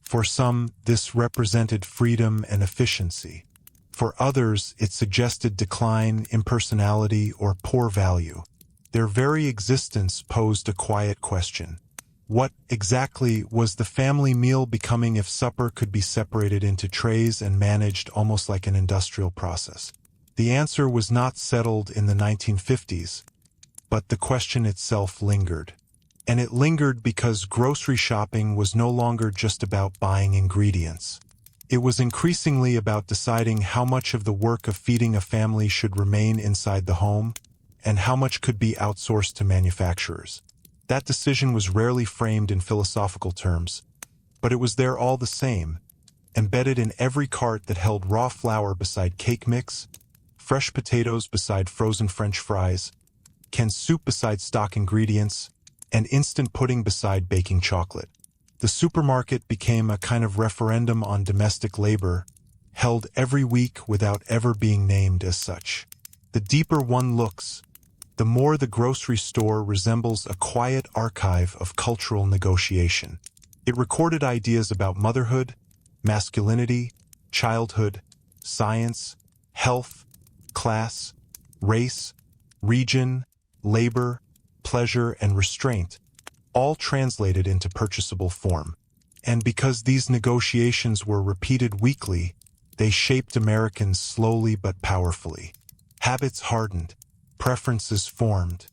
For some, this represented freedom and efficiency. For others, it suggested decline, impersonality, or poor value. Their very existence posed a quiet question. What exactly was the family meal becoming if supper could be separated into trays and managed almost like an industrial process? The answer was not settled in the 1950s, but the question itself lingered. And it lingered because grocery shopping was no longer just about buying ingredients. It was increasingly about deciding how much of the work of feeding a family should remain inside the home, and how much could be outsourced to manufacturers. That decision was rarely framed in philosophical terms, but it was there all the same, embedded in every cart that held raw flour beside cake mix, fresh potatoes beside frozen French fries, canned soup beside stock ingredients, and instant pudding beside baking chocolate. The supermarket became a kind of referendum on domestic labor, held every week without ever being named as such. The deeper one looks, the more the grocery store resembles a quiet archive of cultural negotiation. It recorded ideas about motherhood, masculinity, childhood, science, health, class, race, region, labor, pleasure, and restraint, all translated into purchasable form. And because these negotiations were repeated weekly, they shaped Americans slowly but powerfully. Habits hardened, preferences formed.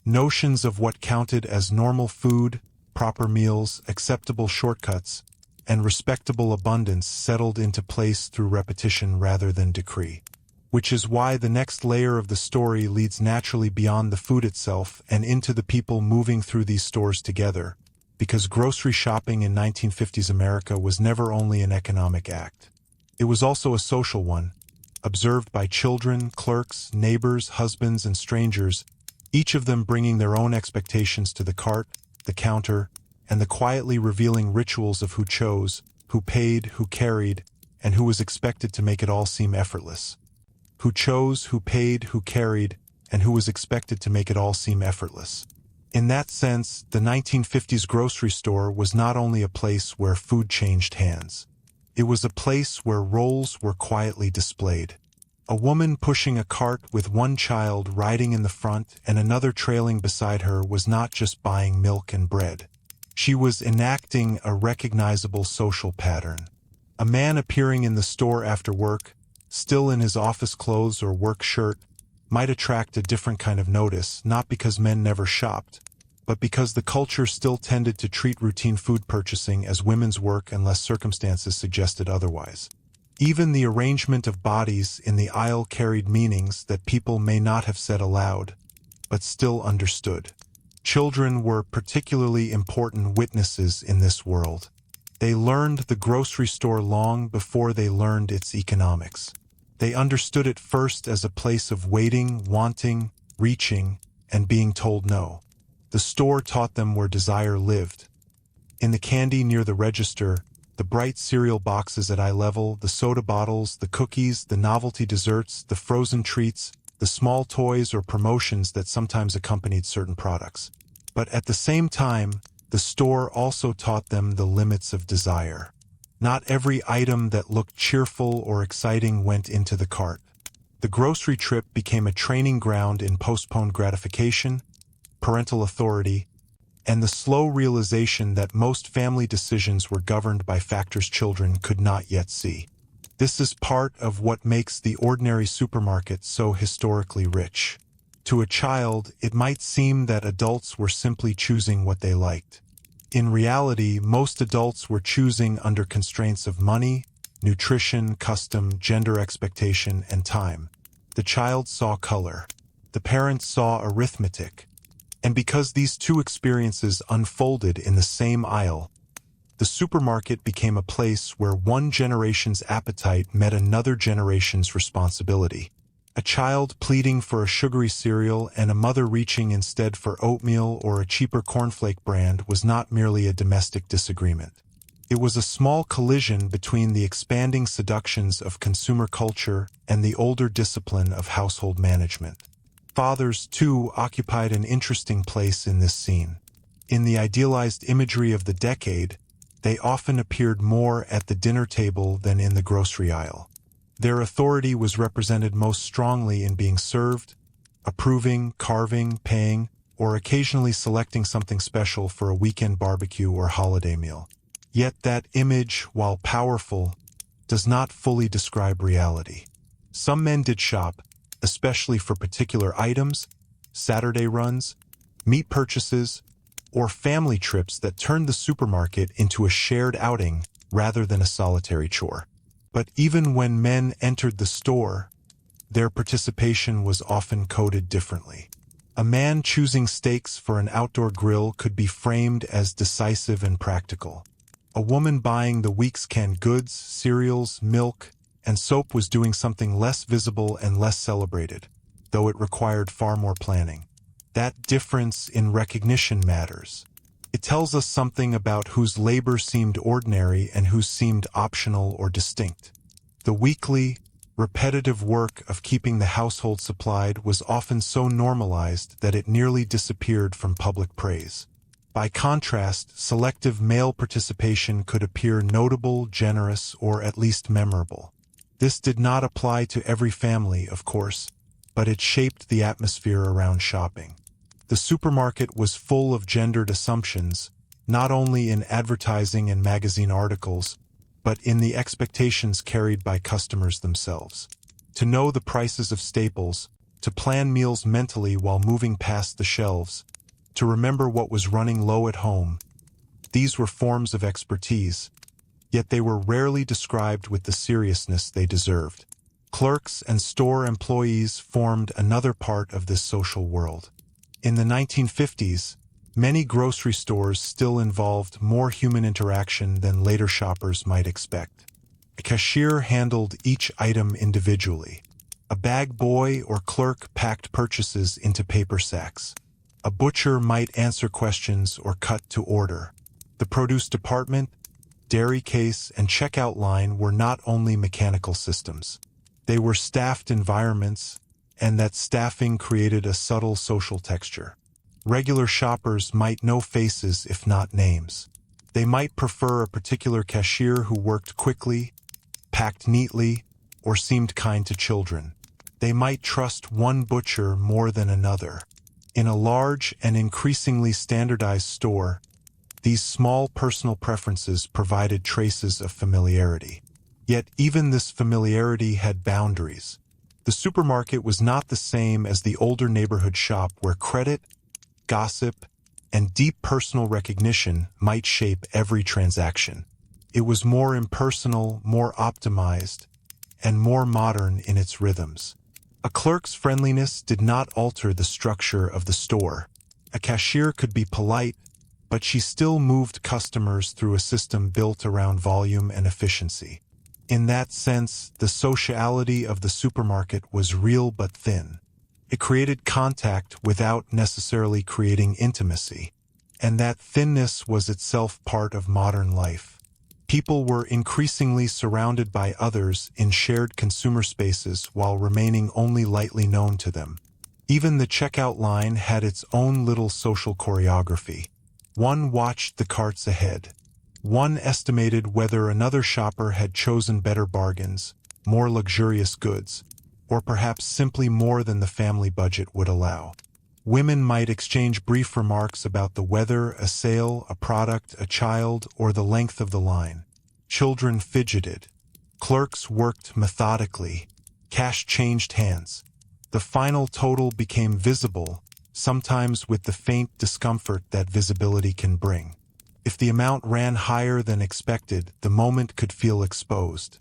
Notions of what counted as normal food, proper meals, acceptable shortcuts, and respectable abundance settled into place through repetition rather than decree. Which is why the next layer of the story leads naturally beyond the food itself and into the people moving through these stores together, because grocery shopping in 1950s America was never only an economic act. It was also a social one, observed by children, clerks, neighbors, husbands, and strangers, each of them bringing their own expectations to the cart, the counter, and the quietly revealing rituals of who chose, who paid, who carried, and who was expected to make it all seem effortless. Who chose, who paid, who carried, and who was expected to make it all seem effortless. In that sense, the 1950s grocery store was not only a place where food changed hands. It was a place where roles were quietly displayed. A woman pushing a cart with one child riding in the front and another trailing beside her was not just buying milk and bread. She was enacting a recognizable social pattern. A man appearing in the store after work, still in his office clothes or work shirt, might attract a different kind of notice, not because men never shopped, but because the culture still tended to treat routine food purchasing as women's work unless circumstances suggested otherwise. Even the arrangement of bodies in the aisle carried meanings that people may not have said aloud, but still understood. Children were particularly important witnesses in this world. They learned the grocery store long before they learned its economics. They understood it first as a place of waiting, wanting, reaching, and being told no. The store taught them where desire lived. In the candy near the register, the bright cereal boxes at eye level, the soda bottles, the cookies, the novelty desserts, the frozen treats, the small toys or promotions that sometimes accompanied certain products. But at the same time, the store also taught them the limits of desire. Not every item that looked cheerful or exciting went into the cart. The grocery trip became a training ground in postponed gratification, parental authority, and the slow realization that most family decisions were governed by factors children could not yet see. This is part of what makes the ordinary supermarket so historically rich. To a child, it might seem that adults were simply choosing what they liked. In reality, most adults were choosing under constraints of money, nutrition, custom, gender expectation, and time. The child saw color. The parents saw arithmetic. And because these two experiences unfolded in the same aisle, the supermarket became a place where one generation's appetite met another generation's responsibility. A child pleading for a sugary cereal and a mother reaching instead for oatmeal or a cheaper cornflake brand was not merely a domestic disagreement. It was a small collision between the expanding seductions of consumer culture and the older discipline of household management. Fathers, too, occupied an interesting place in this scene. In the idealized imagery of the decade, they often appeared more at the dinner table than in the grocery aisle. Their authority was represented most strongly in being served, approving, carving, paying, or occasionally selecting something special for a weekend barbecue or holiday meal. Yet that image, while powerful, does not fully describe reality. Some men did shop, especially for particular items, Saturday runs, meat purchases, or family trips that turned the supermarket into a shared outing rather than a solitary chore. But even when men entered the store, their participation was often coded differently. A man choosing steaks for an outdoor grill could be framed as decisive and practical. A woman buying the week's canned goods, cereals, milk, and soap was doing something less visible and less celebrated, though it required far more planning. That difference in recognition matters. It tells us something about whose labor seemed ordinary and whose seemed optional or distinct. The weekly, Repetitive work of keeping the household supplied was often so normalized that it nearly disappeared from public praise. By contrast, selective male participation could appear notable, generous, or at least memorable. This did not apply to every family, of course, but it shaped the atmosphere around shopping. The supermarket was full of gendered assumptions, not only in advertising and magazine articles, but in the expectations carried by customers themselves. To know the prices of staples, to plan meals mentally while moving past the shelves, to remember what was running low at home, these were forms of expertise, yet they were rarely described with the seriousness they deserved. Clerks and store employees formed another part of this social world. In the 1950s, many grocery stores still involved more human interaction than later shoppers might expect. A cashier handled each item individually. A bag boy or clerk packed purchases into paper sacks. A butcher might answer questions or cut to order. The produce department, dairy case, and checkout line were not only mechanical systems. They were staffed environments, and that staffing created a subtle social texture. Regular shoppers might know faces if not names. They might prefer a particular cashier who worked quickly, packed neatly, or seemed kind to children. They might trust one butcher more than another. In a large and increasingly standardized store, these small personal preferences provided traces of familiarity. Yet even this familiarity had boundaries. The supermarket was not the same as the older neighborhood shop where credit, gossip, and deep personal recognition might shape every transaction. It was more impersonal, more optimized, and more modern in its rhythms. A clerk's friendliness did not alter the structure of the store. A cashier could be polite, but she still moved customers through a system built around volume and efficiency. In that sense, the sociality of the supermarket was real but thin. It created contact without necessarily creating intimacy, and that thinness was itself part of modern life. People were increasingly surrounded by others in shared consumer spaces while remaining only lightly known to them. Even the checkout line had its own little social choreography. One watched the carts ahead. One estimated whether another shopper had chosen better bargains, more luxurious goods, or perhaps simply more than the family budget would allow. Women might exchange brief remarks about the weather, a sale, a product, a child, or the length of the line. Children fidgeted. Clerks worked methodically. Cash changed hands. The final total became visible, sometimes with the faint discomfort that visibility can bring. If the amount ran higher than expected, the moment could feel exposed.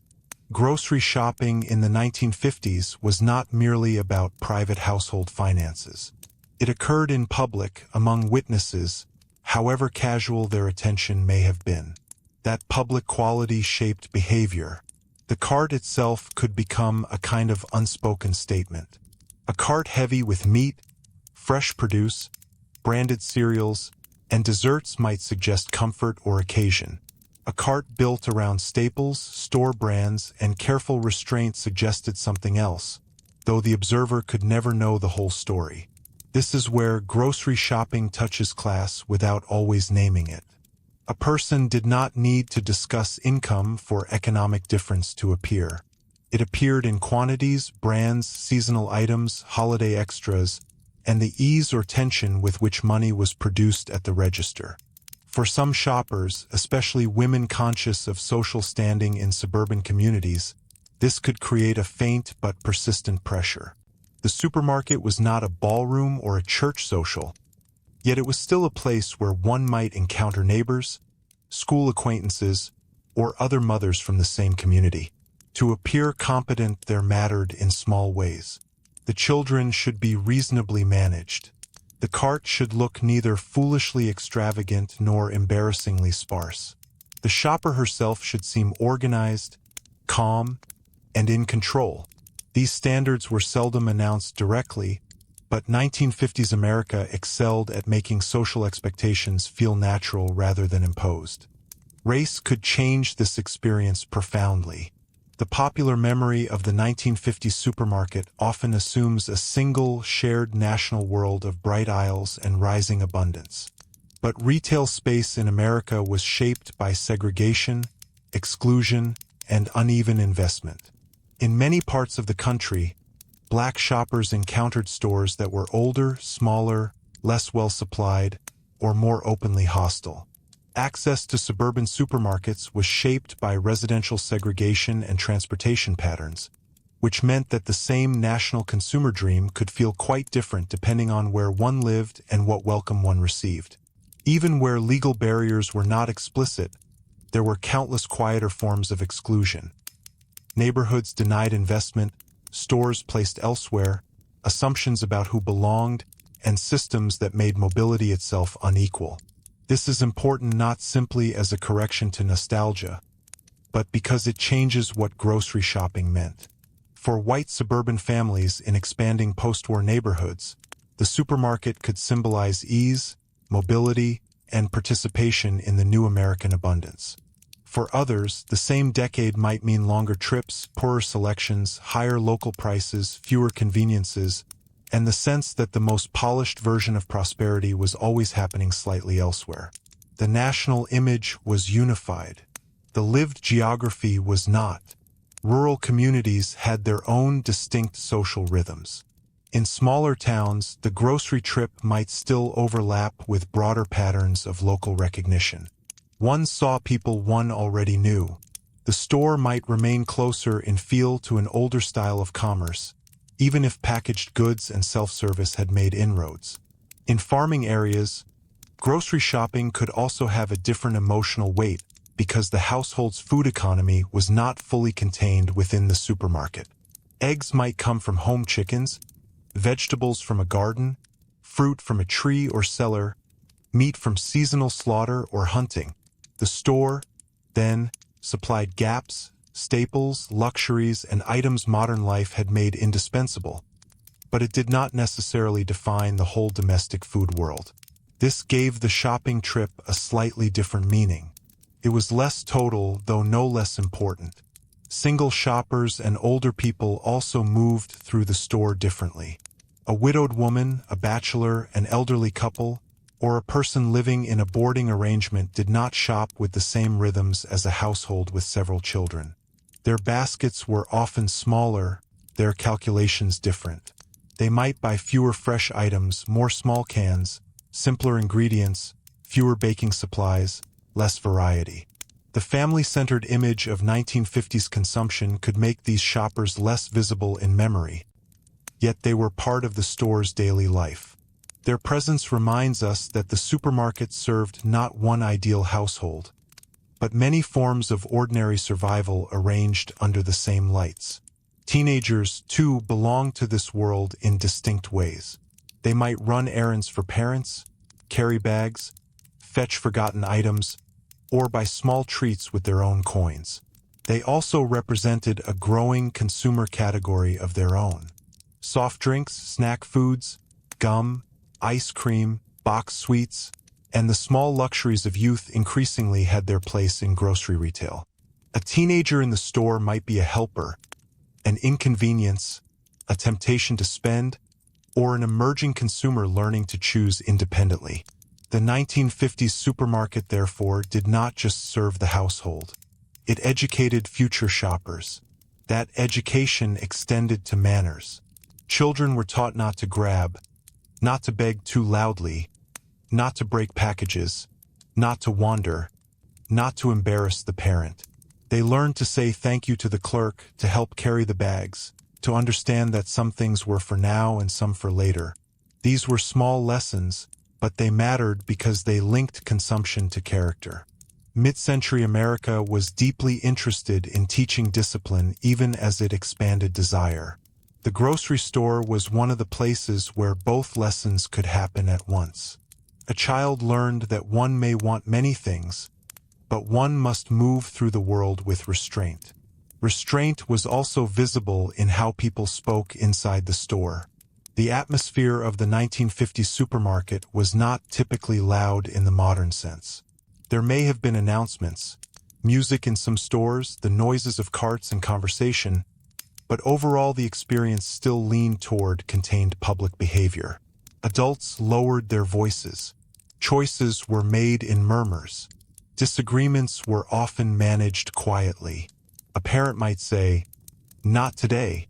Grocery shopping in the 1950s was not merely about private household finances. It occurred in public, among witnesses, however casual their attention may have been. That public quality shaped behavior. The cart itself could become a kind of unspoken statement. A cart heavy with meat, fresh produce, branded cereals, and desserts might suggest comfort or occasion. A cart built around staples, store brands, and careful restraint suggested something else, though the observer could never know the whole story. This is where grocery shopping touches class without always naming it. A person did not need to discuss income for economic difference to appear. It appeared in quantities, brands, seasonal items, holiday extras, and the ease or tension with which money was produced at the register. For some shoppers, especially women conscious of social standing in suburban communities, this could create a faint but persistent pressure. The supermarket was not a ballroom or a church social, yet it was still a place where one might encounter neighbors, school acquaintances, or other mothers from the same community. To appear competent there mattered in small ways. The children should be reasonably managed. The cart should look neither foolishly extravagant nor embarrassingly sparse. The shopper herself should seem organized, calm, and in control. These standards were seldom announced directly, but 1950s America excelled at making social expectations feel natural rather than imposed. Race could change this experience profoundly. The popular memory of the 1950s supermarket often assumes a single, shared national world of bright aisles and rising abundance. But retail space in America was shaped by segregation, exclusion, and uneven investment. In many parts of the country, black shoppers encountered stores that were older, smaller, less well-supplied, or more openly hostile. Access to suburban supermarkets was shaped by residential segregation and transportation patterns, which meant that the same national consumer dream could feel quite different depending on where one lived and what welcome one received. Even where legal barriers were not explicit, there were countless quieter forms of exclusion. Neighborhoods denied investment, stores placed elsewhere, assumptions about who belonged, and systems that made mobility itself unequal. This is important not simply as a correction to nostalgia, but because it changes what grocery shopping meant. For white suburban families in expanding post-war neighborhoods, the supermarket could symbolize ease, mobility, and participation in the new American abundance. For others, the same decade might mean longer trips, poorer selections, higher local prices, fewer conveniences, and the sense that the most polished version of prosperity was always happening slightly elsewhere. The national image was unified. The lived geography was not. Rural communities had their own distinct social rhythms. In smaller towns, the grocery trip might still overlap with broader patterns of local recognition. One saw people one already knew. The store might remain closer in feel to an older style of commerce, even if packaged goods and self-service had made inroads. In farming areas, grocery shopping could also have a different emotional weight because the household's food economy was not fully contained within the supermarket. Eggs might come from home chickens, vegetables from a garden, fruit from a tree or cellar, meat from seasonal slaughter or hunting. The store, then, supplied gaps, staples, luxuries, and items modern life had made indispensable, but it did not necessarily define the whole domestic food world. This gave the shopping trip a slightly different meaning. It was less total, though no less important. Single shoppers and older people also moved through the store differently. A widowed woman, a bachelor, an elderly couple, or a person living in a boarding arrangement did not shop with the same rhythms as a household with several children. Their baskets were often smaller, their calculations different. They might buy fewer fresh items, more small cans, simpler ingredients, fewer baking supplies, less variety. The family-centered image of 1950s consumption could make these shoppers less visible in memory, yet they were part of the store's daily life. Their presence reminds us that the supermarket served not one ideal household, but many forms of ordinary survival arranged under the same lights. Teenagers, too, belong to this world in distinct ways. They might run errands for parents, carry bags, fetch forgotten items, or buy small treats with their own coins. They also represented a growing consumer category of their own. Soft drinks, snack foods, gum, ice cream, boxed sweets, and the small luxuries of youth increasingly had their place in grocery retail. A teenager in the store might be a helper, an inconvenience, a temptation to spend, or an emerging consumer learning to choose independently. The 1950s supermarket, therefore, did not just serve the household. It educated future shoppers. That education extended to manners. Children were taught not to grab, not to beg too loudly, not to break packages, not to wander, not to embarrass the parent. They learned to say thank you to the clerk, to help carry the bags, to understand that some things were for now and some for later. These were small lessons, but they mattered because they linked consumption to character. Mid-century America was deeply interested in teaching discipline even as it expanded desire. The grocery store was one of the places where both lessons could happen at once. A child learned that one may want many things, but one must move through the world with restraint. Restraint was also visible in how people spoke inside the store. The atmosphere of the 1950s supermarket was not typically loud in the modern sense. There may have been announcements, music in some stores, the noises of carts and conversation, but overall the experience still leaned toward contained public behavior. Adults lowered their voices. Choices were made in murmurs. Disagreements were often managed quietly. A parent might say, "Not today,"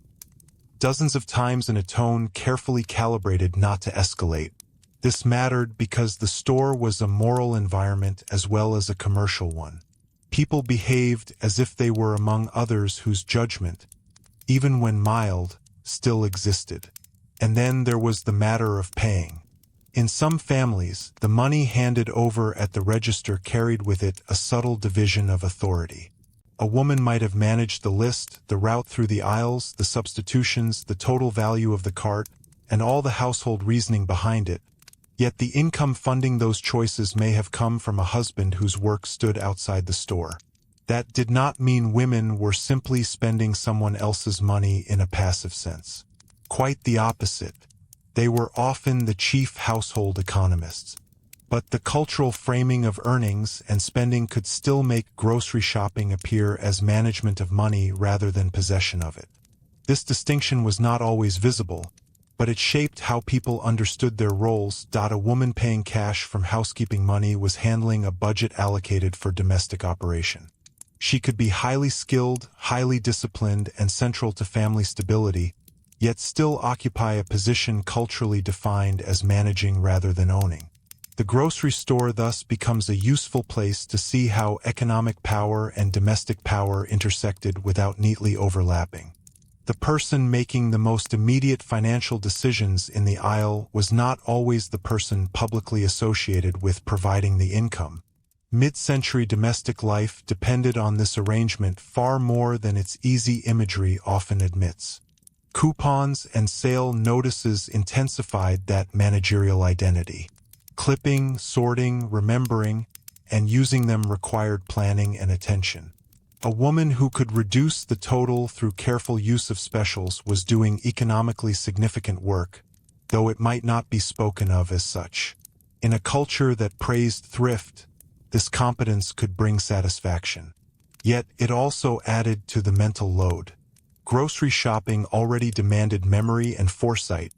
dozens of times in a tone carefully calibrated not to escalate. This mattered because the store was a moral environment as well as a commercial one. People behaved as if they were among others whose judgment, even when mild, still existed. And then there was the matter of paying. In some families, the money handed over at the register carried with it a subtle division of authority. A woman might have managed the list, the route through the aisles, the substitutions, the total value of the cart, and all the household reasoning behind it. Yet the income funding those choices may have come from a husband whose work stood outside the store. That did not mean women were simply spending someone else's money in a passive sense. Quite the opposite. They were often the chief household economists. But the cultural framing of earnings and spending could still make grocery shopping appear as management of money rather than possession of it. This distinction was not always visible, but it shaped how people understood their roles. A woman paying cash from housekeeping money was handling a budget allocated for domestic operation. She could be highly skilled, highly disciplined, and central to family stability, yet still occupy a position culturally defined as managing rather than owning. The grocery store thus becomes a useful place to see how economic power and domestic power intersected without neatly overlapping. The person making the most immediate financial decisions in the aisle was not always the person publicly associated with providing the income. Mid-century domestic life depended on this arrangement far more than its easy imagery often admits. Coupons and sale notices intensified that managerial identity. Clipping, sorting, remembering, and using them required planning and attention. A woman who could reduce the total through careful use of specials was doing economically significant work, though it might not be spoken of as such. In a culture that praised thrift, this competence could bring satisfaction. Yet it also added to the mental load. Grocery shopping already demanded memory and foresight.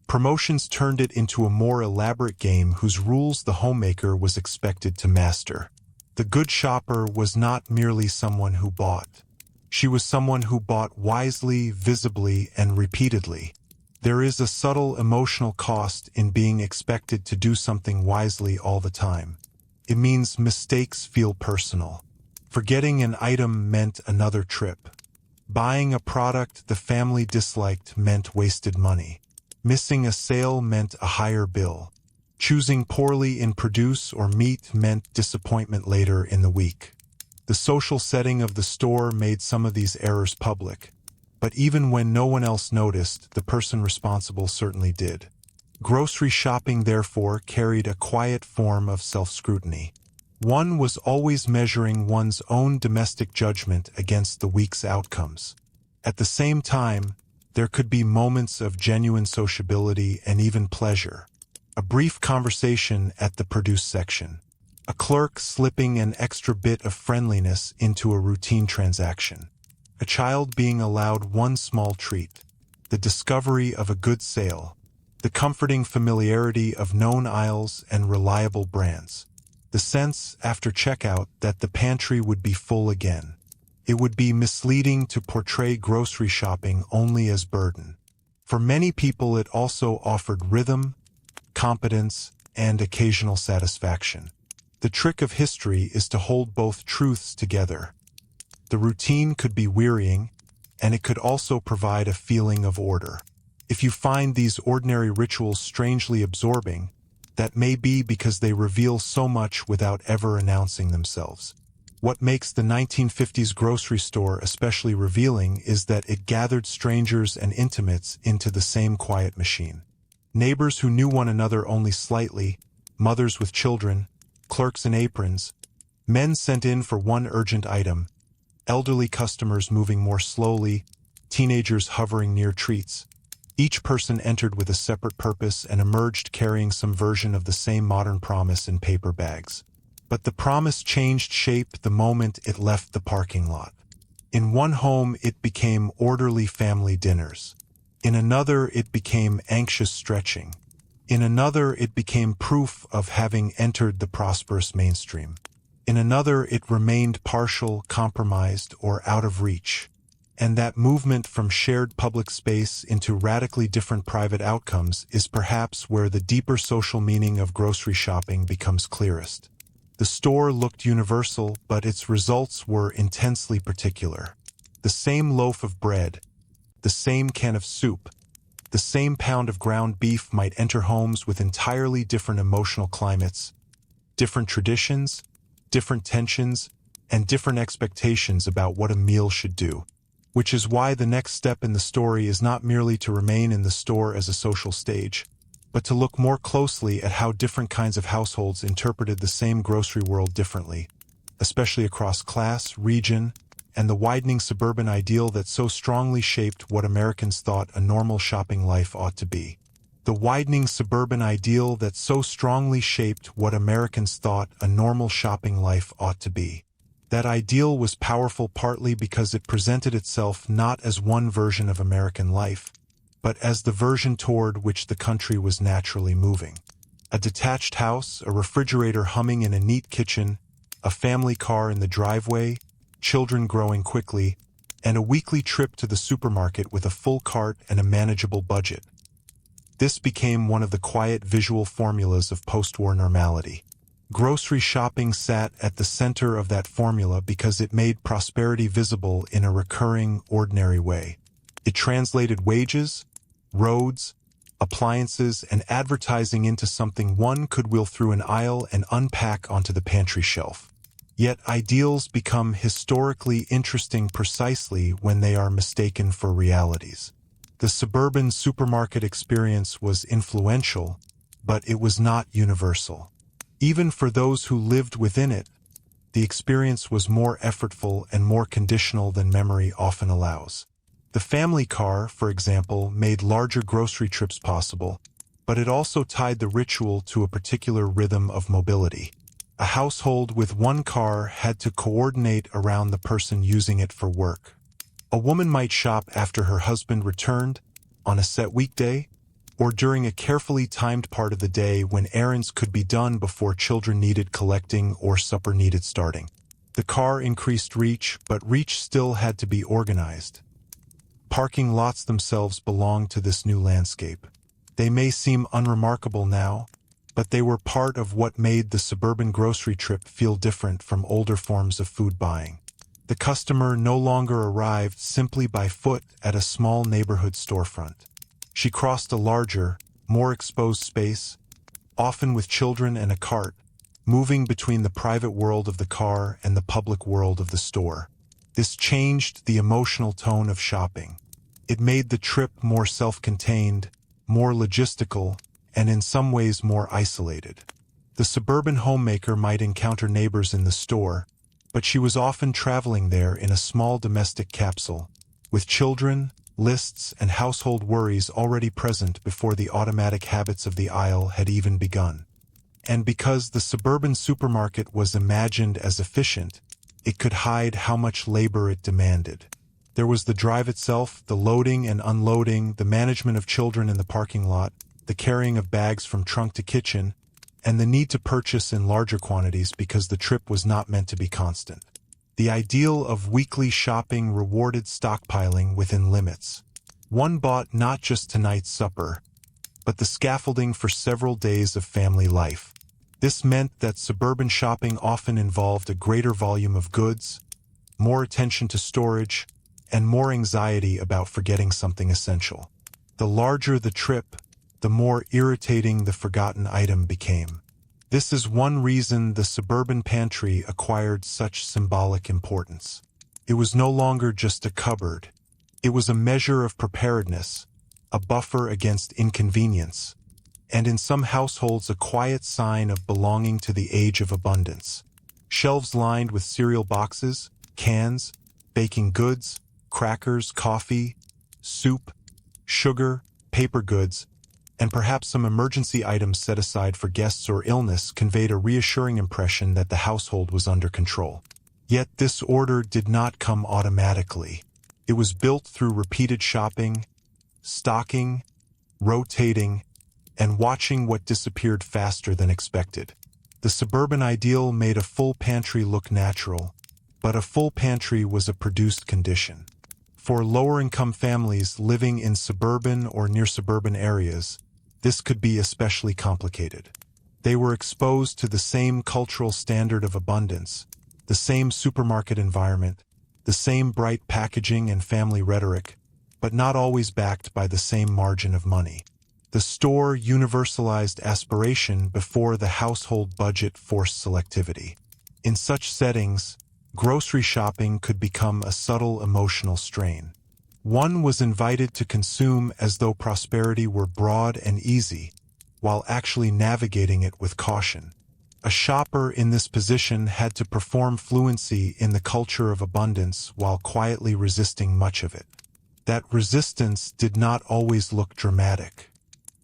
Promotions turned it into a more elaborate game whose rules the homemaker was expected to master. The good shopper was not merely someone who bought. She was someone who bought wisely, visibly, and repeatedly. There is a subtle emotional cost in being expected to do something wisely all the time. It means mistakes feel personal. Forgetting an item meant another trip. Buying a product the family disliked meant wasted money. Missing a sale meant a higher bill. Choosing poorly in produce or meat meant disappointment later in the week. The social setting of the store made some of these errors public, but even when no one else noticed, the person responsible certainly did. Grocery shopping, therefore, carried a quiet form of self-scrutiny. One was always measuring one's own domestic judgment against the week's outcomes. At the same time, there could be moments of genuine sociability and even pleasure. A brief conversation at the produce section. A clerk slipping an extra bit of friendliness into a routine transaction. A child being allowed one small treat. The discovery of a good sale. The comforting familiarity of known aisles and reliable brands. The sense, after checkout, that the pantry would be full again. It would be misleading to portray grocery shopping only as burden. For many people, it also offered rhythm, competence, and occasional satisfaction. The trick of history is to hold both truths together. The routine could be wearying, and it could also provide a feeling of order. If you find these ordinary rituals strangely absorbing, that may be because they reveal so much without ever announcing themselves. What makes the 1950s grocery store especially revealing is that it gathered strangers and intimates into the same quiet machine. Neighbors who knew one another only slightly, mothers with children, clerks in aprons, men sent in for one urgent item, elderly customers moving more slowly, teenagers hovering near treats. Each person entered with a separate purpose and emerged carrying some version of the same modern promise in paper bags. But the promise changed shape the moment it left the parking lot. In one home, it became orderly family dinners. In another, it became anxious stretching. In another, it became proof of having entered the prosperous mainstream. In another, it remained partial, compromised, or out of reach. And that movement from shared public space into radically different private outcomes is perhaps where the deeper social meaning of grocery shopping becomes clearest. The store looked universal, but its results were intensely particular. The same loaf of bread, the same can of soup, the same pound of ground beef might enter homes with entirely different emotional climates, different traditions, different tensions, and different expectations about what a meal should do. Which is why the next step in the story is not merely to remain in the store as a social stage, but to look more closely at how different kinds of households interpreted the same grocery world differently, especially across class, region, and the widening suburban ideal that so strongly shaped what Americans thought a normal shopping life ought to be. The widening suburban ideal that so strongly shaped what Americans thought a normal shopping life ought to be. That ideal was powerful partly because it presented itself not as one version of American life, but as the version toward which the country was naturally moving. A detached house, a refrigerator humming in a neat kitchen, a family car in the driveway, children growing quickly, and a weekly trip to the supermarket with a full cart and a manageable budget. This became one of the quiet visual formulas of post-war normality. Grocery shopping sat at the center of that formula because it made prosperity visible in a recurring, ordinary way. It translated wages, roads, appliances, and advertising into something one could wheel through an aisle and unpack onto the pantry shelf. Yet ideals become historically interesting precisely when they are mistaken for realities. The suburban supermarket experience was influential, but it was not universal. Even for those who lived within it, the experience was more effortful and more conditional than memory often allows. The family car, for example, made larger grocery trips possible, but it also tied the ritual to a particular rhythm of mobility. A household with one car had to coordinate around the person using it for work. A woman might shop after her husband returned, on a set weekday, or during a carefully timed part of the day when errands could be done before children needed collecting or supper needed starting. The car increased reach, but reach still had to be organized. Parking lots themselves belonged to this new landscape. They may seem unremarkable now, but they were part of what made the suburban grocery trip feel different from older forms of food buying. The customer no longer arrived simply by foot at a small neighborhood storefront. She crossed a larger, more exposed space, often with children and a cart, moving between the private world of the car and the public world of the store. This changed the emotional tone of shopping. It made the trip more self-contained, more logistical, and in some ways more isolated. The suburban homemaker might encounter neighbors in the store, but she was often traveling there in a small domestic capsule, with children, lists, and household worries already present before the automatic habits of the aisle had even begun. And because the suburban supermarket was imagined as efficient, it could hide how much labor it demanded. There was the drive itself, the loading and unloading, the management of children in the parking lot, the carrying of bags from trunk to kitchen, and the need to purchase in larger quantities because the trip was not meant to be constant. The ideal of weekly shopping rewarded stockpiling within limits. One bought not just tonight's supper, but the scaffolding for several days of family life. This meant that suburban shopping often involved a greater volume of goods, more attention to storage, and more anxiety about forgetting something essential. The larger the trip, the more irritating the forgotten item became. This is one reason the suburban pantry acquired such symbolic importance. It was no longer just a cupboard. It was a measure of preparedness, a buffer against inconvenience, and in some households a quiet sign of belonging to the age of abundance. Shelves lined with cereal boxes, cans, baking goods, crackers, coffee, soup, sugar, paper goods, and perhaps some emergency items set aside for guests or illness conveyed a reassuring impression that the household was under control. Yet this order did not come automatically. It was built through repeated shopping, stocking, rotating, and watching what disappeared faster than expected. The suburban ideal made a full pantry look natural, but a full pantry was a produced condition. For lower-income families living in suburban or near-suburban areas, this could be especially complicated. They were exposed to the same cultural standard of abundance, the same supermarket environment, the same bright packaging and family rhetoric, but not always backed by the same margin of money. The store universalized aspiration before the household budget forced selectivity. In such settings, grocery shopping could become a subtle emotional strain. One was invited to consume as though prosperity were broad and easy, while actually navigating it with caution. A shopper in this position had to perform fluency in the culture of abundance while quietly resisting much of it. That resistance did not always look dramatic.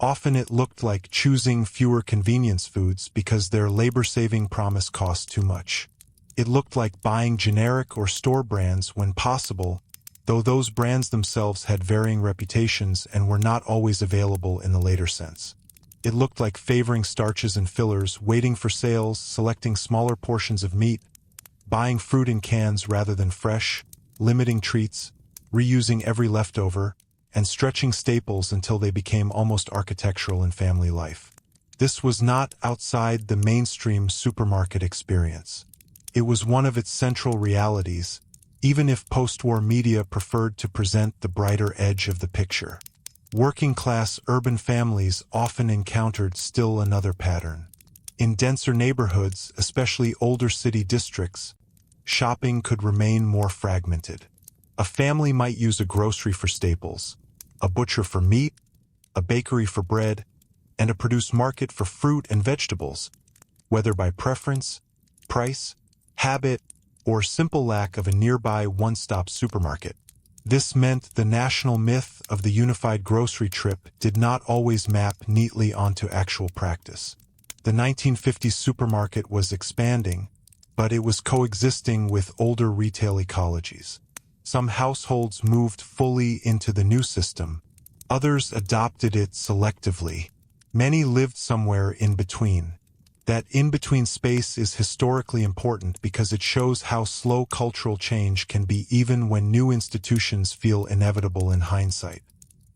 Often it looked like choosing fewer convenience foods because their labor-saving promise cost too much. It looked like buying generic or store brands when possible, though those brands themselves had varying reputations and were not always available in the later sense. It looked like favoring starches and fillers, waiting for sales, selecting smaller portions of meat, buying fruit in cans rather than fresh, limiting treats, reusing every leftover, and stretching staples until they became almost architectural in family life. This was not outside the mainstream supermarket experience. It was one of its central realities, even if post-war media preferred to present the brighter edge of the picture. Working-class urban families often encountered still another pattern. In denser neighborhoods, especially older city districts, shopping could remain more fragmented. A family might use a grocery for staples, a butcher for meat, a bakery for bread, and a produce market for fruit and vegetables, whether by preference, price, habit, or simple lack of a nearby one-stop supermarket. This meant the national myth of the unified grocery trip did not always map neatly onto actual practice. The 1950s supermarket was expanding, but it was coexisting with older retail ecologies. Some households moved fully into the new system. Others adopted it selectively. Many lived somewhere in between. That in-between space is historically important because it shows how slow cultural change can be even when new institutions feel inevitable in hindsight.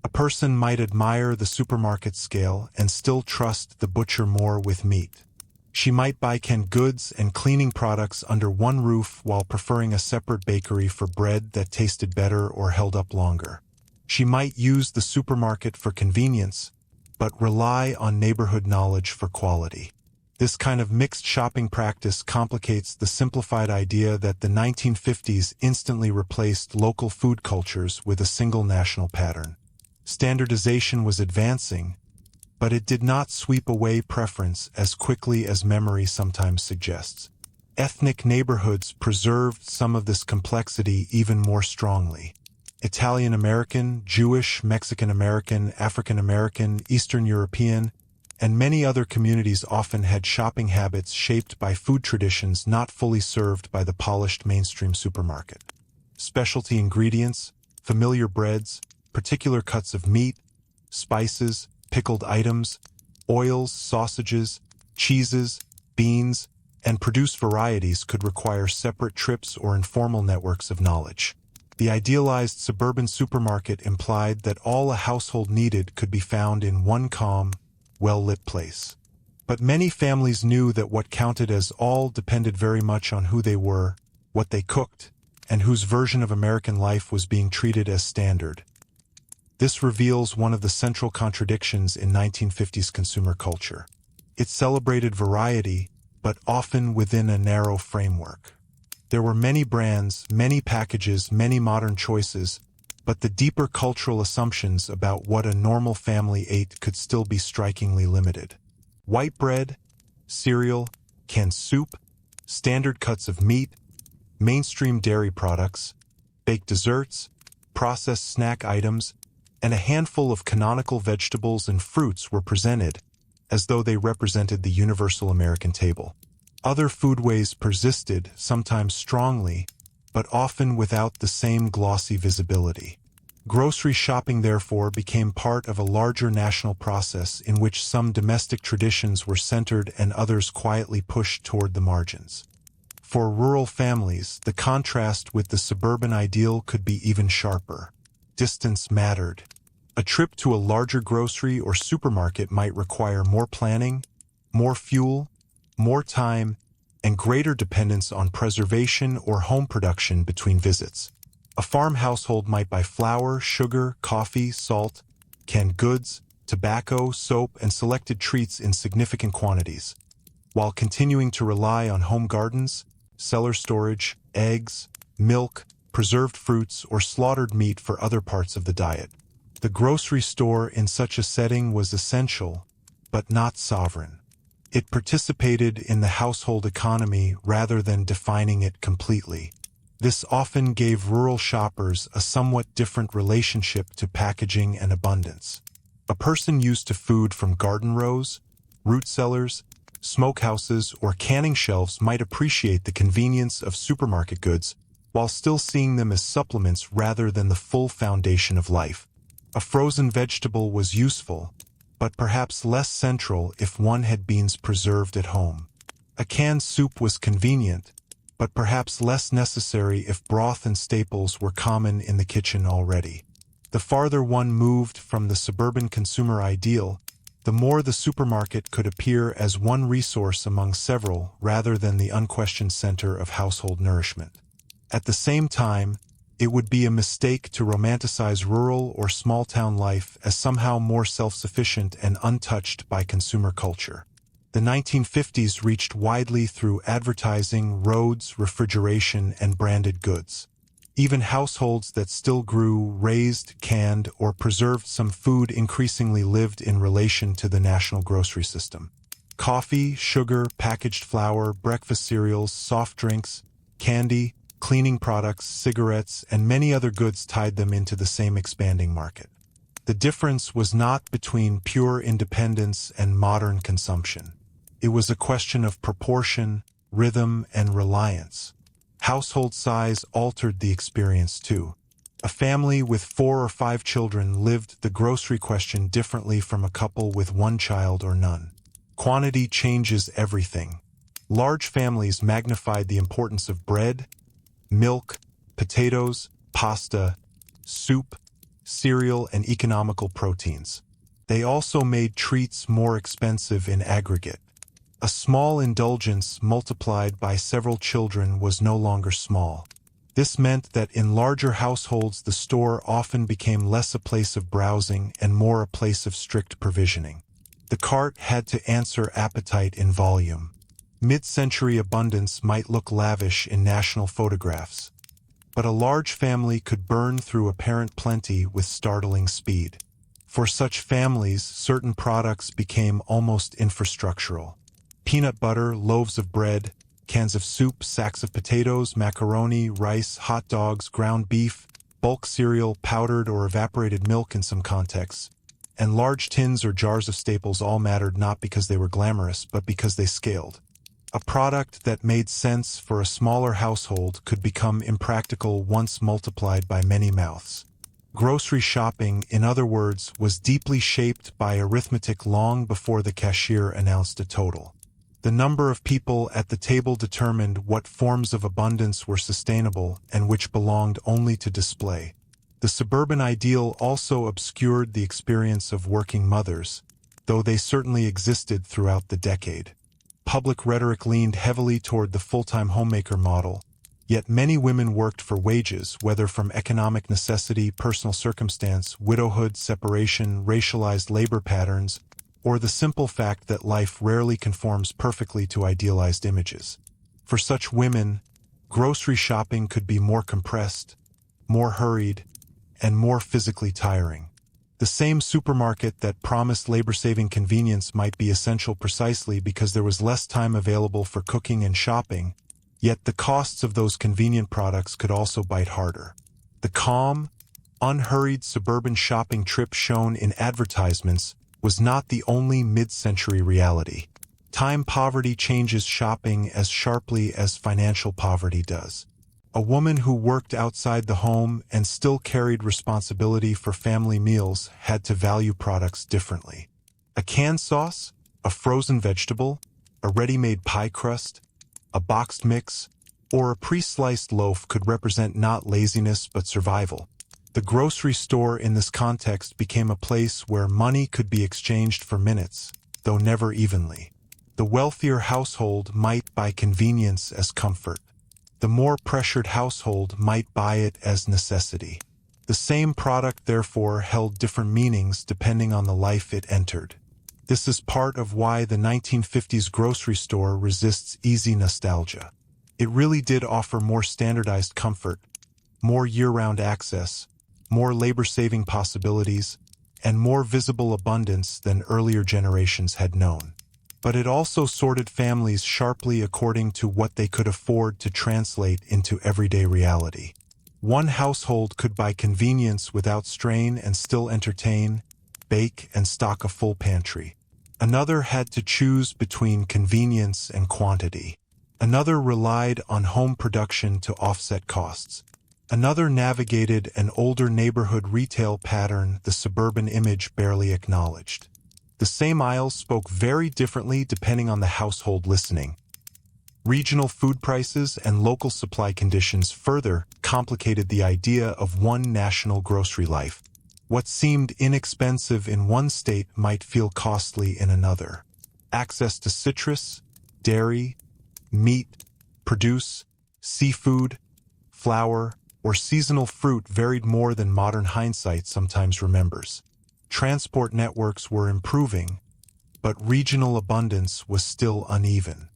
A person might admire the supermarket scale and still trust the butcher more with meat. She might buy canned goods and cleaning products under one roof while preferring a separate bakery for bread that tasted better or held up longer. She might use the supermarket for convenience, but rely on neighborhood knowledge for quality. This kind of mixed shopping practice complicates the simplified idea that the 1950s instantly replaced local food cultures with a single national pattern. Standardization was advancing, but it did not sweep away preference as quickly as memory sometimes suggests. Ethnic neighborhoods preserved some of this complexity even more strongly. Italian American, Jewish, Mexican American, African American, Eastern European, and many other communities often had shopping habits shaped by food traditions not fully served by the polished mainstream supermarket. Specialty ingredients, familiar breads, particular cuts of meat, spices, pickled items, oils, sausages, cheeses, beans, and produce varieties could require separate trips or informal networks of knowledge. The idealized suburban supermarket implied that all a household needed could be found in one calm, well-lit place. But many families knew that what counted as all depended very much on who they were, what they cooked, and whose version of American life was being treated as standard. This reveals one of the central contradictions in 1950s consumer culture. It celebrated variety, but often within a narrow framework. There were many brands, many packages, many modern choices, but the deeper cultural assumptions about what a normal family ate could still be strikingly limited. White bread, cereal, canned soup, standard cuts of meat, mainstream dairy products, baked desserts, processed snack items, and a handful of canonical vegetables and fruits were presented, as though they represented the universal American table. Other foodways persisted, sometimes strongly, but often without the same glossy visibility. Grocery shopping, therefore, became part of a larger national process in which some domestic traditions were centered and others quietly pushed toward the margins. For rural families, the contrast with the suburban ideal could be even sharper. Distance mattered. A trip to a larger grocery or supermarket might require more planning, more fuel, more time, and greater dependence on preservation or home production between visits. A farm household might buy flour, sugar, coffee, salt, canned goods, tobacco, soap, and selected treats in significant quantities, while continuing to rely on home gardens, cellar storage, eggs, milk, preserved fruits, or slaughtered meat for other parts of the diet. The grocery store in such a setting was essential, but not sovereign. It participated in the household economy rather than defining it completely. This often gave rural shoppers a somewhat different relationship to packaging and abundance. A person used to food from garden rows, root cellars, smokehouses, or canning shelves might appreciate the convenience of supermarket goods while still seeing them as supplements rather than the full foundation of life. A frozen vegetable was useful, but perhaps less central if one had beans preserved at home. A canned soup was convenient, but perhaps less necessary if broth and staples were common in the kitchen already. The farther one moved from the suburban consumer ideal, the more the supermarket could appear as one resource among several rather than the unquestioned center of household nourishment. At the same time, it would be a mistake to romanticize rural or small-town life as somehow more self-sufficient and untouched by consumer culture. The 1950s reached widely through advertising, roads, refrigeration, and branded goods. Even households that still grew, raised, canned, or preserved some food increasingly lived in relation to the national grocery system. Coffee, sugar, packaged flour, breakfast cereals, soft drinks, candy, cleaning products, cigarettes, and many other goods tied them into the same expanding market. The difference was not between pure independence and modern consumption. It was a question of proportion, rhythm, and reliance. Household size altered the experience too. A family with 4 or 5 children lived the grocery question differently from a couple with 1 child or none. Quantity changes everything. Large families magnified the importance of bread, milk, potatoes, pasta, soup, cereal, and economical proteins. They also made treats more expensive in aggregate. A small indulgence multiplied by several children was no longer small. This meant that in larger households the store often became less a place of browsing and more a place of strict provisioning. The cart had to answer appetite in volume. Mid-century abundance might look lavish in national photographs, but a large family could burn through apparent plenty with startling speed. For such families, certain products became almost infrastructural. Peanut butter, loaves of bread, cans of soup, sacks of potatoes, macaroni, rice, hot dogs, ground beef, bulk cereal, powdered or evaporated milk in some contexts, and large tins or jars of staples all mattered not because they were glamorous, but because they scaled. A product that made sense for a smaller household could become impractical once multiplied by many mouths. Grocery shopping, in other words, was deeply shaped by arithmetic long before the cashier announced a total. The number of people at the table determined what forms of abundance were sustainable and which belonged only to display. The suburban ideal also obscured the experience of working mothers, though they certainly existed throughout the decade. Public rhetoric leaned heavily toward the full-time homemaker model, yet many women worked for wages, whether from economic necessity, personal circumstance, widowhood, separation, racialized labor patterns, or the simple fact that life rarely conforms perfectly to idealized images. For such women, grocery shopping could be more compressed, more hurried, and more physically tiring. The same supermarket that promised labor-saving convenience might be essential precisely because there was less time available for cooking and shopping, yet the costs of those convenient products could also bite harder. The calm, unhurried suburban shopping trip shown in advertisements was not the only mid-century reality. Time poverty changes shopping as sharply as financial poverty does. A woman who worked outside the home and still carried responsibility for family meals had to value products differently. A canned sauce, a frozen vegetable, a ready-made pie crust, a boxed mix, or a pre-sliced loaf could represent not laziness but survival. The grocery store in this context became a place where money could be exchanged for minutes, though never evenly. The wealthier household might buy convenience as comfort. The more pressured household might buy it as necessity. The same product therefore held different meanings depending on the life it entered. This is part of why the 1950s grocery store resists easy nostalgia. It really did offer more standardized comfort, more year-round access, more labor-saving possibilities, and more visible abundance than earlier generations had known. But it also sorted families sharply according to what they could afford to translate into everyday reality. One household could buy convenience without strain and still entertain, bake, and stock a full pantry. Another had to choose between convenience and quantity. Another relied on home production to offset costs. Another navigated an older neighborhood retail pattern the suburban image barely acknowledged. The same aisles spoke very differently depending on the household listening. Regional food prices and local supply conditions further complicated the idea of one national grocery life. What seemed inexpensive in one state might feel costly in another. Access to citrus, dairy, meat, produce, seafood, flour, or seasonal fruit varied more than modern hindsight sometimes remembers. Transport networks were improving, but regional abundance was still uneven.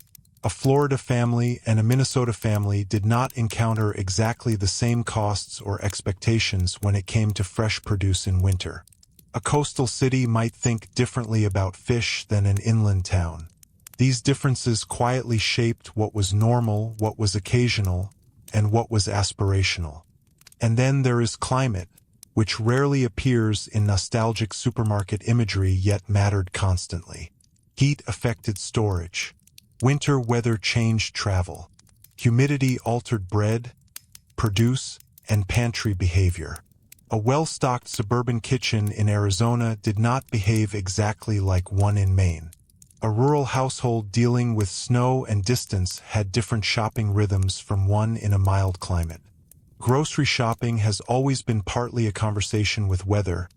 A Florida family and a Minnesota family did not encounter exactly the same costs or expectations when it came to fresh produce in winter. A coastal city might think differently about fish than an inland town. These differences quietly shaped what was normal, what was occasional, and what was aspirational. And then there is climate, which rarely appears in nostalgic supermarket imagery yet mattered constantly. Heat affected storage. Winter weather changed travel. Humidity altered bread, produce, and pantry behavior. A well-stocked suburban kitchen in Arizona did not behave exactly like one in Maine. A rural household dealing with snow and distance had different shopping rhythms from one in a mild climate. Grocery shopping has always been partly a conversation with weather,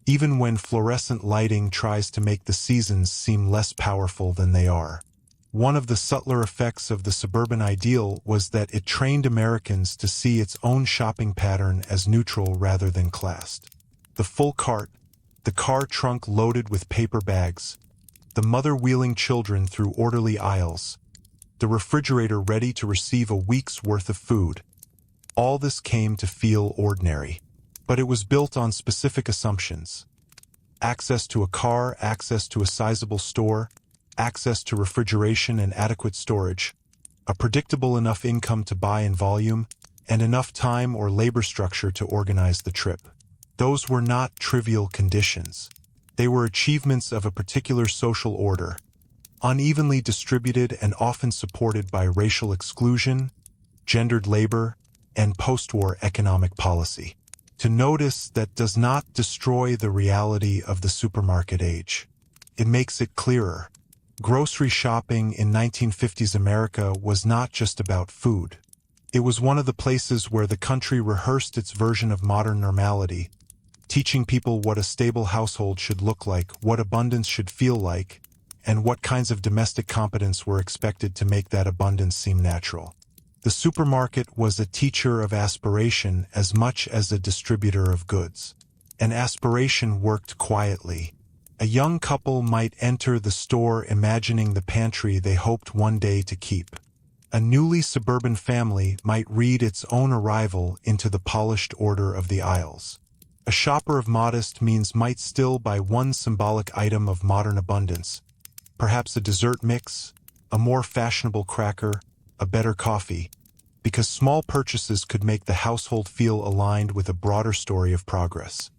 even when fluorescent lighting tries to make the seasons seem less powerful than they are. One of the subtler effects of the suburban ideal was that it trained Americans to see its own shopping pattern as neutral rather than classed. The full cart, the car trunk loaded with paper bags, the mother wheeling children through orderly aisles, the refrigerator ready to receive a week's worth of food. All this came to feel ordinary, but it was built on specific assumptions. Access to a car, access to a sizable store, access to refrigeration and adequate storage, a predictable enough income to buy in volume, and enough time or labor structure to organize the trip. Those were not trivial conditions. They were achievements of a particular social order, unevenly distributed and often supported by racial exclusion, gendered labor, and post-war economic policy. To notice that does not destroy the reality of the supermarket age. It makes it clearer. Grocery shopping in 1950s America was not just about food. It was one of the places where the country rehearsed its version of modern normality, teaching people what a stable household should look like, what abundance should feel like, and what kinds of domestic competence were expected to make that abundance seem natural. The supermarket was a teacher of aspiration as much as a distributor of goods. And aspiration worked quietly. A young couple might enter the store imagining the pantry they hoped one day to keep. A newly suburban family might read its own arrival into the polished order of the aisles. A shopper of modest means might still buy one symbolic item of modern abundance, perhaps a dessert mix, a more fashionable cracker, a better coffee, because small purchases could make the household feel aligned with a broader story of progress.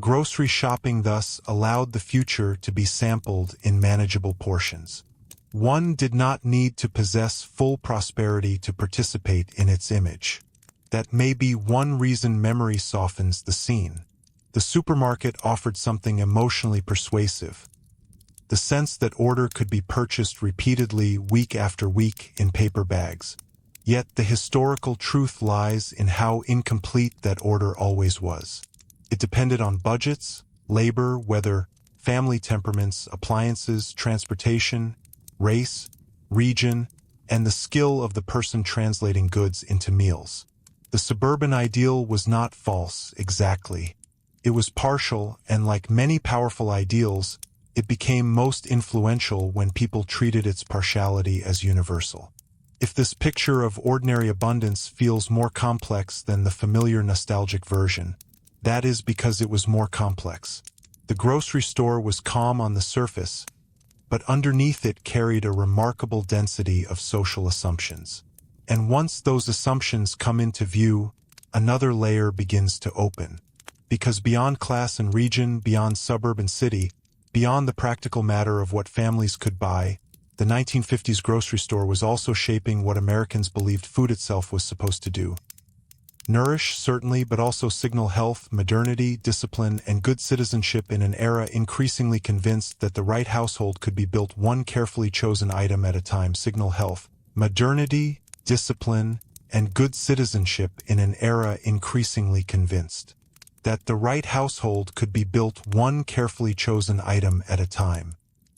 Grocery shopping thus allowed the future to be sampled in manageable portions. One did not need to possess full prosperity to participate in its image. That may be one reason memory softens the scene. The supermarket offered something emotionally persuasive. The sense that order could be purchased repeatedly week after week in paper bags. Yet the historical truth lies in how incomplete that order always was. It depended on budgets, labor, weather, family temperaments, appliances, transportation, race, region, and the skill of the person translating goods into meals. The suburban ideal was not false, exactly. It was partial, and like many powerful ideals, it became most influential when people treated its partiality as universal. If this picture of ordinary abundance feels more complex than the familiar nostalgic version, that is because it was more complex. The grocery store was calm on the surface, but underneath it carried a remarkable density of social assumptions. And once those assumptions come into view, another layer begins to open. Because beyond class and region, beyond suburb and city, beyond the practical matter of what families could buy, the 1950s grocery store was also shaping what Americans believed food itself was supposed to do. Nourish, certainly, but also signal health, modernity, discipline, and good citizenship in an era increasingly convinced that the right household could be built one carefully chosen item at a time. Signal health, modernity, discipline, and good citizenship in an era increasingly convinced that the right household could be built one carefully chosen item at a time.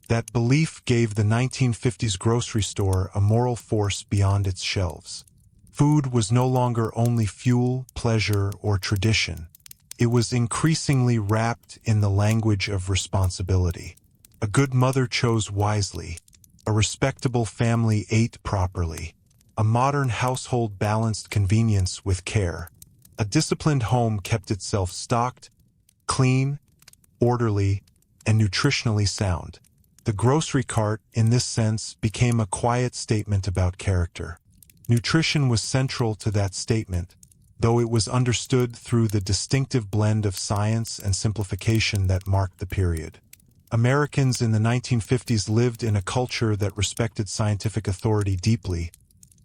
That belief gave the 1950s grocery store a moral force beyond its shelves. Food was no longer only fuel, pleasure, or tradition. It was increasingly wrapped in the language of responsibility. A good mother chose wisely. A respectable family ate properly. A modern household balanced convenience with care. A disciplined home kept itself stocked, clean, orderly, and nutritionally sound. The grocery cart, in this sense, became a quiet statement about character. Nutrition was central to that statement, though it was understood through the distinctive blend of science and simplification that marked the period. Americans in the 1950s lived in a culture that respected scientific authority deeply,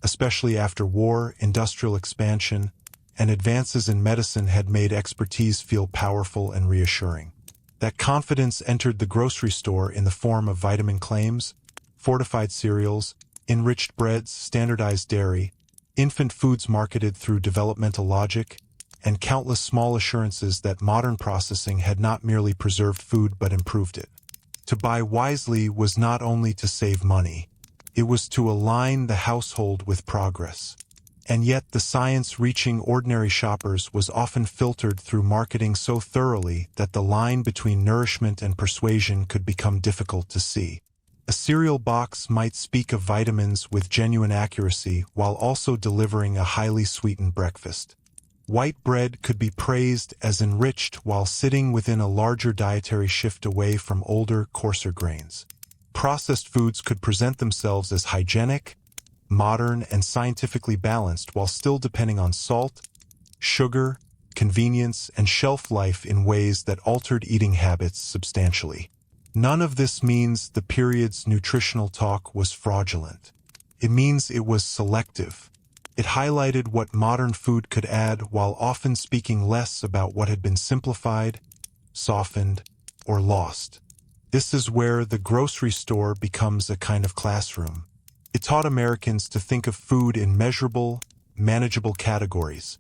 especially after war, industrial expansion, and advances in medicine had made expertise feel powerful and reassuring. That confidence entered the grocery store in the form of vitamin claims, fortified cereals, enriched breads, standardized dairy, infant foods marketed through developmental logic, and countless small assurances that modern processing had not merely preserved food but improved it. To buy wisely was not only to save money, it was to align the household with progress. And yet the science reaching ordinary shoppers was often filtered through marketing so thoroughly that the line between nourishment and persuasion could become difficult to see. A cereal box might speak of vitamins with genuine accuracy while also delivering a highly sweetened breakfast. White bread could be praised as enriched while sitting within a larger dietary shift away from older, coarser grains. Processed foods could present themselves as hygienic, modern, and scientifically balanced while still depending on salt, sugar, convenience, and shelf life in ways that altered eating habits substantially. None of this means the period's nutritional talk was fraudulent. It means it was selective. It highlighted what modern food could add while often speaking less about what had been simplified, softened, or lost. This is where the grocery store becomes a kind of classroom. It taught Americans to think of food in measurable, manageable categories: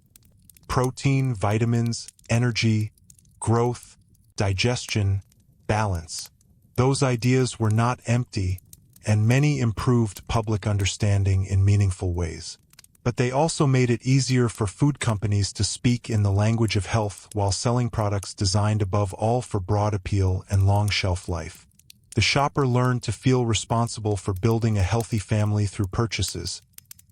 protein, vitamins, energy, growth, digestion, balance. Those ideas were not empty, and many improved public understanding in meaningful ways. But they also made it easier for food companies to speak in the language of health while selling products designed above all for broad appeal and long shelf life. The shopper learned to feel responsible for building a healthy family through purchases,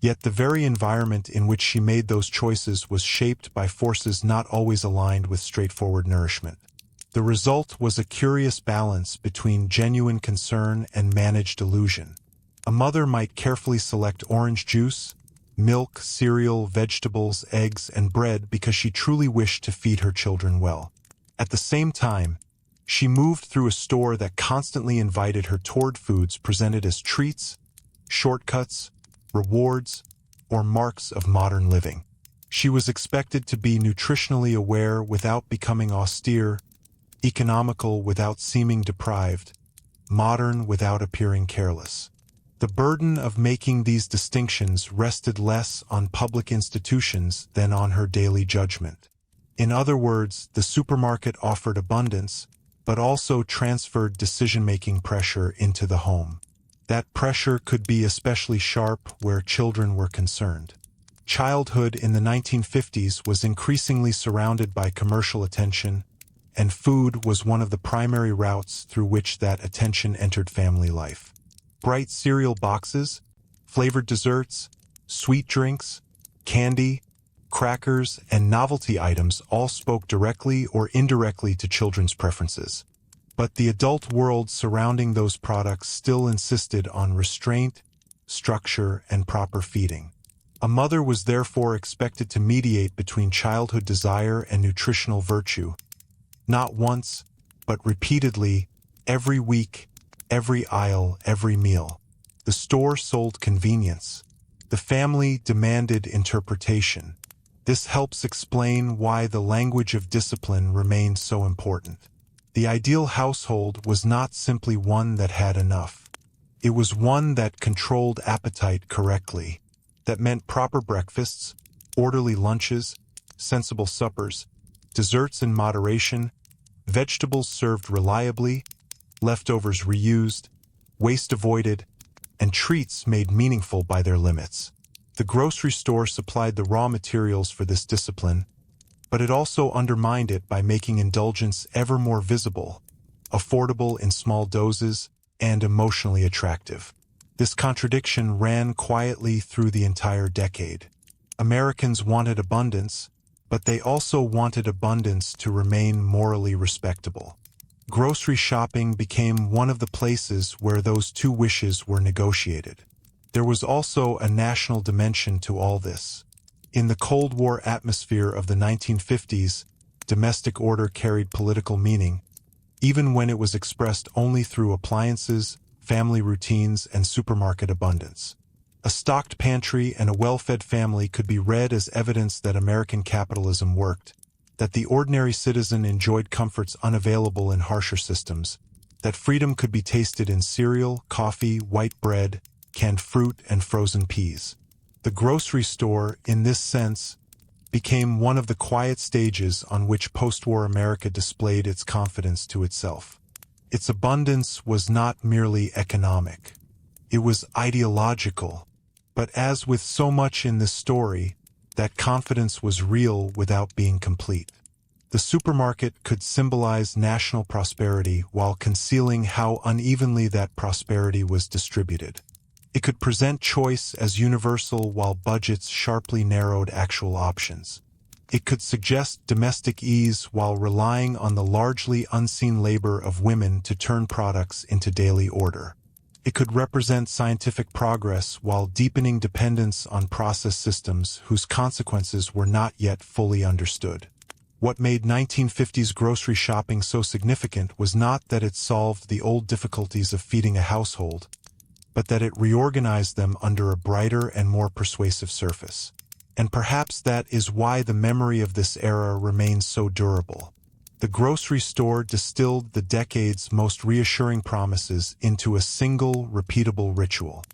yet the very environment in which she made those choices was shaped by forces not always aligned with straightforward nourishment. The result was a curious balance between genuine concern and managed illusion. A mother might carefully select orange juice, milk, cereal, vegetables, eggs, and bread because she truly wished to feed her children well. At the same time, she moved through a store that constantly invited her toward foods presented as treats, shortcuts, rewards, or marks of modern living. She was expected to be nutritionally aware without becoming austere, economical without seeming deprived, modern without appearing careless. The burden of making these distinctions rested less on public institutions than on her daily judgment. In other words, the supermarket offered abundance, but also transferred decision-making pressure into the home. That pressure could be especially sharp where children were concerned. Childhood in the 1950s was increasingly surrounded by commercial attention, and food was one of the primary routes through which that attention entered family life. Bright cereal boxes, flavored desserts, sweet drinks, candy, crackers, and novelty items all spoke directly or indirectly to children's preferences. But the adult world surrounding those products still insisted on restraint, structure, and proper feeding. A mother was therefore expected to mediate between childhood desire and nutritional virtue, not once, but repeatedly, every week, every aisle, every meal. The store sold convenience. The family demanded interpretation. This helps explain why the language of discipline remained so important. The ideal household was not simply one that had enough. It was one that controlled appetite correctly. That meant proper breakfasts, orderly lunches, sensible suppers, desserts in moderation, vegetables served reliably, leftovers reused, waste avoided, and treats made meaningful by their limits. The grocery store supplied the raw materials for this discipline, but it also undermined it by making indulgence ever more visible, affordable in small doses, and emotionally attractive. This contradiction ran quietly through the entire decade. Americans wanted abundance, but they also wanted abundance to remain morally respectable. Grocery shopping became one of the places where those two wishes were negotiated. There was also a national dimension to all this. In the Cold War atmosphere of the 1950s, domestic order carried political meaning, even when it was expressed only through appliances, family routines, and supermarket abundance. A stocked pantry and a well-fed family could be read as evidence that American capitalism worked, that the ordinary citizen enjoyed comforts unavailable in harsher systems, that freedom could be tasted in cereal, coffee, white bread, canned fruit, and frozen peas. The grocery store, in this sense, became one of the quiet stages on which post-war America displayed its confidence to itself. Its abundance was not merely economic. It was ideological. But as with so much in this story, that confidence was real without being complete. The supermarket could symbolize national prosperity while concealing how unevenly that prosperity was distributed. It could present choice as universal while budgets sharply narrowed actual options. It could suggest domestic ease while relying on the largely unseen labor of women to turn products into daily order. It could represent scientific progress while deepening dependence on process systems whose consequences were not yet fully understood. What made 1950s grocery shopping so significant was not that it solved the old difficulties of feeding a household, but that it reorganized them under a brighter and more persuasive surface. And perhaps that is why the memory of this era remains so durable. The grocery store distilled the decade's most reassuring promises into a single, repeatable ritual.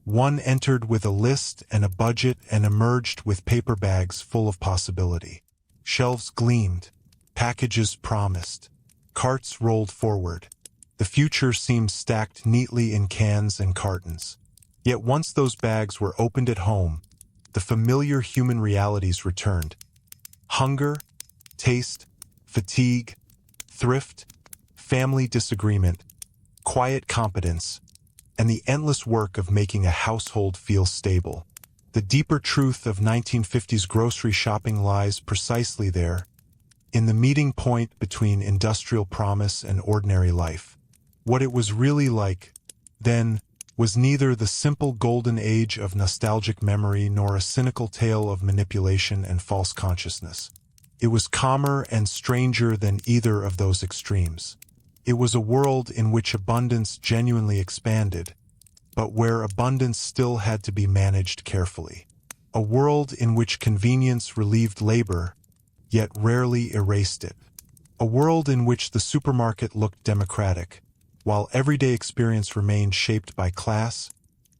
One entered with a list and a budget and emerged with paper bags full of possibility. Shelves gleamed, packages promised, carts rolled forward. The future seemed stacked neatly in cans and cartons. Yet once those bags were opened at home, the familiar human realities returned. Hunger, taste, fatigue, thrift, family disagreement, quiet competence, and the endless work of making a household feel stable. The deeper truth of 1950s grocery shopping lies precisely there, in the meeting point between industrial promise and ordinary life. What it was really like then was neither the simple golden age of nostalgic memory nor a cynical tale of manipulation and false consciousness. It was calmer and stranger than either of those extremes. It was a world in which abundance genuinely expanded, but where abundance still had to be managed carefully. A world in which convenience relieved labor, yet rarely erased it. A world in which the supermarket looked democratic, while everyday experience remained shaped by class,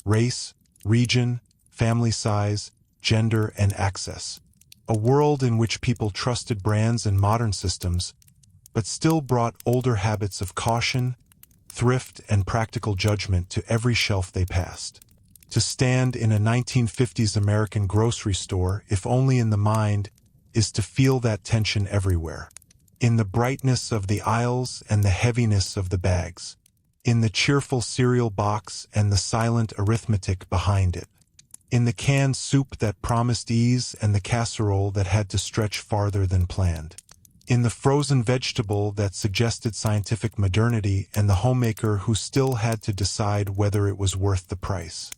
race, region, family size, gender, and access. A world in which people trusted brands and modern systems, but still brought older habits of caution, thrift, and practical judgment to every shelf they passed. To stand in a 1950s American grocery store, if only in the mind, is to feel that tension everywhere. In the brightness of the aisles and the heaviness of the bags. In the cheerful cereal box and the silent arithmetic behind it. In the canned soup that promised ease and the casserole that had to stretch farther than planned. In the frozen vegetable that suggested scientific modernity and the homemaker who still had to decide whether it was worth the price.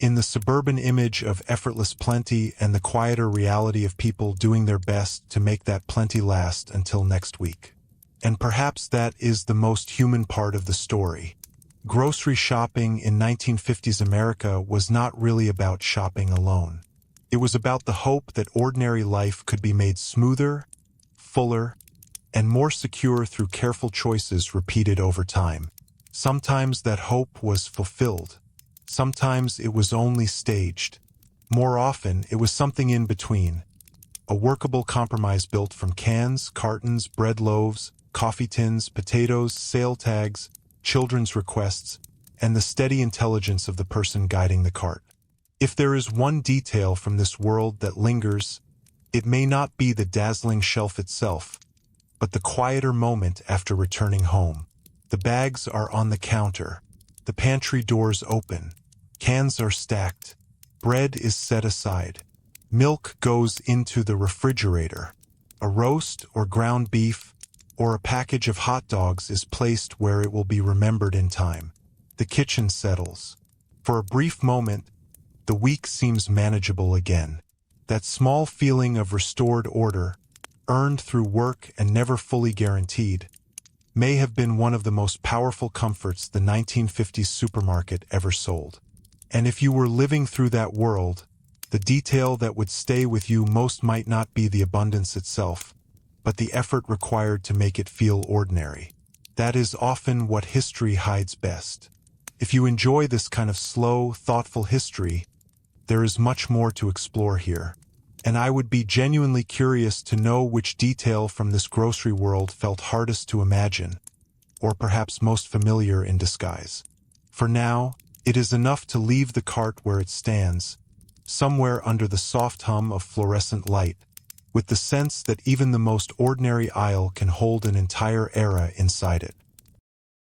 In the suburban image of effortless plenty and the quieter reality of people doing their best to make that plenty last until next week. And perhaps that is the most human part of the story. Grocery shopping in 1950s America was not really about shopping alone. It was about the hope that ordinary life could be made smoother, fuller, and more secure through careful choices repeated over time. Sometimes that hope was fulfilled. Sometimes it was only staged. More often, it was something in between. A workable compromise built from cans, cartons, bread loaves, coffee tins, potatoes, sale tags, children's requests, and the steady intelligence of the person guiding the cart. If there is one detail from this world that lingers, it may not be the dazzling shelf itself, but the quieter moment after returning home. The bags are on the counter. The pantry doors open. Cans are stacked. Bread is set aside. Milk goes into the refrigerator. A roast or ground beef or a package of hot dogs is placed where it will be remembered in time. The kitchen settles. For a brief moment, the week seems manageable again. That small feeling of restored order, earned through work and never fully guaranteed, may have been one of the most powerful comforts the 1950s supermarket ever sold. And if you were living through that world, the detail that would stay with you most might not be the abundance itself, but the effort required to make it feel ordinary. That is often what history hides best. If you enjoy this kind of slow, thoughtful history, there is much more to explore here. And I would be genuinely curious to know which detail from this grocery world felt hardest to imagine, or perhaps most familiar in disguise. For now, it is enough to leave the cart where it stands, somewhere under the soft hum of fluorescent light, with the sense that even the most ordinary aisle can hold an entire era inside it.